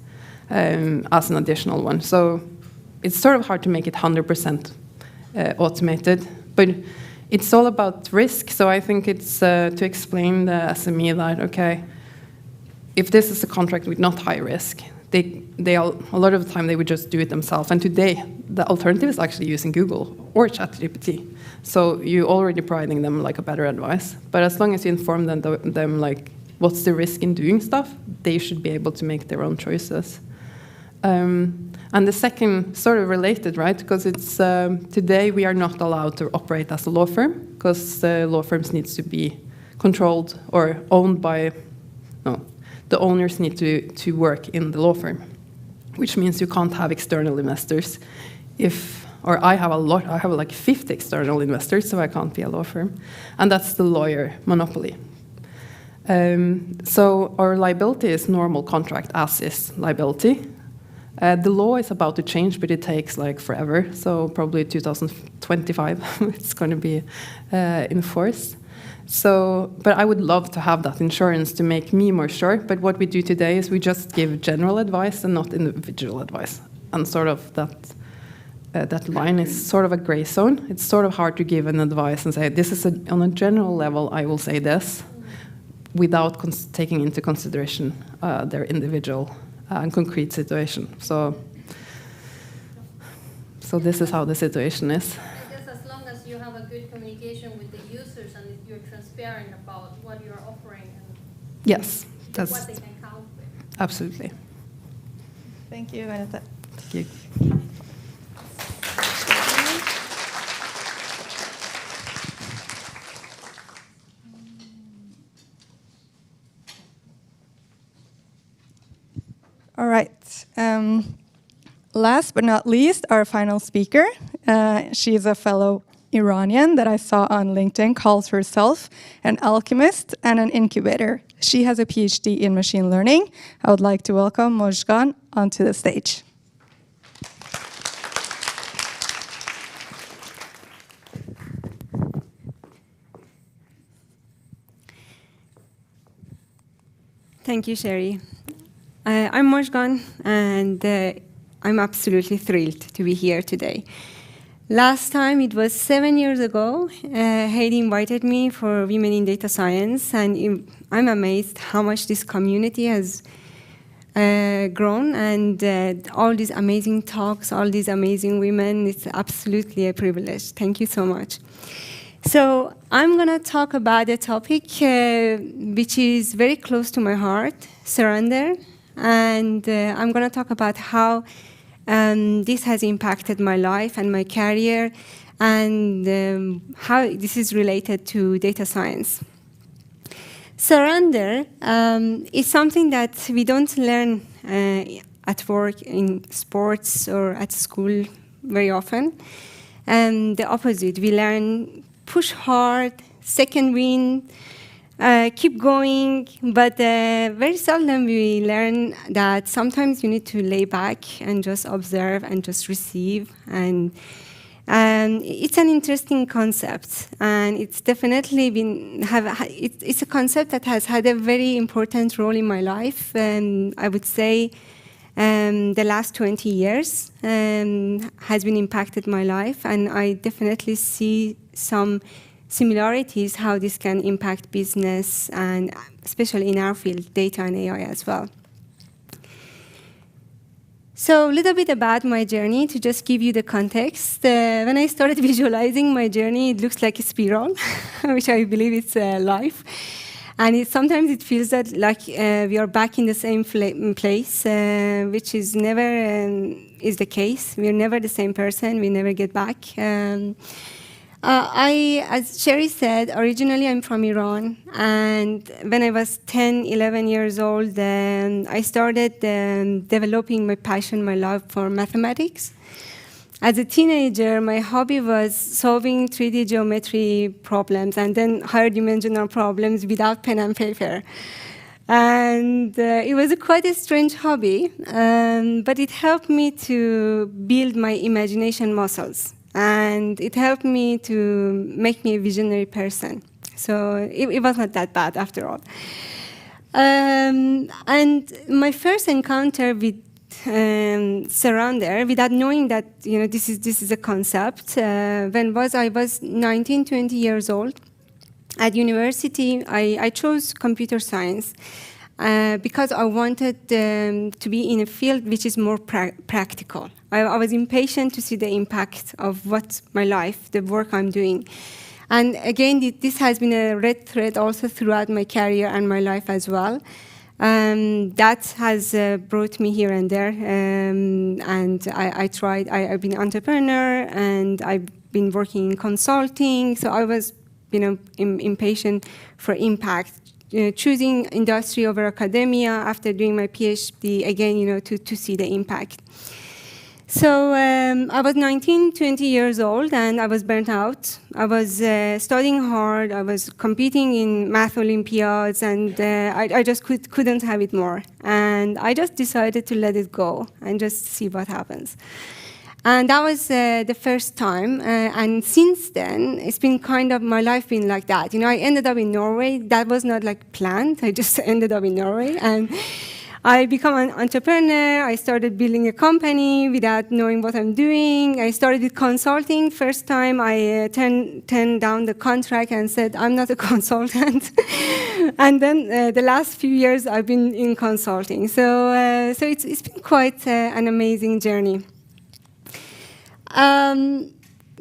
as an additional one? So it's sort of hard to make it 100% automated, but it's all about risk. So I think it's to explain the SME that, okay, if this is a contract with not high risk, they a lot of the time they would just do it themselves. And today, the alternative is actually using Google or ChatGPT. So you're already providing them like a better advice. But as long as you inform them like what's the risk in doing stuff, they should be able to make their own choices. And the second, sort of related, right? Because it's today we are not allowed to operate as a law firm, because law firms need to be controlled or owned by, the owners need to work in the law firm, which means you can't have external investors. I have like 50 external investors, so I can't be a law firm. And that's the lawyer monopoly. So our liability is normal contract as is liability. The law is about to change, but it takes like forever. So probably 2025, it's going to be enforced. So, but I would love to have that insurance to make me more sure. But what we do today is we just give general advice and not individual advice. And sort of that line is sort of a gray zone. It's sort of hard to give an advice and say, this is on a general level, I will say this, without taking into consideration their individual and concrete situation. So this is how the situation is. I guess as long as you have a good communication with the users and you're transparent about what you're offering and yes, that's what they can count with. Absolutely. Thank you, Anita. Thank you. All right. Last but not least, our final speaker. She's a fellow Iranian that I saw on LinkedIn, calls herself an alchemist and an incubator. She has a PhD in machine learning. I would like to welcome Mojgan onto the stage. Thank you, Sherry. I'm Mojgan, and I'm absolutely thrilled to be here today. Last time, it was 7 years ago, Heidi invited me for Women in Data Science, and I'm amazed how much this community has grown, and all these amazing talks, all these amazing women. It's absolutely a privilege. Thank you so much. So I'm going to talk about a topic which is very close to my heart, surrender. And I'm going to talk about how this has impacted my life and my career, and how this is related to data science. Surrender is something that we don't learn at work, in sports, or at school very often. And the opposite, we learn push hard, second wind, keep going, but very seldom we learn that sometimes you need to lay back and just observe and just receive. And it's an interesting concept, and it's definitely it's a concept that has had a very important role in my life. And I would say the last 20 years has been impacted my life, and I definitely see some similarities how this can impact business, and especially in our field, data and AI as well. So a little bit about my journey to just give you the context. When I started visualizing my journey, it looks like a spiral, which I believe is life. And sometimes it feels that like we are back in the same place, which is never is the case. We're never the same person. We never get back. As Sherry said, originally I'm from Iran, and when I was 10, 11 years old, I started developing my passion, my love for mathematics. As a teenager, my hobby was solving 3D geometry problems and then higher dimensional problems without pen and paper. And it was quite a strange hobby, but it helped me to build my imagination muscles. And it helped me to make me a visionary person. So it was not that bad after all. And my first encounter with surrender, without knowing that this is a concept, I was 19, 20 years old. At university, I chose computer science because I wanted to be in a field which is more practical. I was impatient to see the impact of what my life, the work I'm doing. And again, this has been a red thread also throughout my career and my life as well. That has brought me here and there. And I've been an entrepreneur, and I've been working in consulting. So I was, impatient for impact. Choosing industry over academia after doing my PhD, again, to see the impact. So I was 19, 20 years old, and I was burnt out. I was studying hard. I was competing in math Olympiads, and I just couldn't have it more. And I just decided to let it go and just see what happens. And that was the first time. And since then, it's been my life been like that. I ended up in Norway. That was not planned. I just ended up in Norway. And I became an entrepreneur. I started building a company without knowing what I'm doing. I started with consulting. First time I turned down the contract and said, I'm not a consultant. And then the last few years I've been in consulting. So it's been quite an amazing journey.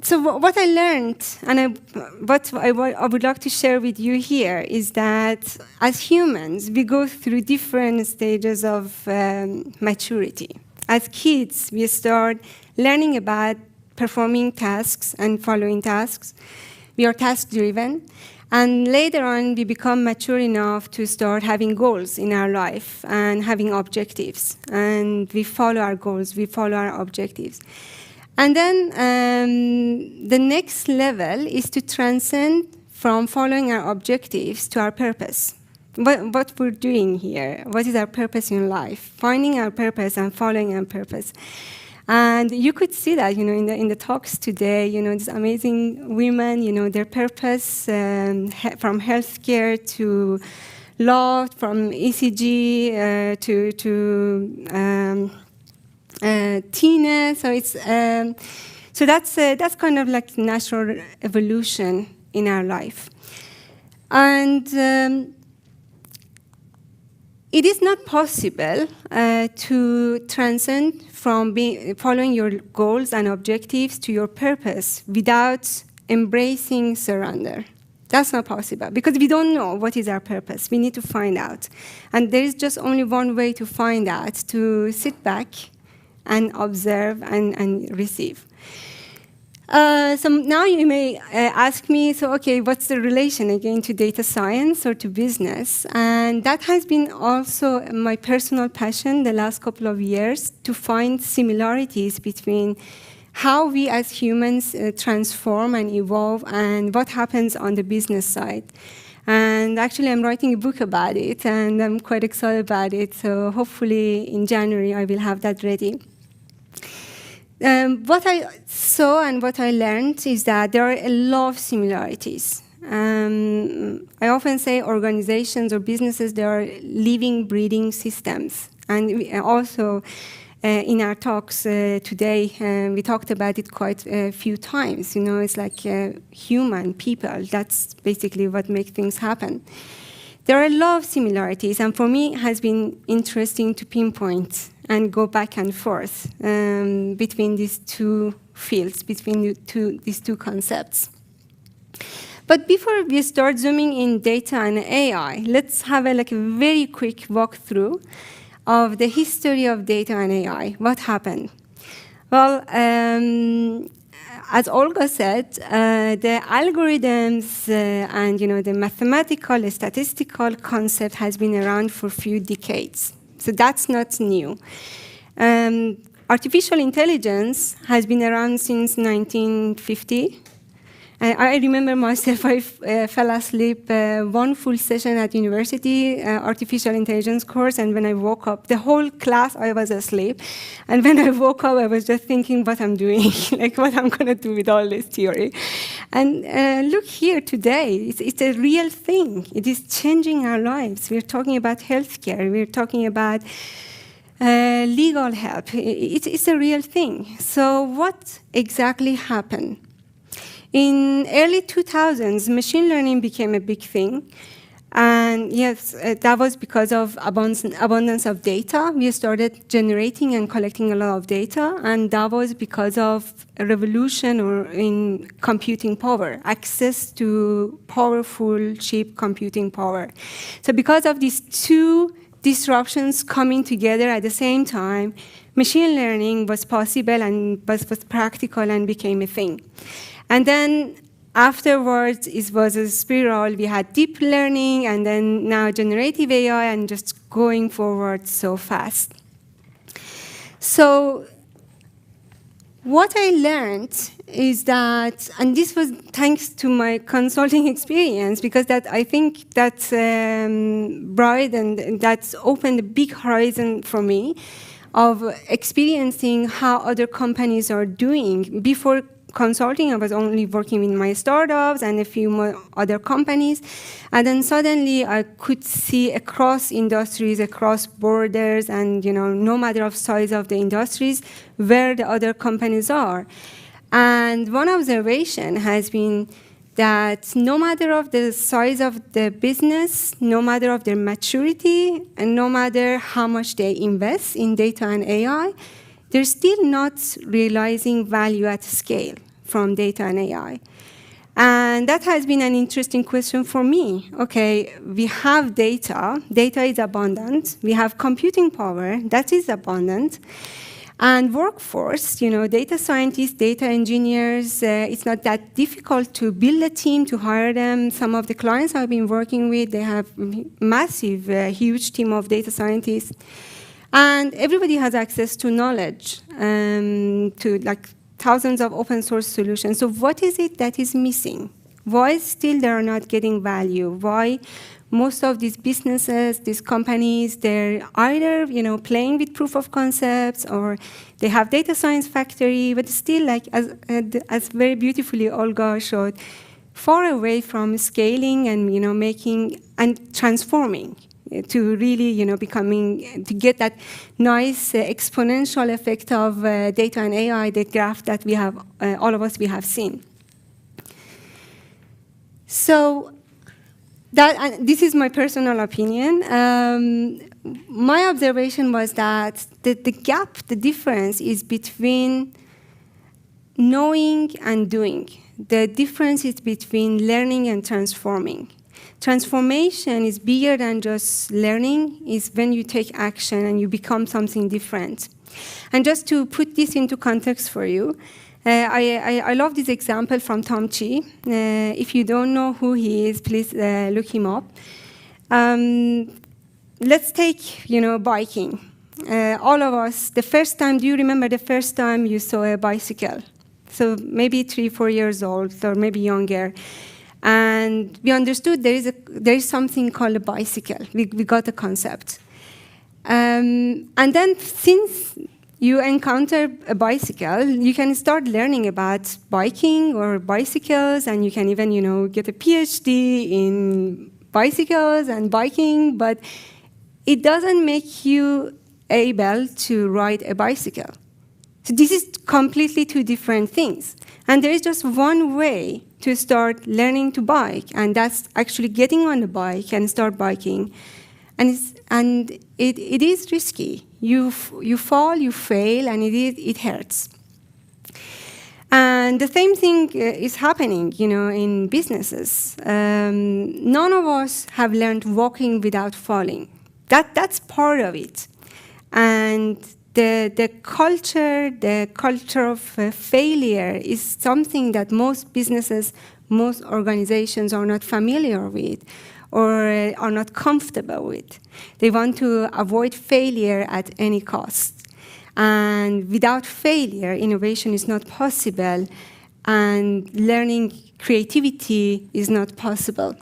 So what I learned, and what I would like to share with you here, is that as humans, we go through different stages of maturity. As kids, we start learning about performing tasks and following tasks. We are task-driven. And later on, we become mature enough to start having goals in our life and having objectives. And we follow our goals, we follow our objectives. And then the next level is to transcend from following our objectives to our purpose. What we're doing here, what is our purpose in life? Finding our purpose and following our purpose. And you could see that, in the talks today, these amazing women, their purpose from healthcare to law, from ECG to Tina, so that's kind of like natural evolution in our life. And it is not possible to transcend from following your goals and objectives to your purpose without embracing surrender. That's not possible because we don't know what is our purpose. We need to find out. And there is just only one way to find out, to sit back and observe and receive. So now you may ask me, so okay, what's the relation again to data science or to business? And that has been also my personal passion the last couple of years, to find similarities between how we as humans transform and evolve and what happens on the business side. And actually, I'm writing a book about it, and I'm quite excited about it. So hopefully in January, I will have that ready. What I saw and what I learned is that there are a lot of similarities. I often say organizations or businesses, they are living, breathing systems. And we also, in our talks today, we talked about it quite a few times. You know, it's like human people. That's basically what makes things happen. There are a lot of similarities, and for me, it has been interesting to pinpoint and go back and forth between these two fields, between these two concepts. But before we start zooming in data and AI, let's have a very quick walkthrough of the history of data and AI. What happened? Well, as Olga said, the algorithms and the mathematical, statistical concept has been around for a few decades. So that's not new. Artificial intelligence has been around since 1950. I remember myself, I fell asleep one full session at university, artificial intelligence course, and when I woke up, the whole class, I was asleep. And when I woke up, I was just thinking what I'm doing, like what I'm going to do with all this theory. And look here today, it's a real thing. It is changing our lives. We're talking about healthcare. We're talking about legal help. It's a real thing. So what exactly happened? In early 2000s, machine learning became a big thing. And yes, that was because of abundance of data. We started generating and collecting a lot of data, and that was because of a revolution in computing power, access to powerful, cheap computing power. So because of these two disruptions coming together at the same time, machine learning was possible and was practical and became a thing. And then afterwards, it was a spiral. We had deep learning, and then now generative AI, and just going forward so fast. So what I learned is that, and this was thanks to my consulting experience, because I think that's bright and that's opened a big horizon for me of experiencing how other companies are doing. Before consulting, I was only working with my startups and a few more other companies. And then suddenly I could see across industries, across borders, and no matter of size of the industries, where the other companies are. And one observation has been that no matter of the size of the business, no matter of their maturity, and no matter how much they invest in data and AI, they're still not realizing value at scale from data and AI. And that has been an interesting question for me. Okay, we have data. Data is abundant. We have computing power. That is abundant. And workforce, data scientists, data engineers, it's not that difficult to build a team, to hire them. Some of the clients I've been working with, they have massive, huge team of data scientists. And everybody has access to knowledge, to thousands of open source solutions. So what is it that is missing? Why still they are not getting value? Why most of these businesses, these companies, they're either playing with proof of concepts, or they have data science factory, but still, as very beautifully Olga showed, far away from scaling and making and transforming to really, to get that nice exponential effect of data and AI, the graph that we have, all of us, we have seen. So this is my personal opinion. My observation was that the gap, the difference is between knowing and doing. The difference is between learning and transforming. Transformation is bigger than just learning, is when you take action and you become something different. And just to put this into context for you, I love this example from Tom Chi. If you don't know who he is, please look him up. Let's take, biking. All of us, the first time, do you remember the first time you saw a bicycle? So maybe 3-4 years old, or maybe younger. And we understood there is something called a bicycle. We got the concept. And then since you encounter a bicycle, you can start learning about biking or bicycles, and you can even, get a PhD in bicycles and biking, but it doesn't make you able to ride a bicycle. So this is completely two different things. And there is just one way to start learning to bike, and that's actually getting on the bike and start biking. And it is risky. You fall, you fail, and it hurts. And the same thing is happening, in businesses. None of us have learned walking without falling. That's part of it. And the culture of failure is something that most businesses, most organizations are not familiar with or are not comfortable with. They want to avoid failure at any cost. And without failure, innovation is not possible, and learning creativity is not possible.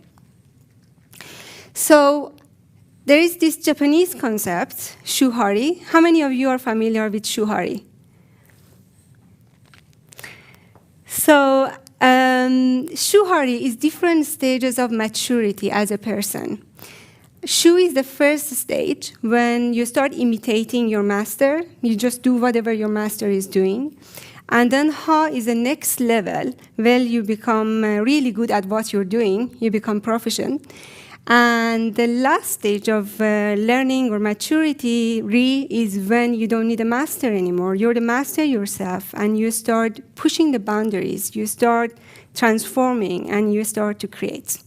So there is this Japanese concept, shuhari. How many of you are familiar with shuhari? So shuhari is different stages of maturity as a person. Shu is the first stage when you start imitating your master. You just do whatever your master is doing. And then ha is the next level where you become really good at what you're doing. You become proficient. And the last stage of learning or maturity, ri, is when you don't need a master anymore. You're the master yourself, and you start pushing the boundaries. You start transforming, and you start to create.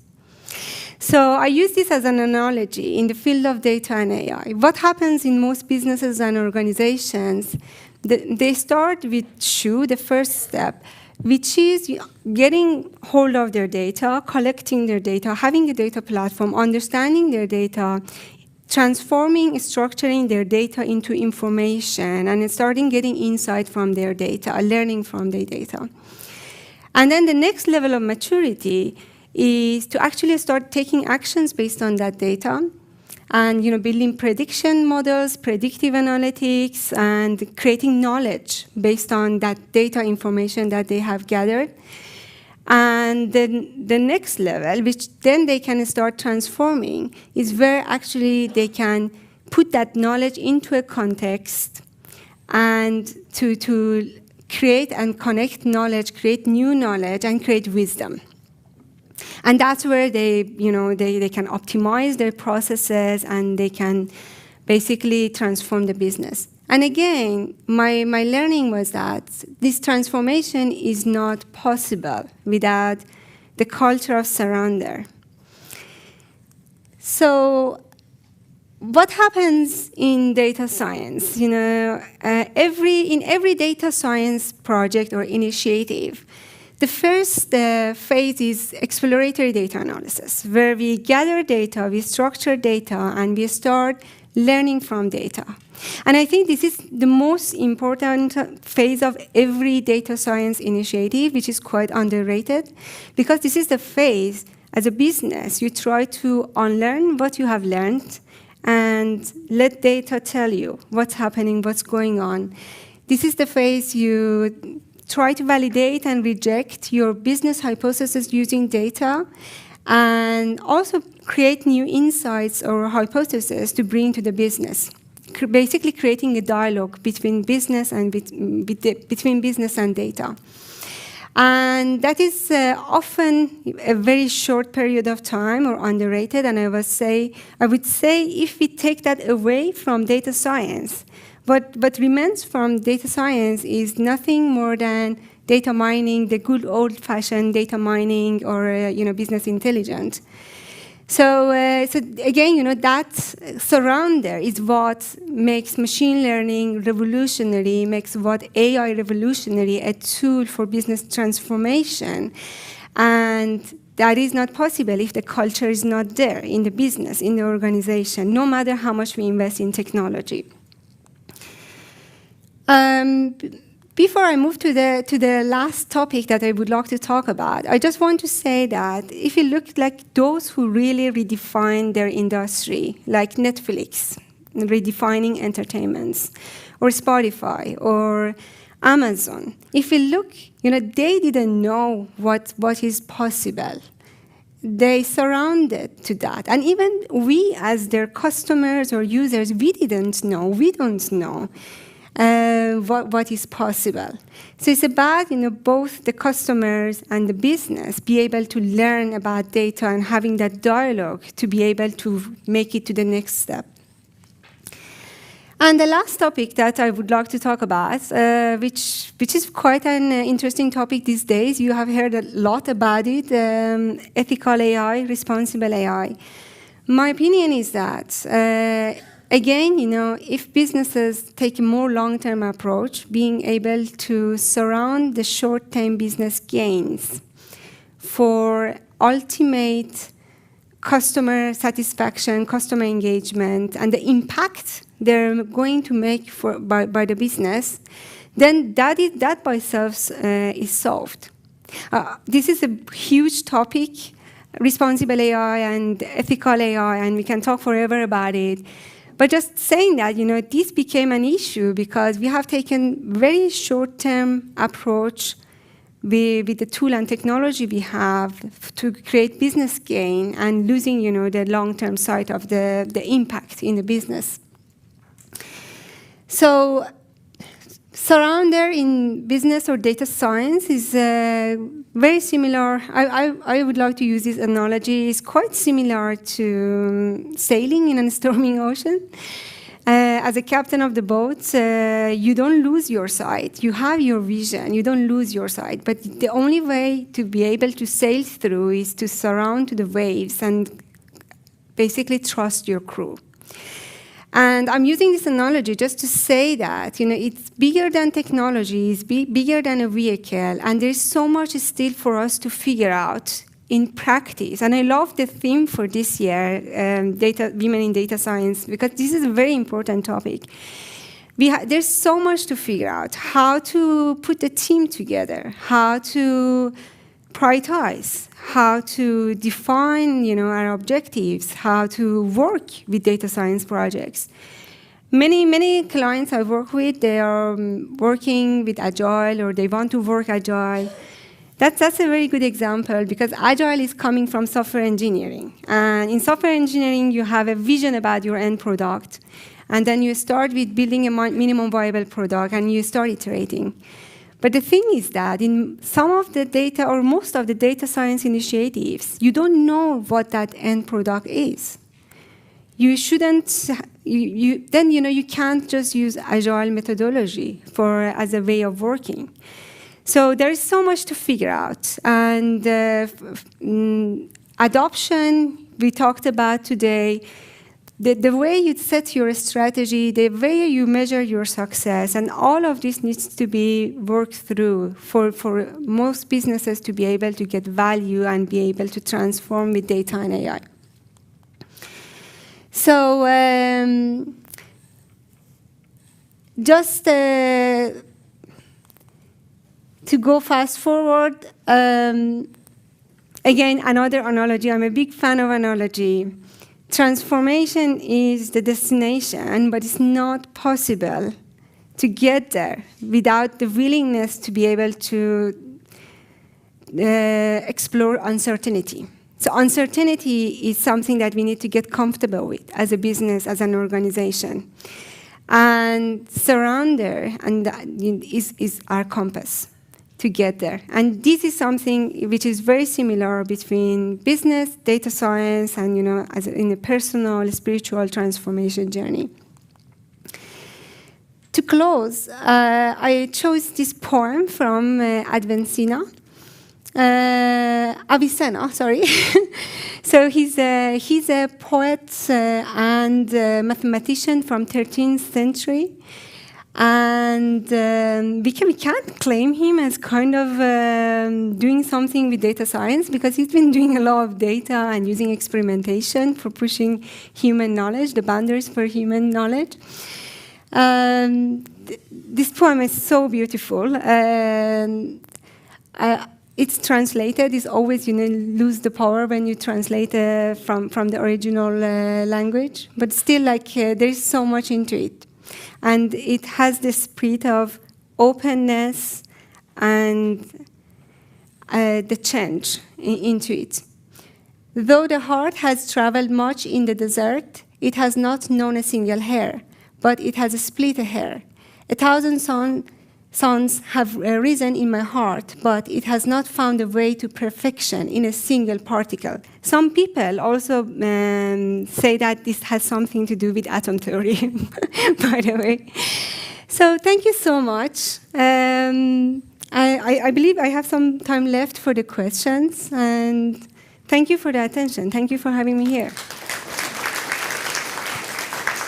So I use this as an analogy in the field of data and AI. What happens in most businesses and organizations, they start with shu, the first step, which is getting hold of their data, collecting their data, having a data platform, understanding their data, transforming, structuring their data into information, and starting getting insight from their data, learning from their data. And then the next level of maturity is to actually start taking actions based on that data, and building prediction models, predictive analytics, and creating knowledge based on that data information that they have gathered. And then the next level, which then they can start transforming, is where actually they can put that knowledge into a context and to create and connect knowledge, create new knowledge, and create wisdom. And that's where they can optimize their processes, and they can basically transform the business. And again, my learning was that this transformation is not possible without the culture of surrender. So what happens in data science? In every data science project or initiative, the first phase is exploratory data analysis, where we gather data, we structure data, and we start learning from data. And I think this is the most important phase of every data science initiative, which is quite underrated, because this is the phase, as a business, you try to unlearn what you have learned and let data tell you what's happening, what's going on. This is the phase you try to validate and reject your business hypothesis using data, and also create new insights or hypotheses to bring to the business. Basically creating a dialogue between business and between business and data. And that is often a very short period of time or underrated. And I would say if we take that away from data science, what remains from data science is nothing more than data mining, the good old-fashioned data mining or business intelligence. So again, that surrounder is what makes machine learning revolutionary, makes what AI revolutionary, a tool for business transformation. And that is not possible if the culture is not there in the business, in the organization, no matter how much we invest in technology. Before I move to the last topic that I would like to talk about, I just want to say that if you look like those who really redefine their industry, like Netflix, redefining entertainments, or Spotify, or Amazon, if you look, they didn't know what is possible. They surrounded to that. And even we, as their customers or users, we don't know. What is possible. So it's about both the customers and the business be able to learn about data and having that dialogue to be able to make it to the next step. And the last topic that I would like to talk about, which is quite an interesting topic these days, you have heard a lot about it, ethical AI, responsible AI. My opinion is that again, if businesses take a more long-term approach, being able to surround the short-term business gains for ultimate customer satisfaction, customer engagement, and the impact they're going to make by the business, then that by itself is solved. This is a huge topic, responsible AI and ethical AI, and we can talk forever about it. But just saying that, this became an issue because we have taken very short-term approach with the tool and technology we have to create business gain and losing, the long-term sight of the impact in the business. So surrounder in business or data science is very similar. I would like to use this analogy. It's quite similar to sailing in a storming ocean. As a captain of the boat, you don't lose your sight. You have your vision. You don't lose your sight. But the only way to be able to sail through is to surround the waves and basically trust your crew. And I'm using this analogy just to say that, it's bigger than technology, it's bigger than a vehicle, and there's so much still for us to figure out in practice. And I love the theme for this year, Women in Data Science, because this is a very important topic. There's so much to figure out, how to put the team together, how to prioritize, how to define, our objectives, how to work with data science projects. Many clients I work with, they are working with Agile or they want to work Agile. That's a very good example because Agile is coming from software engineering. And in software engineering, you have a vision about your end product. And then you start with building a minimum viable product and you start iterating. But the thing is that in some of the data or most of the data science initiatives, you don't know what that end product is. You shouldn't, you can't just use Agile methodology as a way of working. So there is so much to figure out. And adoption, we talked about today, the way you set your strategy, the way you measure your success, and all of this needs to be worked through for most businesses to be able to get value and be able to transform with data and AI. So just to go fast forward, again, another analogy. I'm a big fan of analogy. Transformation is the destination, but it's not possible to get there without the willingness to be able to explore uncertainty. So uncertainty is something that we need to get comfortable with as a business, as an organization. And surrounder is our compass. to get there. And this is something which is very similar between business, data science, and as in a personal, spiritual transformation journey. To close, I chose this poem from Avicenna, sorry. So he's a poet and mathematician from 13th century. And we can't claim him as kind of doing something with data science, because he's been doing a lot of data and using experimentation for pushing human knowledge, the boundaries for human knowledge. This poem is so beautiful. It's translated. It's always, lose the power when you translate from the original language. But still, there is so much into it. And it has the spirit of openness and the change into it. Though the heart has traveled much in the desert, it has not known a single hair, but it has split a hair. 1,000 suns have risen in my heart, but it has not found a way to perfection in a single particle. Some people also say that this has something to do with atom theory, by the way. So thank you so much. I believe I have some time left for the questions, and thank you for the attention. Thank you for having me here.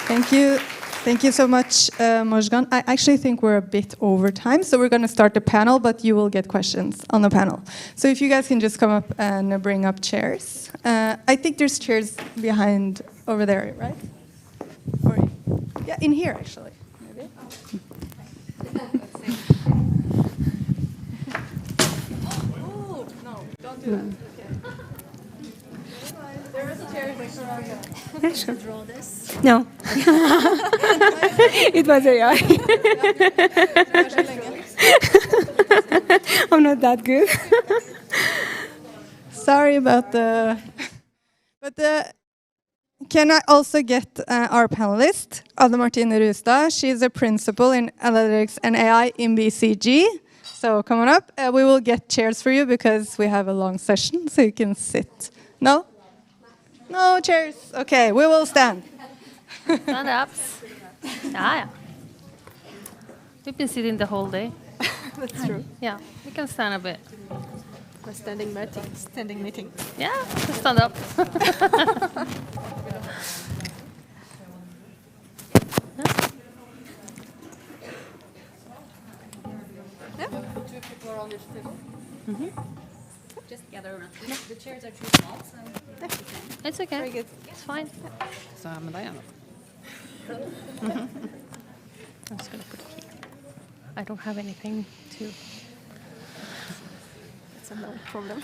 Thank you. Thank you so much, Mojgan. I actually think we're a bit over time, so we're going to start the panel, but you will get questions on the panel. So if you guys can just come up and bring up chairs. I think there's chairs behind over there, right? Or, yeah, in here, actually. Maybe. Oh, no, don't do that. Okay. There is a chair around there. Yeah, sure. Draw this? No. It was AI. I'm not that good. Sorry about the... But can I also get our panelist, Anne Martine Rustad? She's a principal in analytics and AI in BCG. So come on up. We will get chairs for you because we have a long session, so you can sit. No? No chairs. Okay, we will stand. Stand up. Yeah. We've been sitting the whole day. That's true. Yeah, we can stand a bit. A standing meeting. Standing meeting. Yeah, just stand up. Two people are on this table. Just gather around. Yeah. The chairs are too small, so It's okay. Very good. It's fine. Så med deg, I'm just gonna put it here. I don't have anything to. It's a no problem.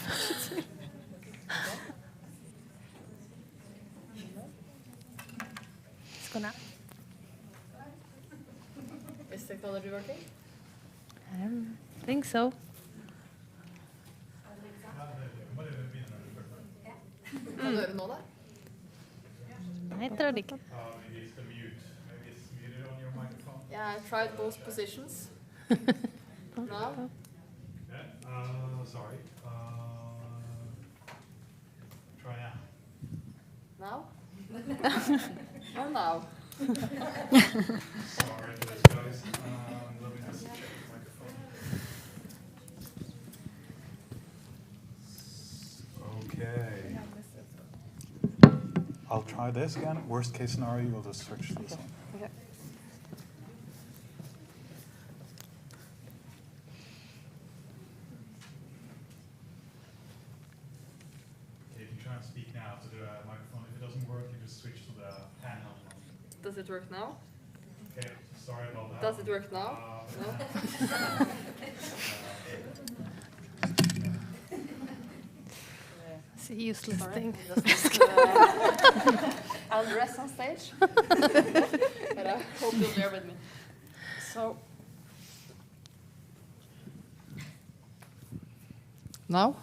It's gonna. Is technology working? I think so. Kan du høre nå, da? Jeg tror det ikke. Yeah, I tried both positions. Now? Sorry. Try now. Now? Or now? Sorry for this, guys. Let me just check the microphone. Okay. I'll try this again. Worst case scenario, we'll just switch to this one. Okay. You can try and speak now to the microphone. If it doesn't work, you just switch to the handheld one. Does it work now? Okay, sorry about that. Does it work now? No? It's a useless thing. I'll rest on stage. But I hope you'll bear with me. So. Now?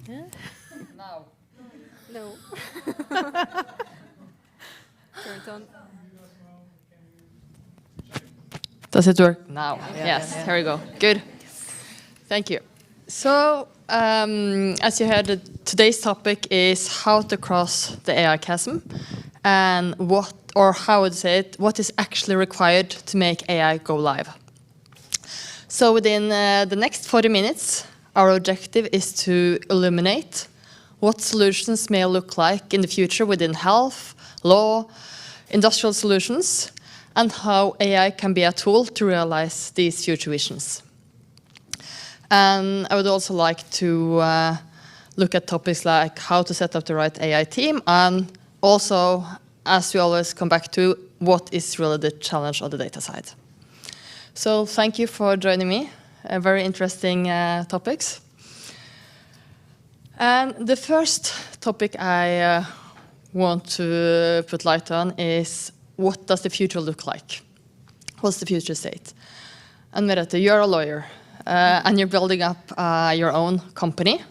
Yeah. Now. No. Turn it on. Does it work? Now. Yes, here we go. Good. Thank you. So, as you heard, today's topic is how to cross the AI chasm, and what is actually required to make AI go live. So within the next 40 minutes, our objective is to illuminate what solutions may look like in the future within health, law, industrial solutions, and how AI can be a tool to realize these future visions. And I would also like to look at topics like how to set up the right AI team, and also, as we always come back to, what is really the challenge on the data side. So thank you for joining me. Very interesting topics. And the first topic I want to put light on is, what does the future look like? What's the future state? And Merete, you're a lawyer, and you're building up your own company,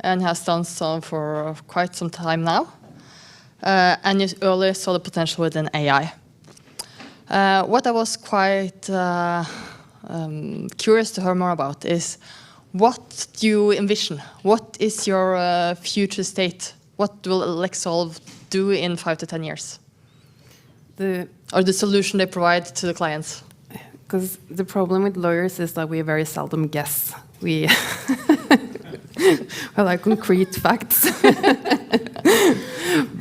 and has done so for quite some time now. And you earlier saw the potential within AI. What I was quite curious to hear more about is, what do you envision? What is your future state? What will Lexolve do in 5 to 10 years? Or the solution they provide to the clients? Because the problem with lawyers is that we very seldom guess. We like concrete facts.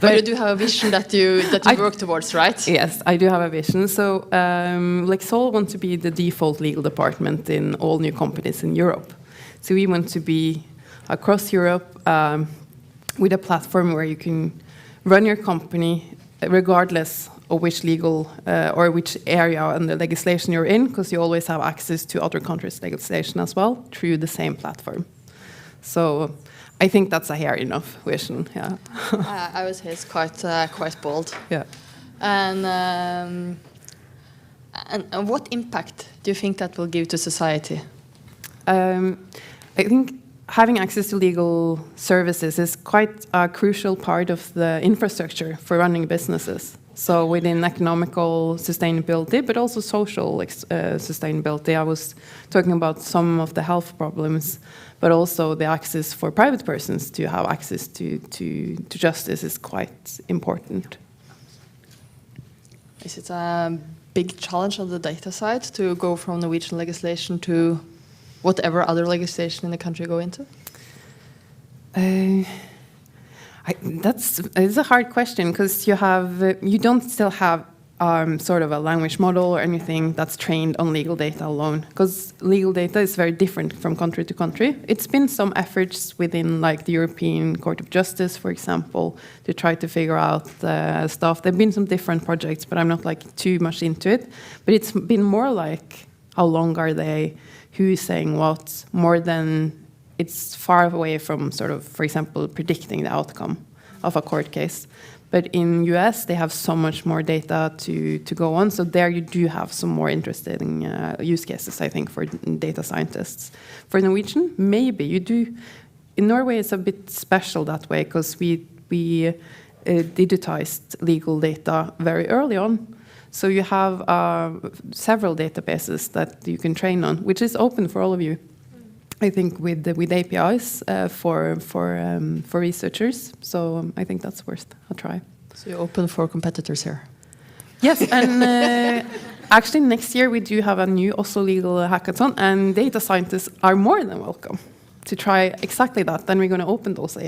But you do have a vision that you work towards, right? Yes, I do have a vision. So Lexolve wants to be the default legal department in all new companies in Europe. So we want to be across Europe with a platform where you can run your company regardless of which legal or which area and the legislation you're in, because you always have access to other countries' legislation as well through the same platform. So I think that's a hairy enough vision. Yeah. I would say it's quite bold. Yeah. And what impact do you think that will give to society? I think having access to legal services is quite a crucial part of the infrastructure for running businesses. So within economical sustainability, but also social sustainability. I was talking about some of the health problems, but also the access for private persons to have access to justice is quite important. Is it a big challenge on the data side to go from Norwegian legislation to whatever other legislation in the country go into? It's a hard question, because you don't still have sort of a language model or anything that's trained on legal data alone, because legal data is very different from country to country. It's been some efforts within like the European Court of Justice, for example, to try to figure out stuff. There have been some different projects, but I'm not like too much into it. But it's been more like, how long are they, who's saying what, more than it's far away from sort of, for example, predicting the outcome of a court case. But in US, they have so much more data to go on. So there you do have some more interesting use cases, I think, for data scientists. For Norwegian, maybe you do. In Norway, it's a bit special that way, because we digitized legal data very early on. So you have several databases that you can train on, which is open for all of you. I think with APIs for researchers. So I think that's worth a try. So you're open for competitors here? Yes, and actually next year we do have a new Oslo Legal Hackathon, and data scientists are more than welcome to try exactly that. Then we're going to open those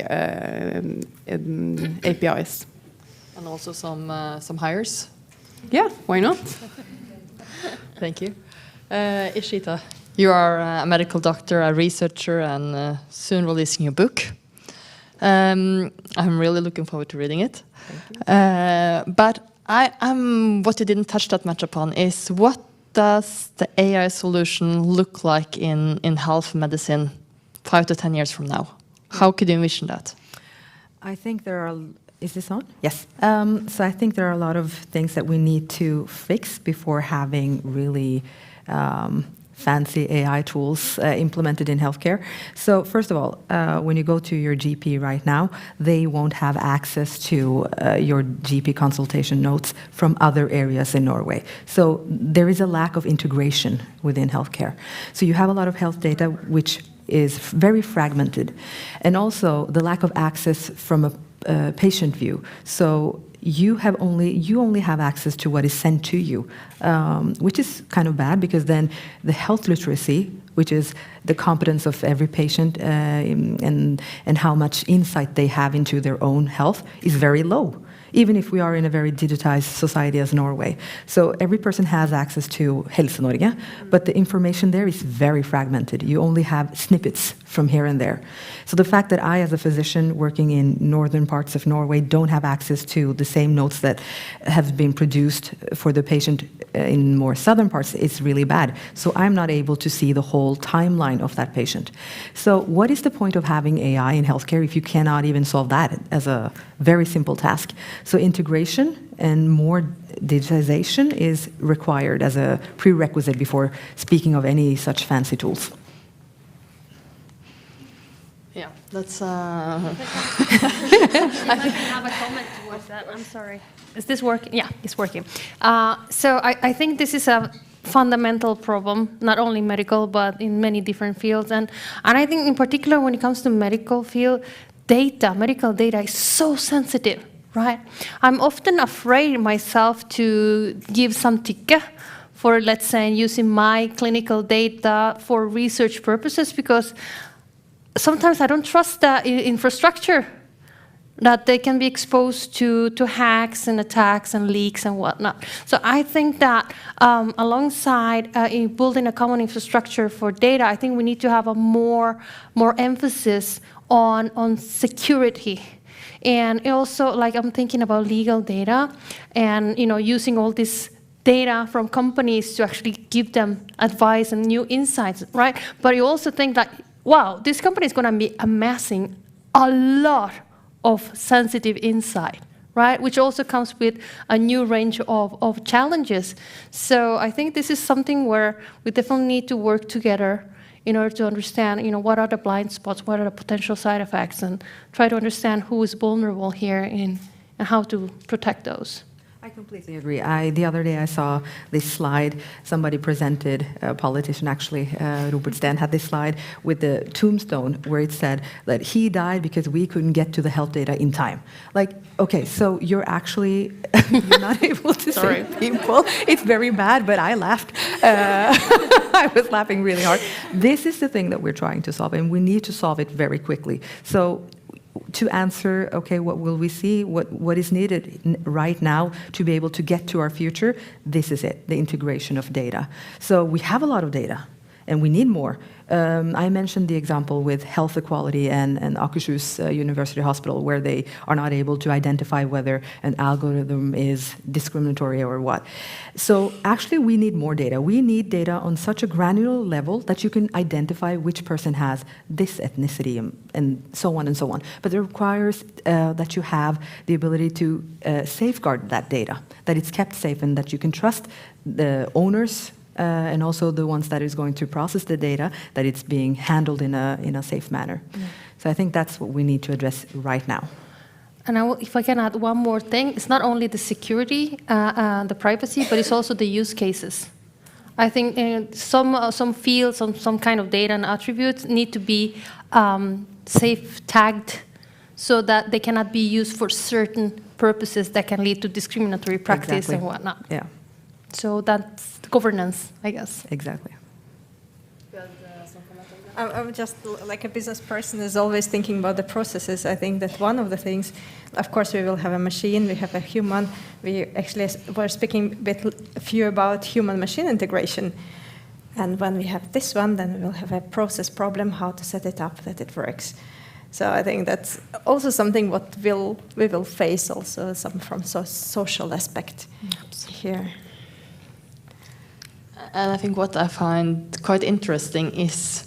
APIs. And also some hires? Yeah, why not? Thank you. Ishita, you are a medical doctor, a researcher, and soon releasing your book. I'm really looking forward to reading it. But what you didn't touch that much upon is, what does the AI solution look like in health medicine 5 to 10 years from now? How could you envision that? I think there are... Is this on? Yes. So I think there are a lot of things that we need to fix before having really fancy AI tools implemented in healthcare. So first of all, when you go to your GP right now, they won't have access to your GP consultation notes from other areas in Norway. So there is a lack of integration within healthcare. So you have a lot of health data which is very fragmented, and also the lack of access from a patient view. So you only have access to what is sent to you, which is kind of bad, because then the health literacy, which is the competence of every patient and how much insight they have into their own health, is very low, even if we are in a very digitized society as Norway. So every person has access to Helse-Norge, but the information there is very fragmented. You only have snippets from here and there. So the fact that I, as a physician working in northern parts of Norway, don't have access to the same notes that have been produced for the patient in more southern parts is really bad. So I'm not able to see the whole timeline of that patient. So what is the point of having AI in healthcare if you cannot even solve that as a very simple task? So integration and more digitization is required as a prerequisite before speaking of any such fancy tools. Yeah, that's. I have a comment towards that. I'm sorry. Is this working? Yeah, it's working. So I think this is a fundamental problem, not only medical, but in many different fields. And I think in particular when it comes to medical field, medical data is so sensitive, right? I'm often afraid myself to give some tikke for, let's say, using my clinical data for research purposes, because sometimes I don't trust the infrastructure, that they can be exposed to hacks and attacks and leaks and whatnot. So I think that alongside in building a common infrastructure for data, I think we need to have a more emphasis on security. And also, like, I'm thinking about legal data and, you know, using all this data from companies to actually give them advice and new insights, right? But you also think that, wow, this company is going to be amassing a lot of sensitive insight, right? Which also comes with a new range of challenges. So I think this is something where we definitely need to work together in order to understand, you know, what are the blind spots, what are the potential side effects, and try to understand who is vulnerable here and how to protect those. I completely agree. The other day I saw this slide. Somebody presented, a politician actually, Robert Steen had this slide with the tombstone where it said that he died because we couldn't get to the health data in time. Like, okay, so you're actually you're not able to save people. It's very bad, but I laughed. I was laughing really hard. This is the thing that we're trying to solve, and we need to solve it very quickly. So to answer, okay, what will we see? What is needed right now to be able to get to our future? This is it, the integration of data. So we have a lot of data, and we need more. I mentioned the example with health equality and Akershus University Hospital, where they are not able to identify whether an algorithm is discriminatory or what. So actually we need more data. We need data on such a granular level that you can identify which person has this ethnicity and so on and so on. But it requires that you have the ability to safeguard that data, that it's kept safe and that you can trust the owners and also the ones that is going to process the data, that it's being handled in a safe manner. Yeah. So I think that's what we need to address right now. And if I can add one more thing, it's not only the security, the privacy, but it's also the use cases. I think some fields, some kind of data and attributes need to be safe tagged so that they cannot be used for certain purposes that can lead to discriminatory practice and whatnot. Yeah. So that's governance, I guess. Exactly. I'm just like a business person is always thinking about the processes. I think that one of the things, of course, we will have a machine, we have a human. We actually were speaking a few about human-machine integration. And when we have this one, then we will have a process problem, how to set it up that it works. So I think that's also something what we will face also from social aspect here. And I think what I find quite interesting is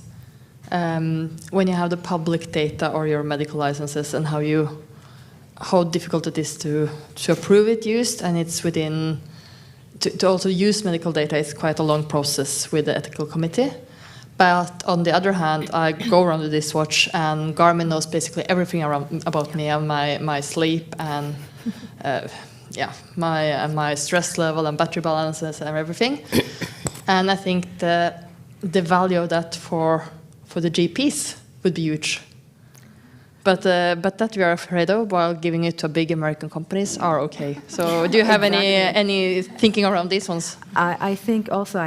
when you have the public data or your medical licenses and how difficult it is to approve it used, and it's within to also use medical data is quite a long process with the ethical committee. But on the other hand, I go around with this watch, and Garmin knows basically everything about me and my sleep and my stress level and battery balances and everything. And I think the value of that for the GPs would be huge. But that we are afraid of while giving it to big American companies are okay. So do you have any thinking around these ones? I think also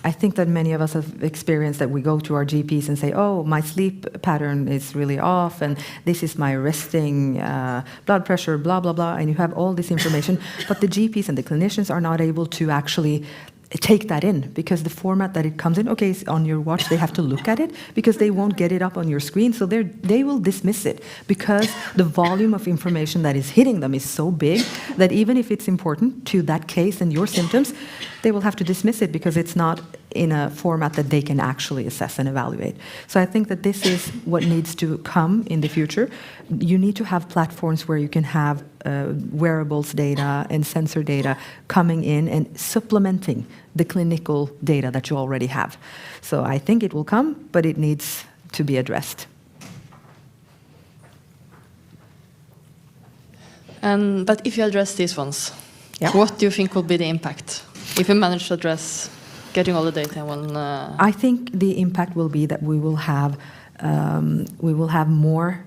I think that many of us have experienced that we go to our GPs and say, oh, my sleep pattern is really off, and this is my resting blood pressure, blah, blah, blah, and you have all this information. But the GPs and the clinicians are not able to actually take that in, because the format that it comes in, okay, it's on your watch, they have to look at it because they won't get it up on your screen, so they will dismiss it because the volume of information that is hitting them is so big that even if it's important to that case and your symptoms, they will have to dismiss it because it's not in a format that they can actually assess and evaluate. So I think that this is what needs to come in the future. You need to have platforms where you can have wearables data and sensor data coming in and supplementing the clinical data that you already have. So I think it will come, but it needs to be addressed. But if you address these ones, what do you think will be the impact if you manage to address getting all the data in one? I think the impact will be that we will have more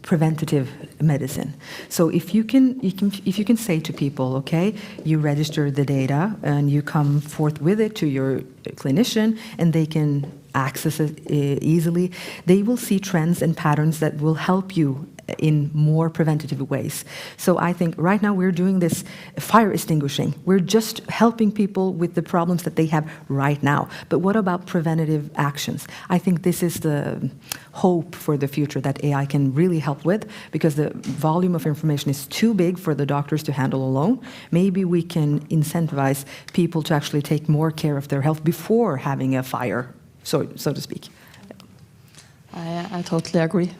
preventative medicine. So if you can say to people, okay, you register the data and you come forth with it to your clinician and they can access it easily, they will see trends and patterns that will help you in more preventative ways. So I think right now we're doing this fire extinguishing. We're just helping people with the problems that they have right now. But what about preventative actions? I think this is the hope for the future that AI can really help with, because the volume of information is too big for the doctors to handle alone. Maybe we can incentivize people to actually take more care of their health before having a fire, so to speak. I totally agree.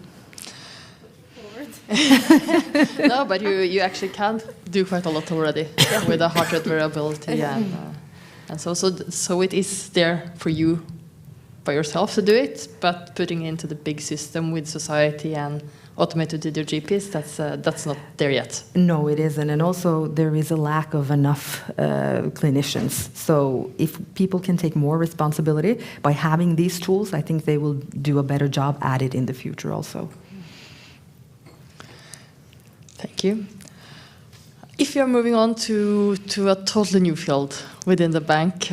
No, but you actually can do quite a lot already with the heart rate variability and so it is there for you by yourself to do it, but putting it into the big system with society and automated with your GPs, that's not there yet. No, it isn't, and also there is a lack of enough clinicians. So if people can take more responsibility by having these tools, I think they will do a better job at it in the future also. Thank you. If you're moving on to a totally new field within the bank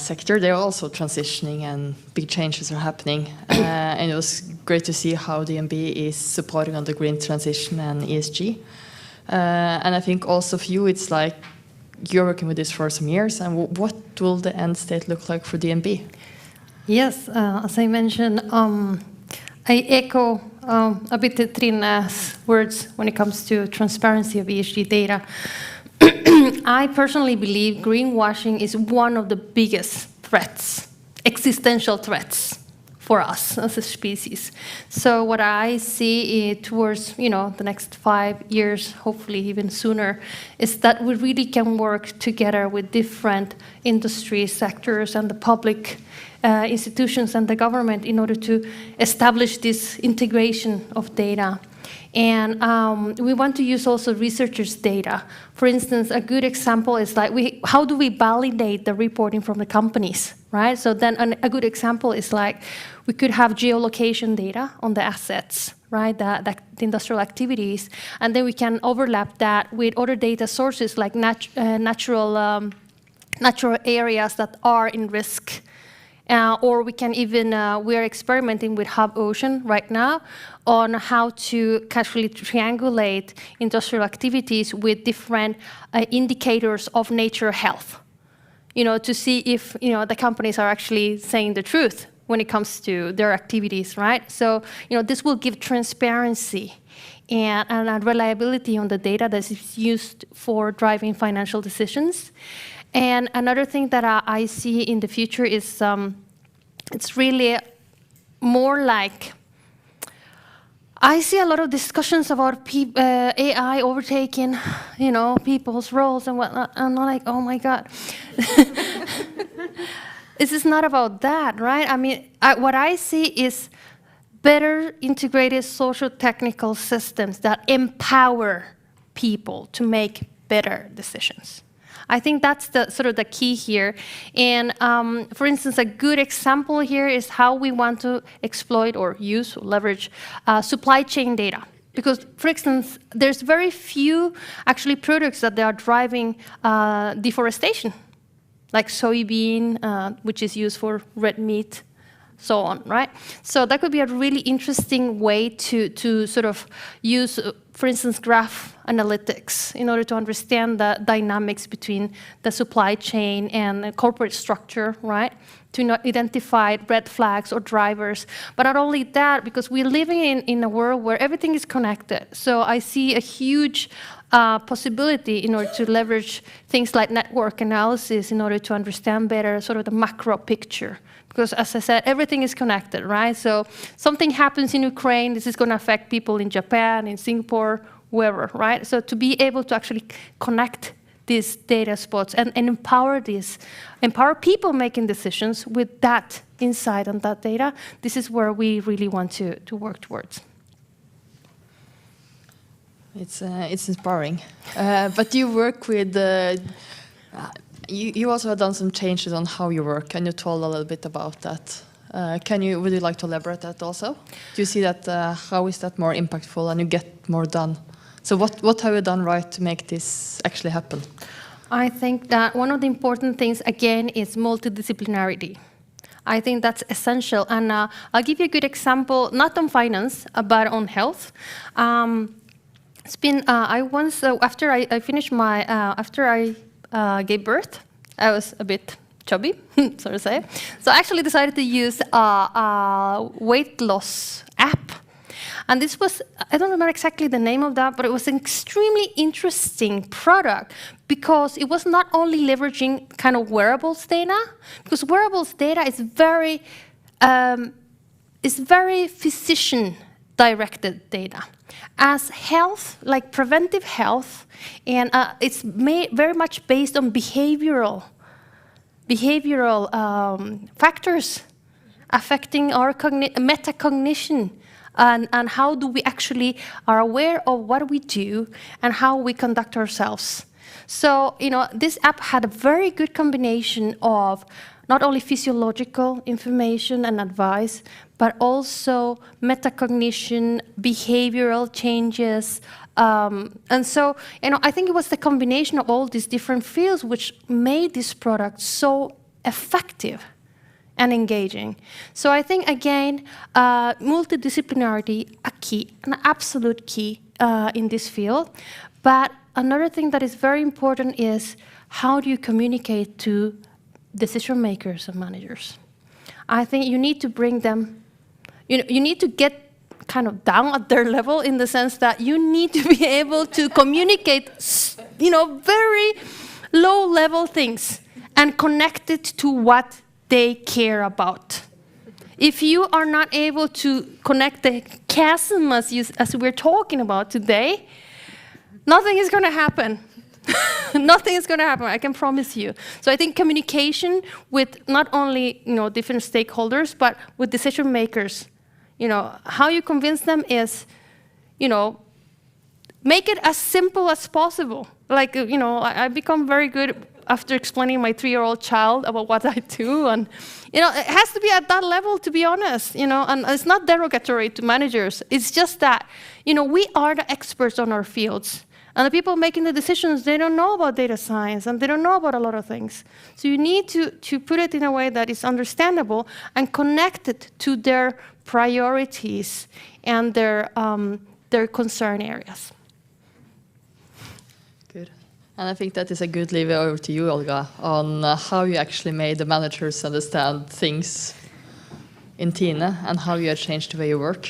sector, they're also transitioning and big changes are happening. And it was great to see how DNB is supporting on the green transition and ESG. And I think also for you, it's like you're working with this for some years. And what will the end state look like for DNB? Yes, as I mentioned, I echo a bit Trine's words when it comes to transparency of ESG data. I personally believe greenwashing is one of the biggest threats, existential threats for us as a species. So what I see towards the next 5 years, hopefully even sooner, is that we really can work together with different industry sectors and the public institutions and the government in order to establish this integration of data. And we want to use also researchers' data. For instance, a good example is like how do we validate the reporting from the companies, right? So then a good example is like we could have geolocation data on the assets, right, the industrial activities, and then we can overlap that with other data sources like natural areas that are in risk. Or we can even, we're experimenting with Hub Ocean right now on how to casually triangulate industrial activities with different indicators of nature health, to see if, the companies are actually saying the truth when it comes to their activities, right? So, this will give transparency and reliability on the data that is used for driving financial decisions. And another thing that I see in the future is it's really more like I see a lot of discussions about AI overtaking, people's roles and whatnot. I'm like, oh my God. This is not about that, right? I mean, what I see is better integrated social technical systems that empower people to make better decisions. I think that's the sort of the key here. And for instance, a good example here is how we want to exploit or use or leverage supply chain data. Because, for instance, there's very few actually products that they are driving deforestation, like soybean, which is used for red meat, so on, right? So that could be a really interesting way to sort of use, for instance, graph analytics in order to understand the dynamics between the supply chain and the corporate structure, right? To not identify red flags or drivers. But not only that, because we're living in a world where everything is connected. So I see a huge possibility in order to leverage things like network analysis in order to understand better sort of the macro picture. Because as I said, everything is connected, right? So something happens in Ukraine, this is going to affect people in Japan, in Singapore, wherever, right? So to be able to actually connect these data spots and empower people making decisions with that insight and that data, this is where we really want to work towards. It's inspiring. But you work with you also have done some changes on how you work, and you told a little bit about that. Would you like to elaborate that also? Do you see that, how is that more impactful and you get more done? So what have you done right to make this actually happen? I think that one of the important things, again, is multidisciplinarity. I think that's essential. And I'll give you a good example, not on finance, but on health. It's been, after I finished after I gave birth, I was a bit chubby, so to say. So I actually decided to use a weight loss app. And this was, I don't remember exactly the name of that, but it was an extremely interesting product because it was not only leveraging kind of wearables data, because wearables data is very physician-directed data. As health, like preventive health, and it's very much based on behavioral factors affecting our metacognition, and how do we actually are aware of what we do and how we conduct ourselves. So, this app had a very good combination of not only physiological information and advice, but also metacognition, behavioral changes. And so, I think it was the combination of all these different fields which made this product so effective and engaging. So I think, again, multidisciplinarity, an absolute key in this field. But another thing that is very important is how do you communicate to decision makers and managers? I think you need to bring them, you need to get kind of down at their level in the sense that you need to be able to communicate, very low level things and connect it to what they care about. If you are not able to connect the chasm as we're talking about today, nothing is going to happen. Nothing is going to happen, I can promise you. So I think communication with not only different stakeholders, but with decision makers. How you convince them is, make it as simple as possible. Like, I've become very good after explaining my 3-year-old child about what I do, and it has to be at that level, to be honest. And it's not derogatory to managers. It's just that, we are the experts on our fields. And the people making the decisions, they don't know about data science, and they don't know about a lot of things. So you need to put it in a way that is understandable and connected to their priorities and their concern areas. Good. And I think that is a good leave over to you, Olga, on how you actually made the managers understand things in Tine and how you have changed the way you work.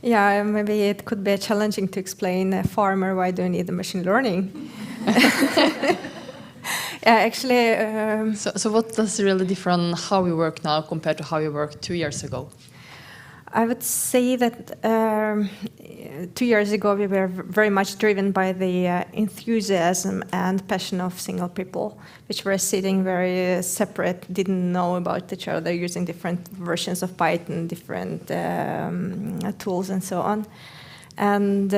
Yeah, maybe it could be challenging to explain a farmer why do you need the machine learning. Actually. So what does really differ on how you work now compared to how you worked 2 years ago? I would say that 2 years ago we were very much driven by the enthusiasm and passion of single people, which were sitting very separate, didn't know about each other, using different versions of Python, different tools and so on. And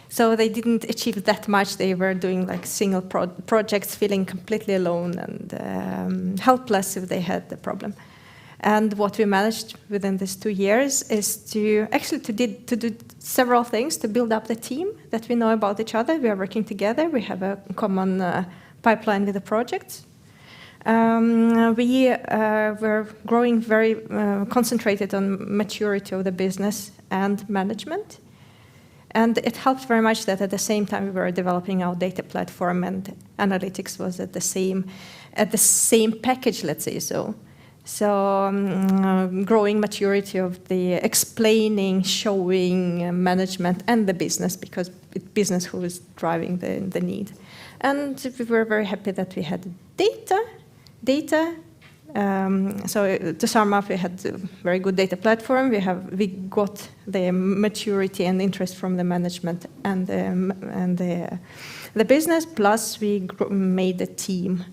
so they didn't achieve that much. They were doing like single projects, feeling completely alone and helpless if they had the problem. And what we managed within these 2 years is to actually to do several things to build up the team that we know about each other. We are working together. We have a common pipeline with the projects. We were growing very concentrated on maturity of the business and management. And it helped very much that at the same time we were developing our data platform, and analytics was at the same package, let's say so. So growing maturity of the explaining, showing management and the business, because it's business who is driving the need. And we were very happy that we had data. So to sum up, we had a very good data platform. We got the maturity and interest from the management and the business. Plus, we made a team,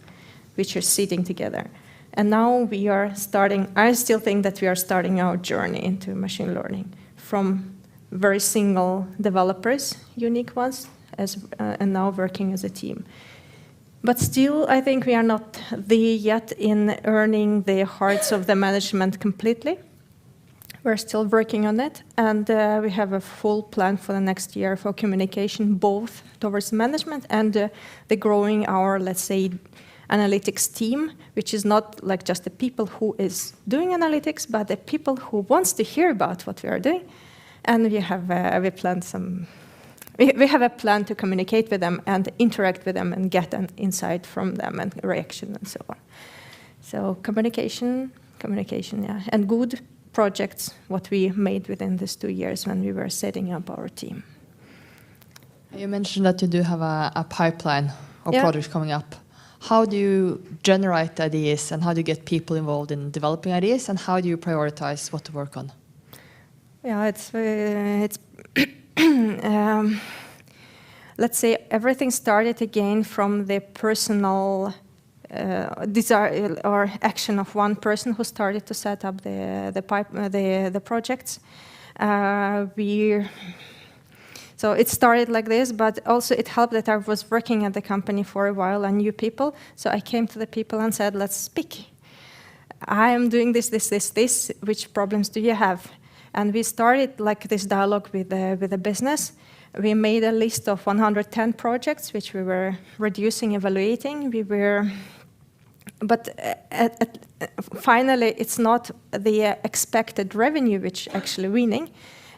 which are sitting together. And now we are starting. I still think that we are starting our journey into machine learning from very single developers, unique ones, and now working as a team. But still, I think we are not there yet in earning the hearts of the management completely. We're still working on it, and we have a full plan for the next year for communication, both towards management and the growing our, let's say, analytics team, which is not like just the people who is doing analytics, but the people who wants to hear about what we are doing. And we have we have a plan to communicate with them and interact with them and get an insight from them and reaction and so on. So communication, yeah, and good projects, what we made within these 2 years when we were setting up our team. You mentioned that you do have a pipeline of projects coming up. How do you generate ideas, and how do you get people involved in developing ideas, and how do you prioritize what to work on? Yeah, it's let's say everything started again from the personal desire or action of one person who started to set up the projects. So it started like this, but also it helped that I was working at the company for a while and knew people. So I came to the people and said, let's speak. I am doing this. Which problems do you have? And we started like this dialogue with the business. We made a list of 110 projects, which we were reducing, evaluating. But finally, it's not the expected revenue which actually winning,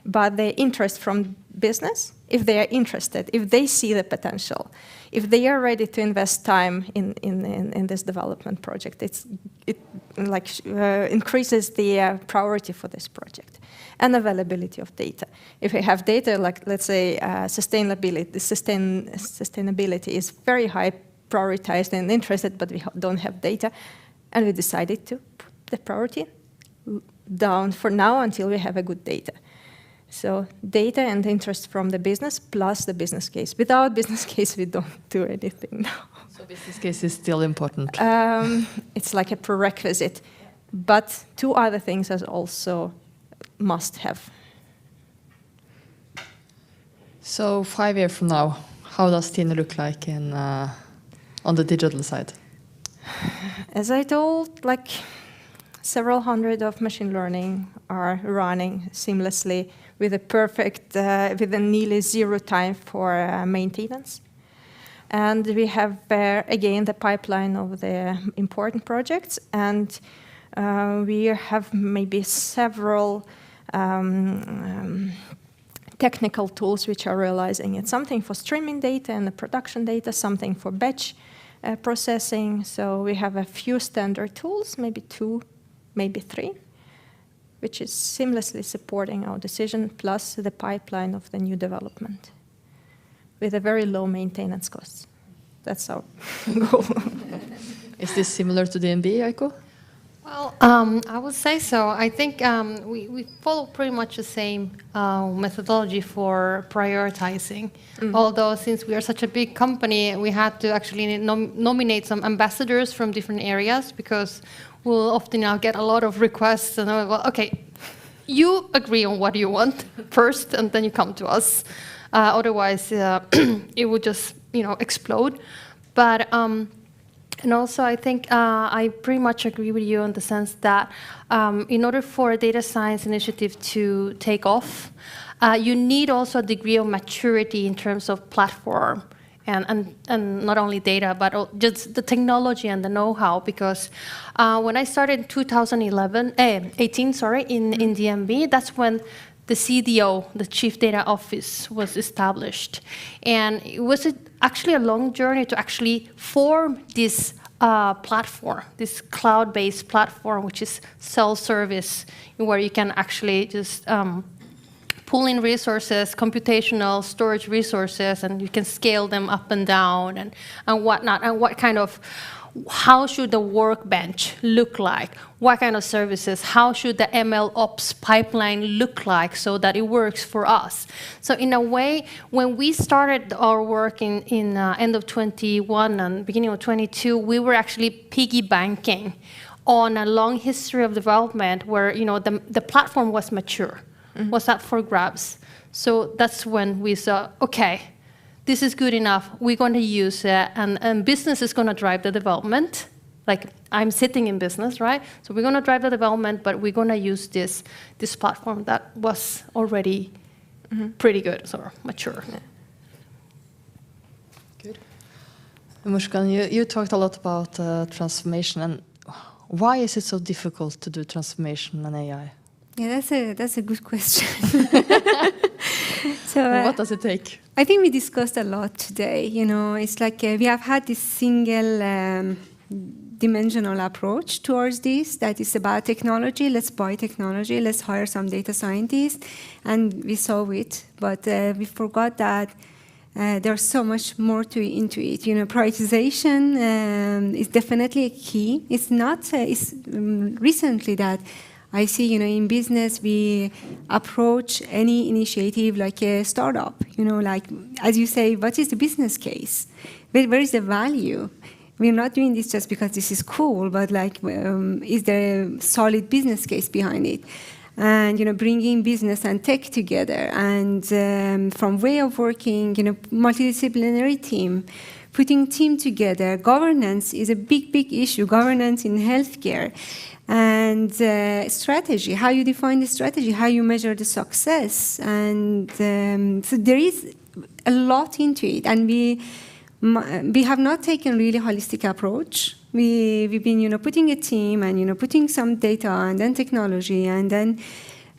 but the interest from business, if they are interested, if they see the potential, if they are ready to invest time in this development project, it increases the priority for this project and availability of data. If we have data, like let's say sustainability is very high prioritized and interested, but we don't have data, and we decided to put the priority down for now until we have a good data. So data and interest from the business plus the business case. Without business case, we don't do anything now. So business case is still important? It's like a prerequisite. But 2 other things are also must have. So 5 years from now, how does Tine look like on the digital side? As I told, like several hundred of machine learning are running seamlessly with a perfect, with a nearly zero time for maintenance. And we have, again, the pipeline of the important projects. And we have maybe several technical tools which are realizing it. Something for streaming data and the production data, something for batch processing. So we have a few standard tools, maybe 2, maybe 3, which is seamlessly supporting our decision, plus the pipeline of the new development with a very low maintenance costs. That's our goal. Is this similar to DNB, Aiko? Well, I would say so. I think we follow pretty much the same methodology for prioritizing. Although, since we are such a big company, we had to actually nominate some ambassadors from different areas, because we'll often now get a lot of requests, and then well, okay, you agree on what you want first, and then you come to us. Otherwise, it would just explode. But and also, I think I pretty much agree with you in the sense that in order for a data science initiative to take off, you need also a degree of maturity in terms of platform and not only data, but just the technology and the know-how. Because when I started in 2018, in DMB, that's when the CDO, the Chief Data Office, was established. And it was actually a long journey to actually form this platform, this cloud-based platform, which is self-service, where you can actually just pull in resources, computational storage resources, and you can scale them up and down and whatnot, and what kind of, how should the workbench look like? What kind of services? How should the ML ops pipeline look like so that it works for us? So in a way, when we started our work in end of 21 and beginning of 22, we were actually piggy banking on a long history of development where the platform was mature, was up for grabs. So that's when we saw, okay, this is good enough, we're going to use it, and business is going to drive the development. Like, I'm sitting in business, right? So we're going to drive the development, but we're going to use this platform that was already pretty good, so mature. Yeah. Good. Mushkan, you talked a lot about transformation, and why is it so difficult to do transformation in AI? Yeah, that's a good question. So what does it take? I think we discussed a lot today. It's like we have had this single dimensional approach towards this, that is about technology. Let's buy technology. Let's hire some data scientists, and we saw it. But we forgot that there's so much more into it. Prioritization is definitely a key. It's not. It's recently that I see, in business, we approach any initiative like a startup, like, as you say, what is the business case? Where is the value? We're not doing this just because this is cool, but like, is there a solid business case behind it? And, bringing business and tech together, and from way of working, multidisciplinary team, putting team together. Governance is a big issue, governance in healthcare. And strategy, how you define the strategy, how you measure the success. And so there is a lot into it. And we have not taken really holistic approach. We've been, putting a team and, putting some data and then technology. And then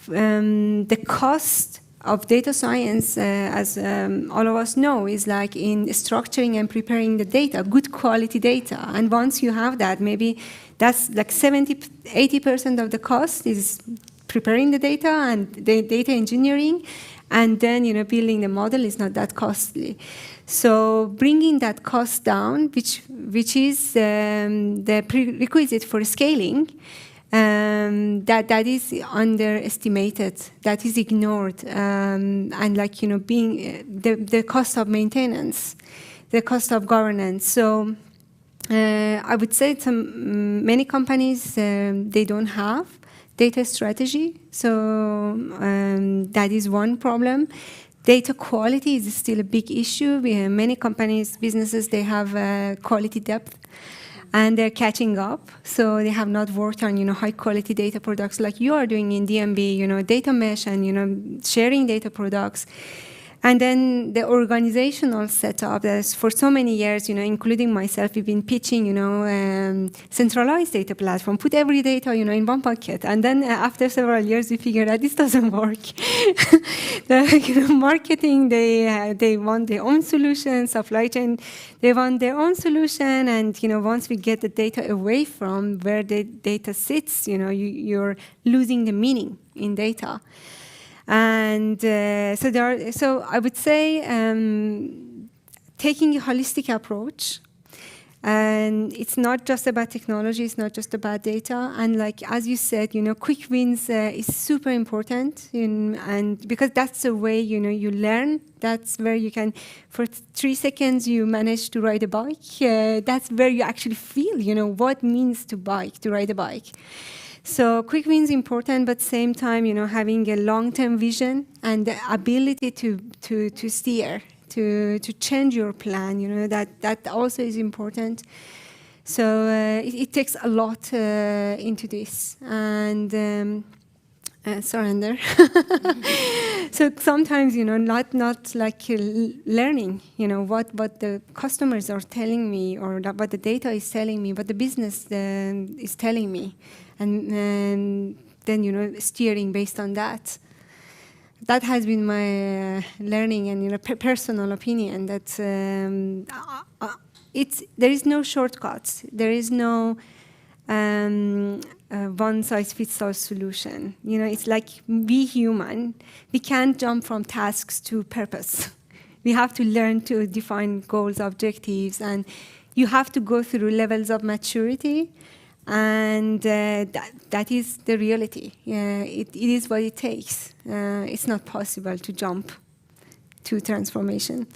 the cost of data science, as all of us know, is like in structuring and preparing the data, good quality data. And once you have that, maybe that's like 80% of the cost is preparing the data and the data engineering, and then building the model is not that costly. So bringing that cost down, which is the prerequisite for scaling, that is underestimated, that is ignored, and like being the cost of maintenance, the cost of governance. So I would say many companies they don't have data strategy, so that is one problem. Data quality is still a big issue. We have many companies, businesses, they have quality depth, and they're catching up. So they have not worked on high quality data products like you are doing in DMB, data mesh and sharing data products. And then the organizational setup, that's for so many years, including myself, we've been pitching, centralized data platform, put every data, in one bucket. And then after several years, we figured out this doesn't work. Marketing, they want their own solution, supply chain, they want their own solution. And, once we get the data away from where the data sits, you're losing the meaning in data. And so I would say taking a holistic approach And it's not just about technology, it's not just about data. And like, as you said, quick wins is super important. And because that's the way, you learn. That's where you can, for 3 seconds, you manage to ride a bike. That's where you actually feel, what it means to ride a bike. So quick wins important, but same time, having a long-term vision and the ability to steer, to change your plan, that also is important. So it takes a lot into this. And surrender. So sometimes, not like learning, what the customers are telling me, or what the data is telling me, what the business is telling me, and then, steering based on that. That has been my learning and personal opinion. That there is no shortcuts. There is no one-size-fits-all solution. It's like we human, we can't jump from tasks to purpose. We have to learn to define goals, objectives, and you have to go through levels of maturity, and that is the reality. It is what it takes. It's not possible to jump to transformation.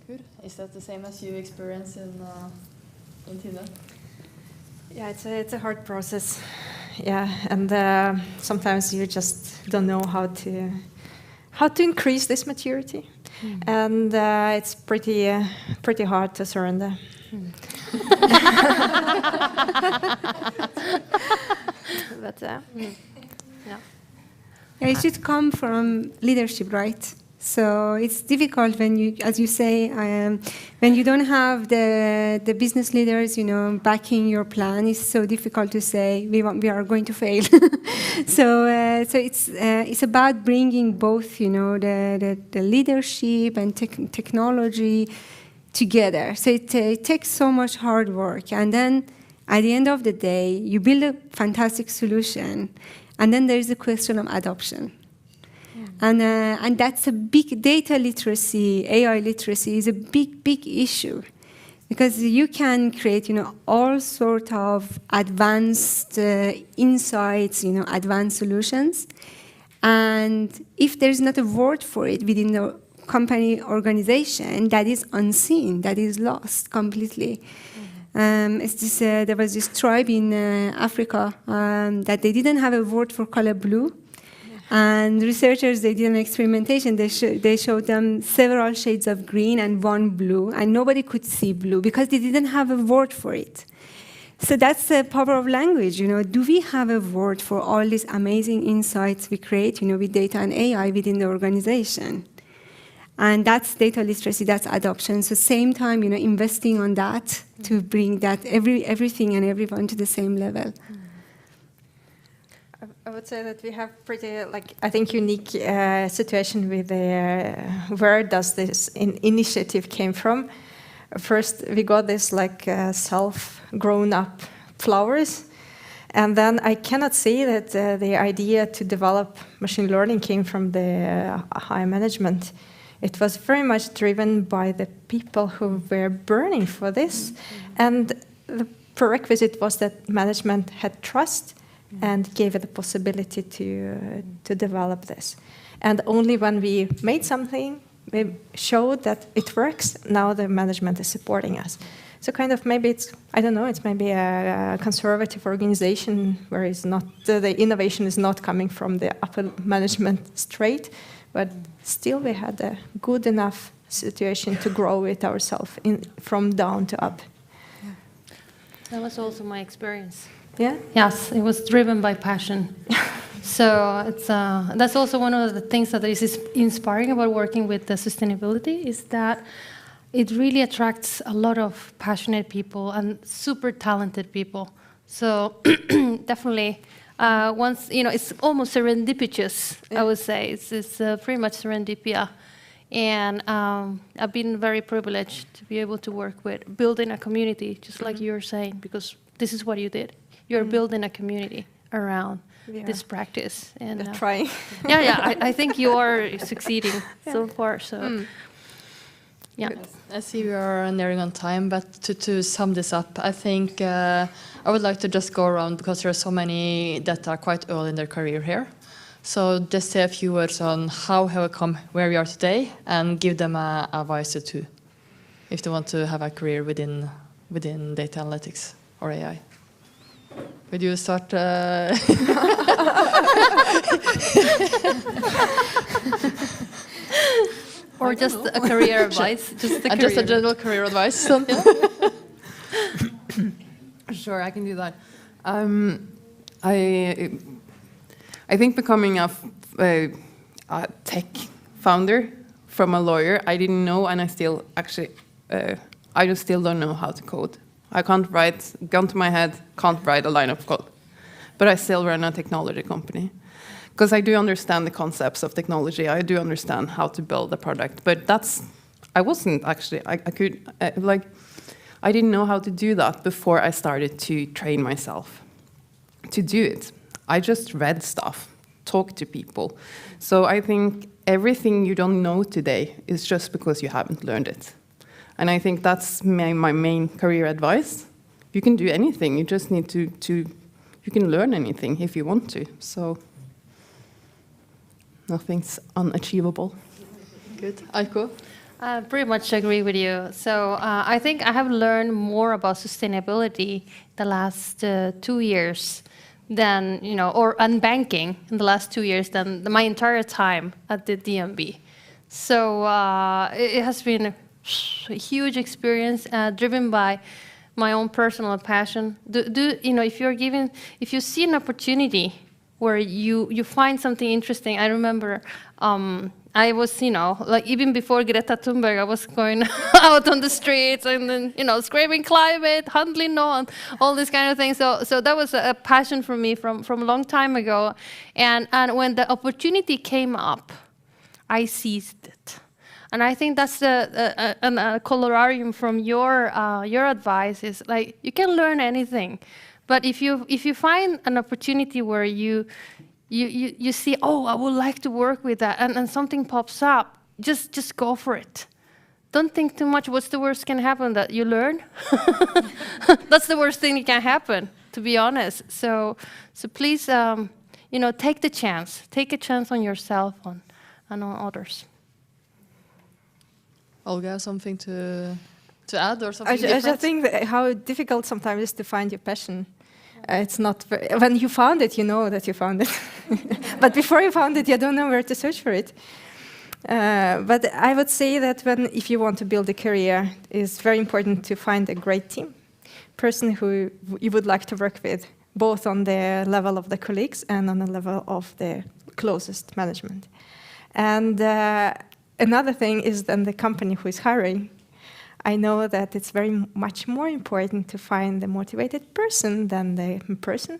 Good. Is that the same as you experience in Tine? Yeah, it's a hard process. Yeah, and sometimes you just don't know how to increase this maturity, and it's pretty hard to surrender. But yeah. It should come from leadership, right? So it's difficult when you, as you say, when you don't have the business leaders, backing your plan. It's so difficult to say we are going to fail. So it's about bringing both, the leadership and technology together. So it takes so much hard work, and then at the end of the day, you build a fantastic solution, and then there is a question of adoption. And that's a big data literacy, AI literacy is a big issue, because you can create, all sort of advanced insights, advanced solutions, and if there's not a word for it within the company organization, that is unseen, that is lost completely. There was this tribe in Africa that they didn't have a word for color blue. And researchers, they did an experimentation. They showed them several shades of green and one blue, and nobody could see blue because they didn't have a word for it. So that's the power of language. Do we have a word for all these amazing insights we create, with data and AI within the organization? And that's data literacy, that's adoption. So same time, investing on that to bring that everything and everyone to the same level. I would say that we have pretty, I think, unique situation with where does this initiative came from. First, we got this self-grown-up flowers, and then I cannot say that the idea to develop machine learning came from the high management. It was very much driven by the people who were burning for this, and the prerequisite was that management had trust and gave it the possibility to develop this. And only when we made something, we showed that it works, now the management is supporting us. So kind of maybe it's, I don't know, it's maybe a conservative organization where it's not, the innovation is not coming from the upper management straight, but still we had a good enough situation to grow it ourselves from down to up. Yeah. That was also my experience. Yeah? Yes, it was driven by passion. So it's that's also one of the things that is inspiring about working with the sustainability, is that it really attracts a lot of passionate people and super talented people. So definitely, once, it's almost serendipitous, I would say. It's pretty much serendipia. And I've been very privileged to be able to work with building a community, just like you're saying, because this is what you did. You're building a community around this practice. And trying. I think you are succeeding so far. So Yeah. I see we are nearing on time, but to sum this up, I think I would like to just go around because there are so many that are quite early in their career here. So just say a few words on how have we come where we are today and give them a advice or two if they want to have a career within data analytics or AI. Would you start? Or just a career advice? Just a general career advice. Sure, I can do that. I think becoming a tech founder from a lawyer, I didn't know, and I still actually, I just still don't know how to code. I can't write, gun to my head, can't write a line of code. But I still run a technology company. Because I do understand the concepts of technology, I do understand how to build a product, but I wasn't actually, I didn't know how to do that before I started to train myself to do it. I just read stuff, talked to people. So I think everything you don't know today is just because you haven't learned it. And I think that's my main career advice. You can do anything, you just need to you can learn anything if you want to. So nothing's unachievable. Good. Aiko? I pretty much agree with you. So I think I have learned more about sustainability the last 2 years than, or banking in the last 2 years than my entire time at the DNB. So it has been a huge experience driven by my own personal passion. If you see an opportunity where you find something interesting. I remember I was, even before Greta Thunberg, I was going out on the streets and then, screaming climate, handling no, and all these kind of things. So that was a passion for me from a long time ago. And when the opportunity came up, I seized it. And I think that's a corollarium from your advice is like you can learn anything. But if you find an opportunity where you see, oh, I would like to work with that, and something pops up, just go for it. Don't think too much. What's the worst can happen? That you learn? That's the worst thing that can happen, to be honest. So please, take the chance. Take a chance on yourself and on others. Olga, something to add or something I just think that how difficult sometimes it is to find your passion. It's not when you found it, you know that you found it. But before you found it, you don't know where to search for it. But I would say that if you want to build a career, it's very important to find a great team, person who you would like to work with, both on the level of the colleagues and on the level of the closest management. And another thing is then the company who is hiring. I know that it's very much more important to find the motivated person than the person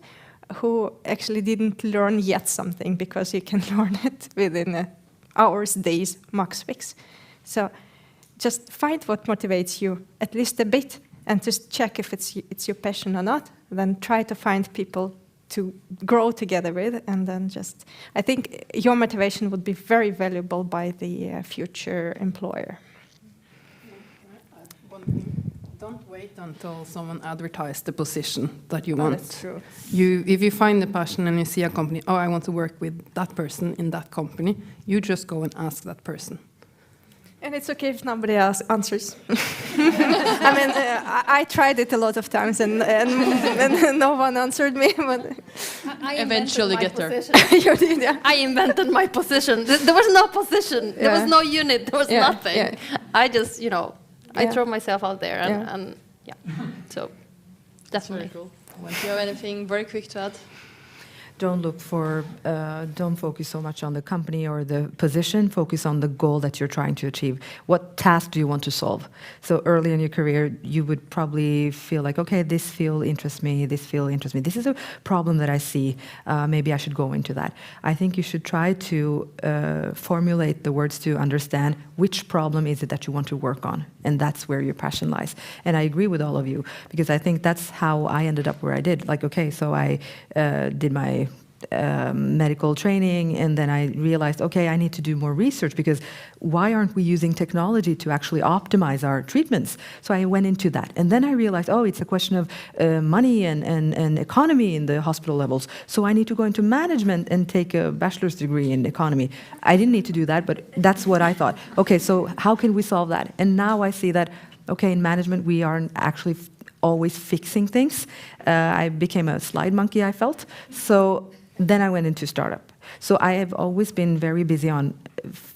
who actually didn't learn yet something, because you can learn it within hours, days, max fix. So just find what motivates you at least a bit and just check if it's your passion or not. Then try to find people to grow together with, and then I think your motivation would be very valuable by the future employer. Don't wait until someone advertises the position that you want. That's true. If you find the passion and you see a company, I want to work with that person in that company, you just go and ask that person. And it's okay if nobody else answers. I mean, I tried it a lot of times, and no one answered me. But I eventually get there. You did, yeah. I invented my position. There was no position. There was no unit. There was nothing. Yeah. I just, I throw myself out there, and so definitely. Cool. Do you have anything very quick to add? Don't focus so much on the company or the position, focus on the goal that you're trying to achieve. What task do you want to solve? So early in your career, you would probably feel like, okay, this field interests me, this field interests me. This is a problem that I see, maybe I should go into that. I think you should try to formulate the words to understand which problem is it that you want to work on, and that's where your passion lies. And I agree with all of you, because I think that's how I ended up where I did. Like, okay, so I did my medical training, and then I realized, okay, I need to do more research, because why aren't we using technology to actually optimize our treatments? So I went into that, and then I realized, oh, it's a question of money and economy in the hospital levels, so I need to go into management and take a bachelor's degree in economy. I didn't need to do that, but that's what I thought. Okay, so how can we solve that? And now I see that, okay, in management we aren't actually always fixing things. I became a slide monkey, I felt. So then I went into startup. So I have always been very busy on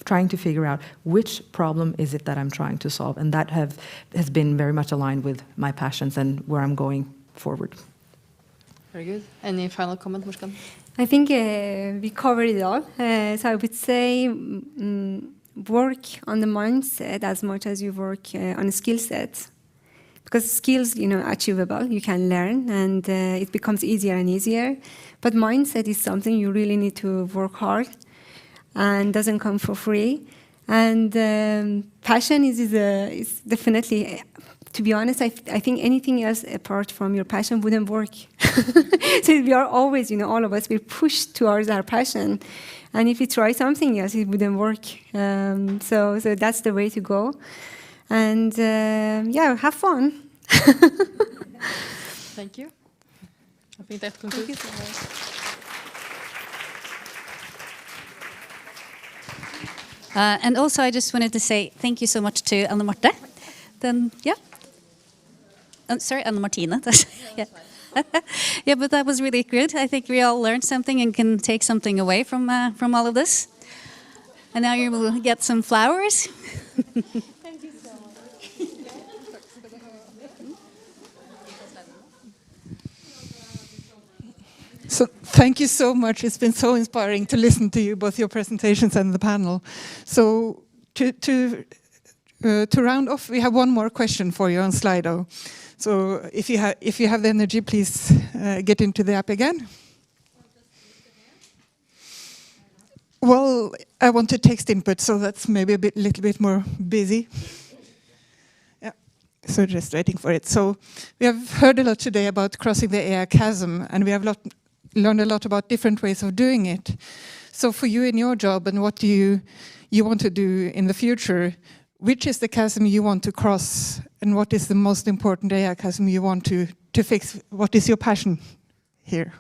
trying to figure out which problem is it that I'm trying to solve, and that has been very much aligned with my passions and where I'm going forward. Very good. Any final comment, Mushkan? I think we covered it all. So I would say work on the mindset as much as you work on a skill set. Because skills, achievable, you can learn, and it becomes easier and easier. But mindset is something you really need to work hard, and doesn't come for free. And passion is definitely, to be honest, I think anything else apart from your passion wouldn't work. So we are always, all of us, we push towards our passion. And if you try something else, it wouldn't work. So that's the way to go. And yeah, have fun. Thank you. I think that concludes. Thank you so much. And also, I just wanted to say thank you so much to Anne Marte. Then, yeah. Sorry, Anne Martine. Yeah. Yeah, but that was really good. I think we all learned something and can take something away from all of this. And now you will get some flowers. Thank you so much. So thank you so much. It's been so inspiring to listen to you, both your presentations and the panel. So to round off, we have one more question for you on Slido. So if you have the energy, please get into the app again. Well, I want to text input, so that's maybe a little bit more busy. Yeah, so just waiting for it. So we have heard a lot today about crossing the AI chasm, and we have learned a lot about different ways of doing it. So for you in your job, and what do you want to do in the future, which is the chasm you want to cross, and what is the most important AI chasm you want to fix? What is your passion here?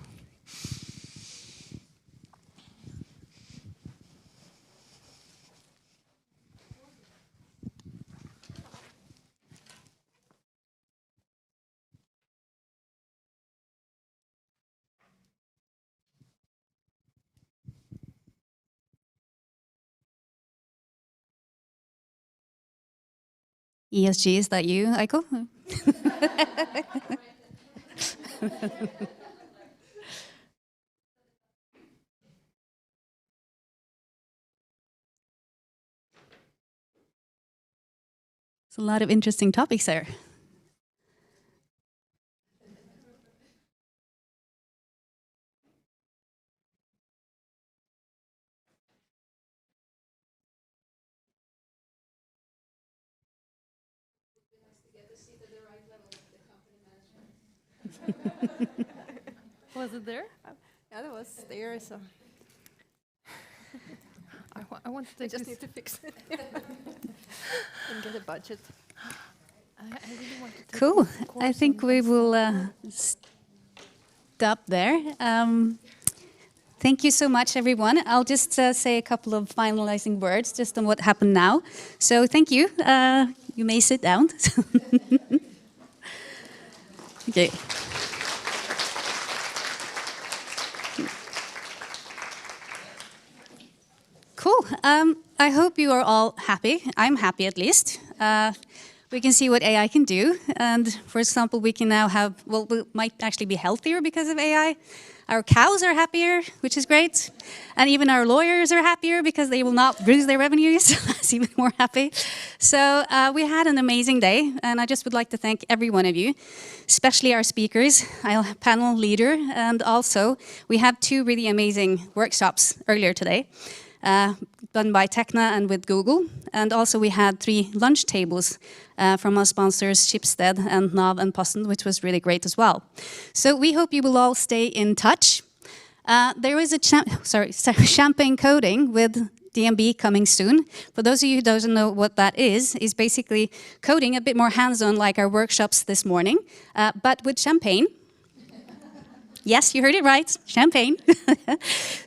ESG, is that you, Aiko? It's a lot of interesting topics there. Was it there? Yeah, that was there. So I want to take just this. need to fix it and get a budget. I really want to take Cool. this course I think on we this. will stop there. Thank you so much, everyone. I'll just say a couple of finalizing words just on what happened now. So thank you. You may sit down. Okay. Cool. I hope you are all happy. I'm happy, at least. We can see what AI can do. And for example, we can now have, well, we might actually be healthier because of AI. Our cows are happier, which is great. And even our lawyers are happier because they will not lose their revenues. That's even more happy. So we had an amazing day. And I just would like to thank every one of you, especially our speakers, our panel leader. And also, we had 2 really amazing workshops earlier today. Done by Tekna and with Google. And also we had 3 lunch tables from our sponsors, Schibsted and Nav and Posten, which was really great as well. So we hope you will all stay in touch. There is a champagne coding with DMB coming soon. For those of you who don't know what that is basically coding a bit more hands-on like our workshops this morning, but with champagne. Yes, you heard it right, champagne.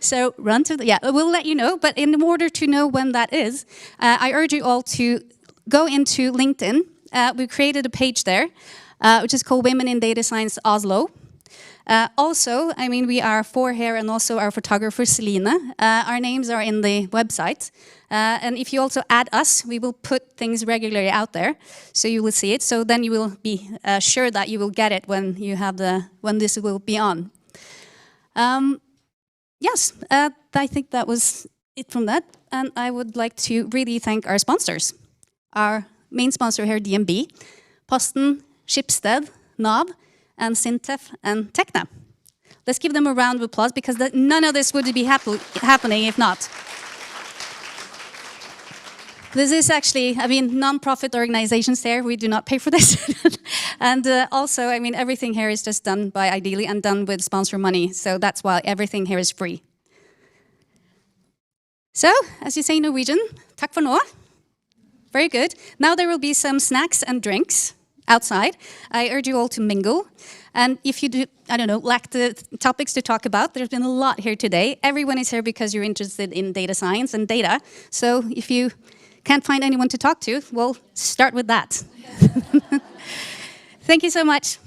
So run to we'll let you know, but in order to know when that is, I urge you all to go into LinkedIn. We created a page there, which is called Women in Data Science Oslo. Also, I mean, we are 4 here and also our photographer, Celine. Our names are in the website. And if you also add us, we will put things regularly out there, so you will see it. So then you will be sure that you will get it when you have when this will be on. Yes, I think that was it from that. And I would like to really thank our sponsors. Our main sponsor here, DNB, Posten, Schibsted, NAV, and Sintef and Tekna. Let's give them a round of applause because none of this would be happening if not. This is actually, I mean, non-profit organizations there, we do not pay for this. And also, I mean, everything here is just done by Ideally and done with sponsor money. So that's why everything here is free. So, as you say in Norwegian, takk for nå. Very good. Now there will be some snacks and drinks outside. I urge you all to mingle. And if you do, I don't know, lack the topics to talk about, there's been a lot here today. Everyone is here because you're interested in data science and data. So if you can't find anyone to talk to, well, start with that. Thank you so much.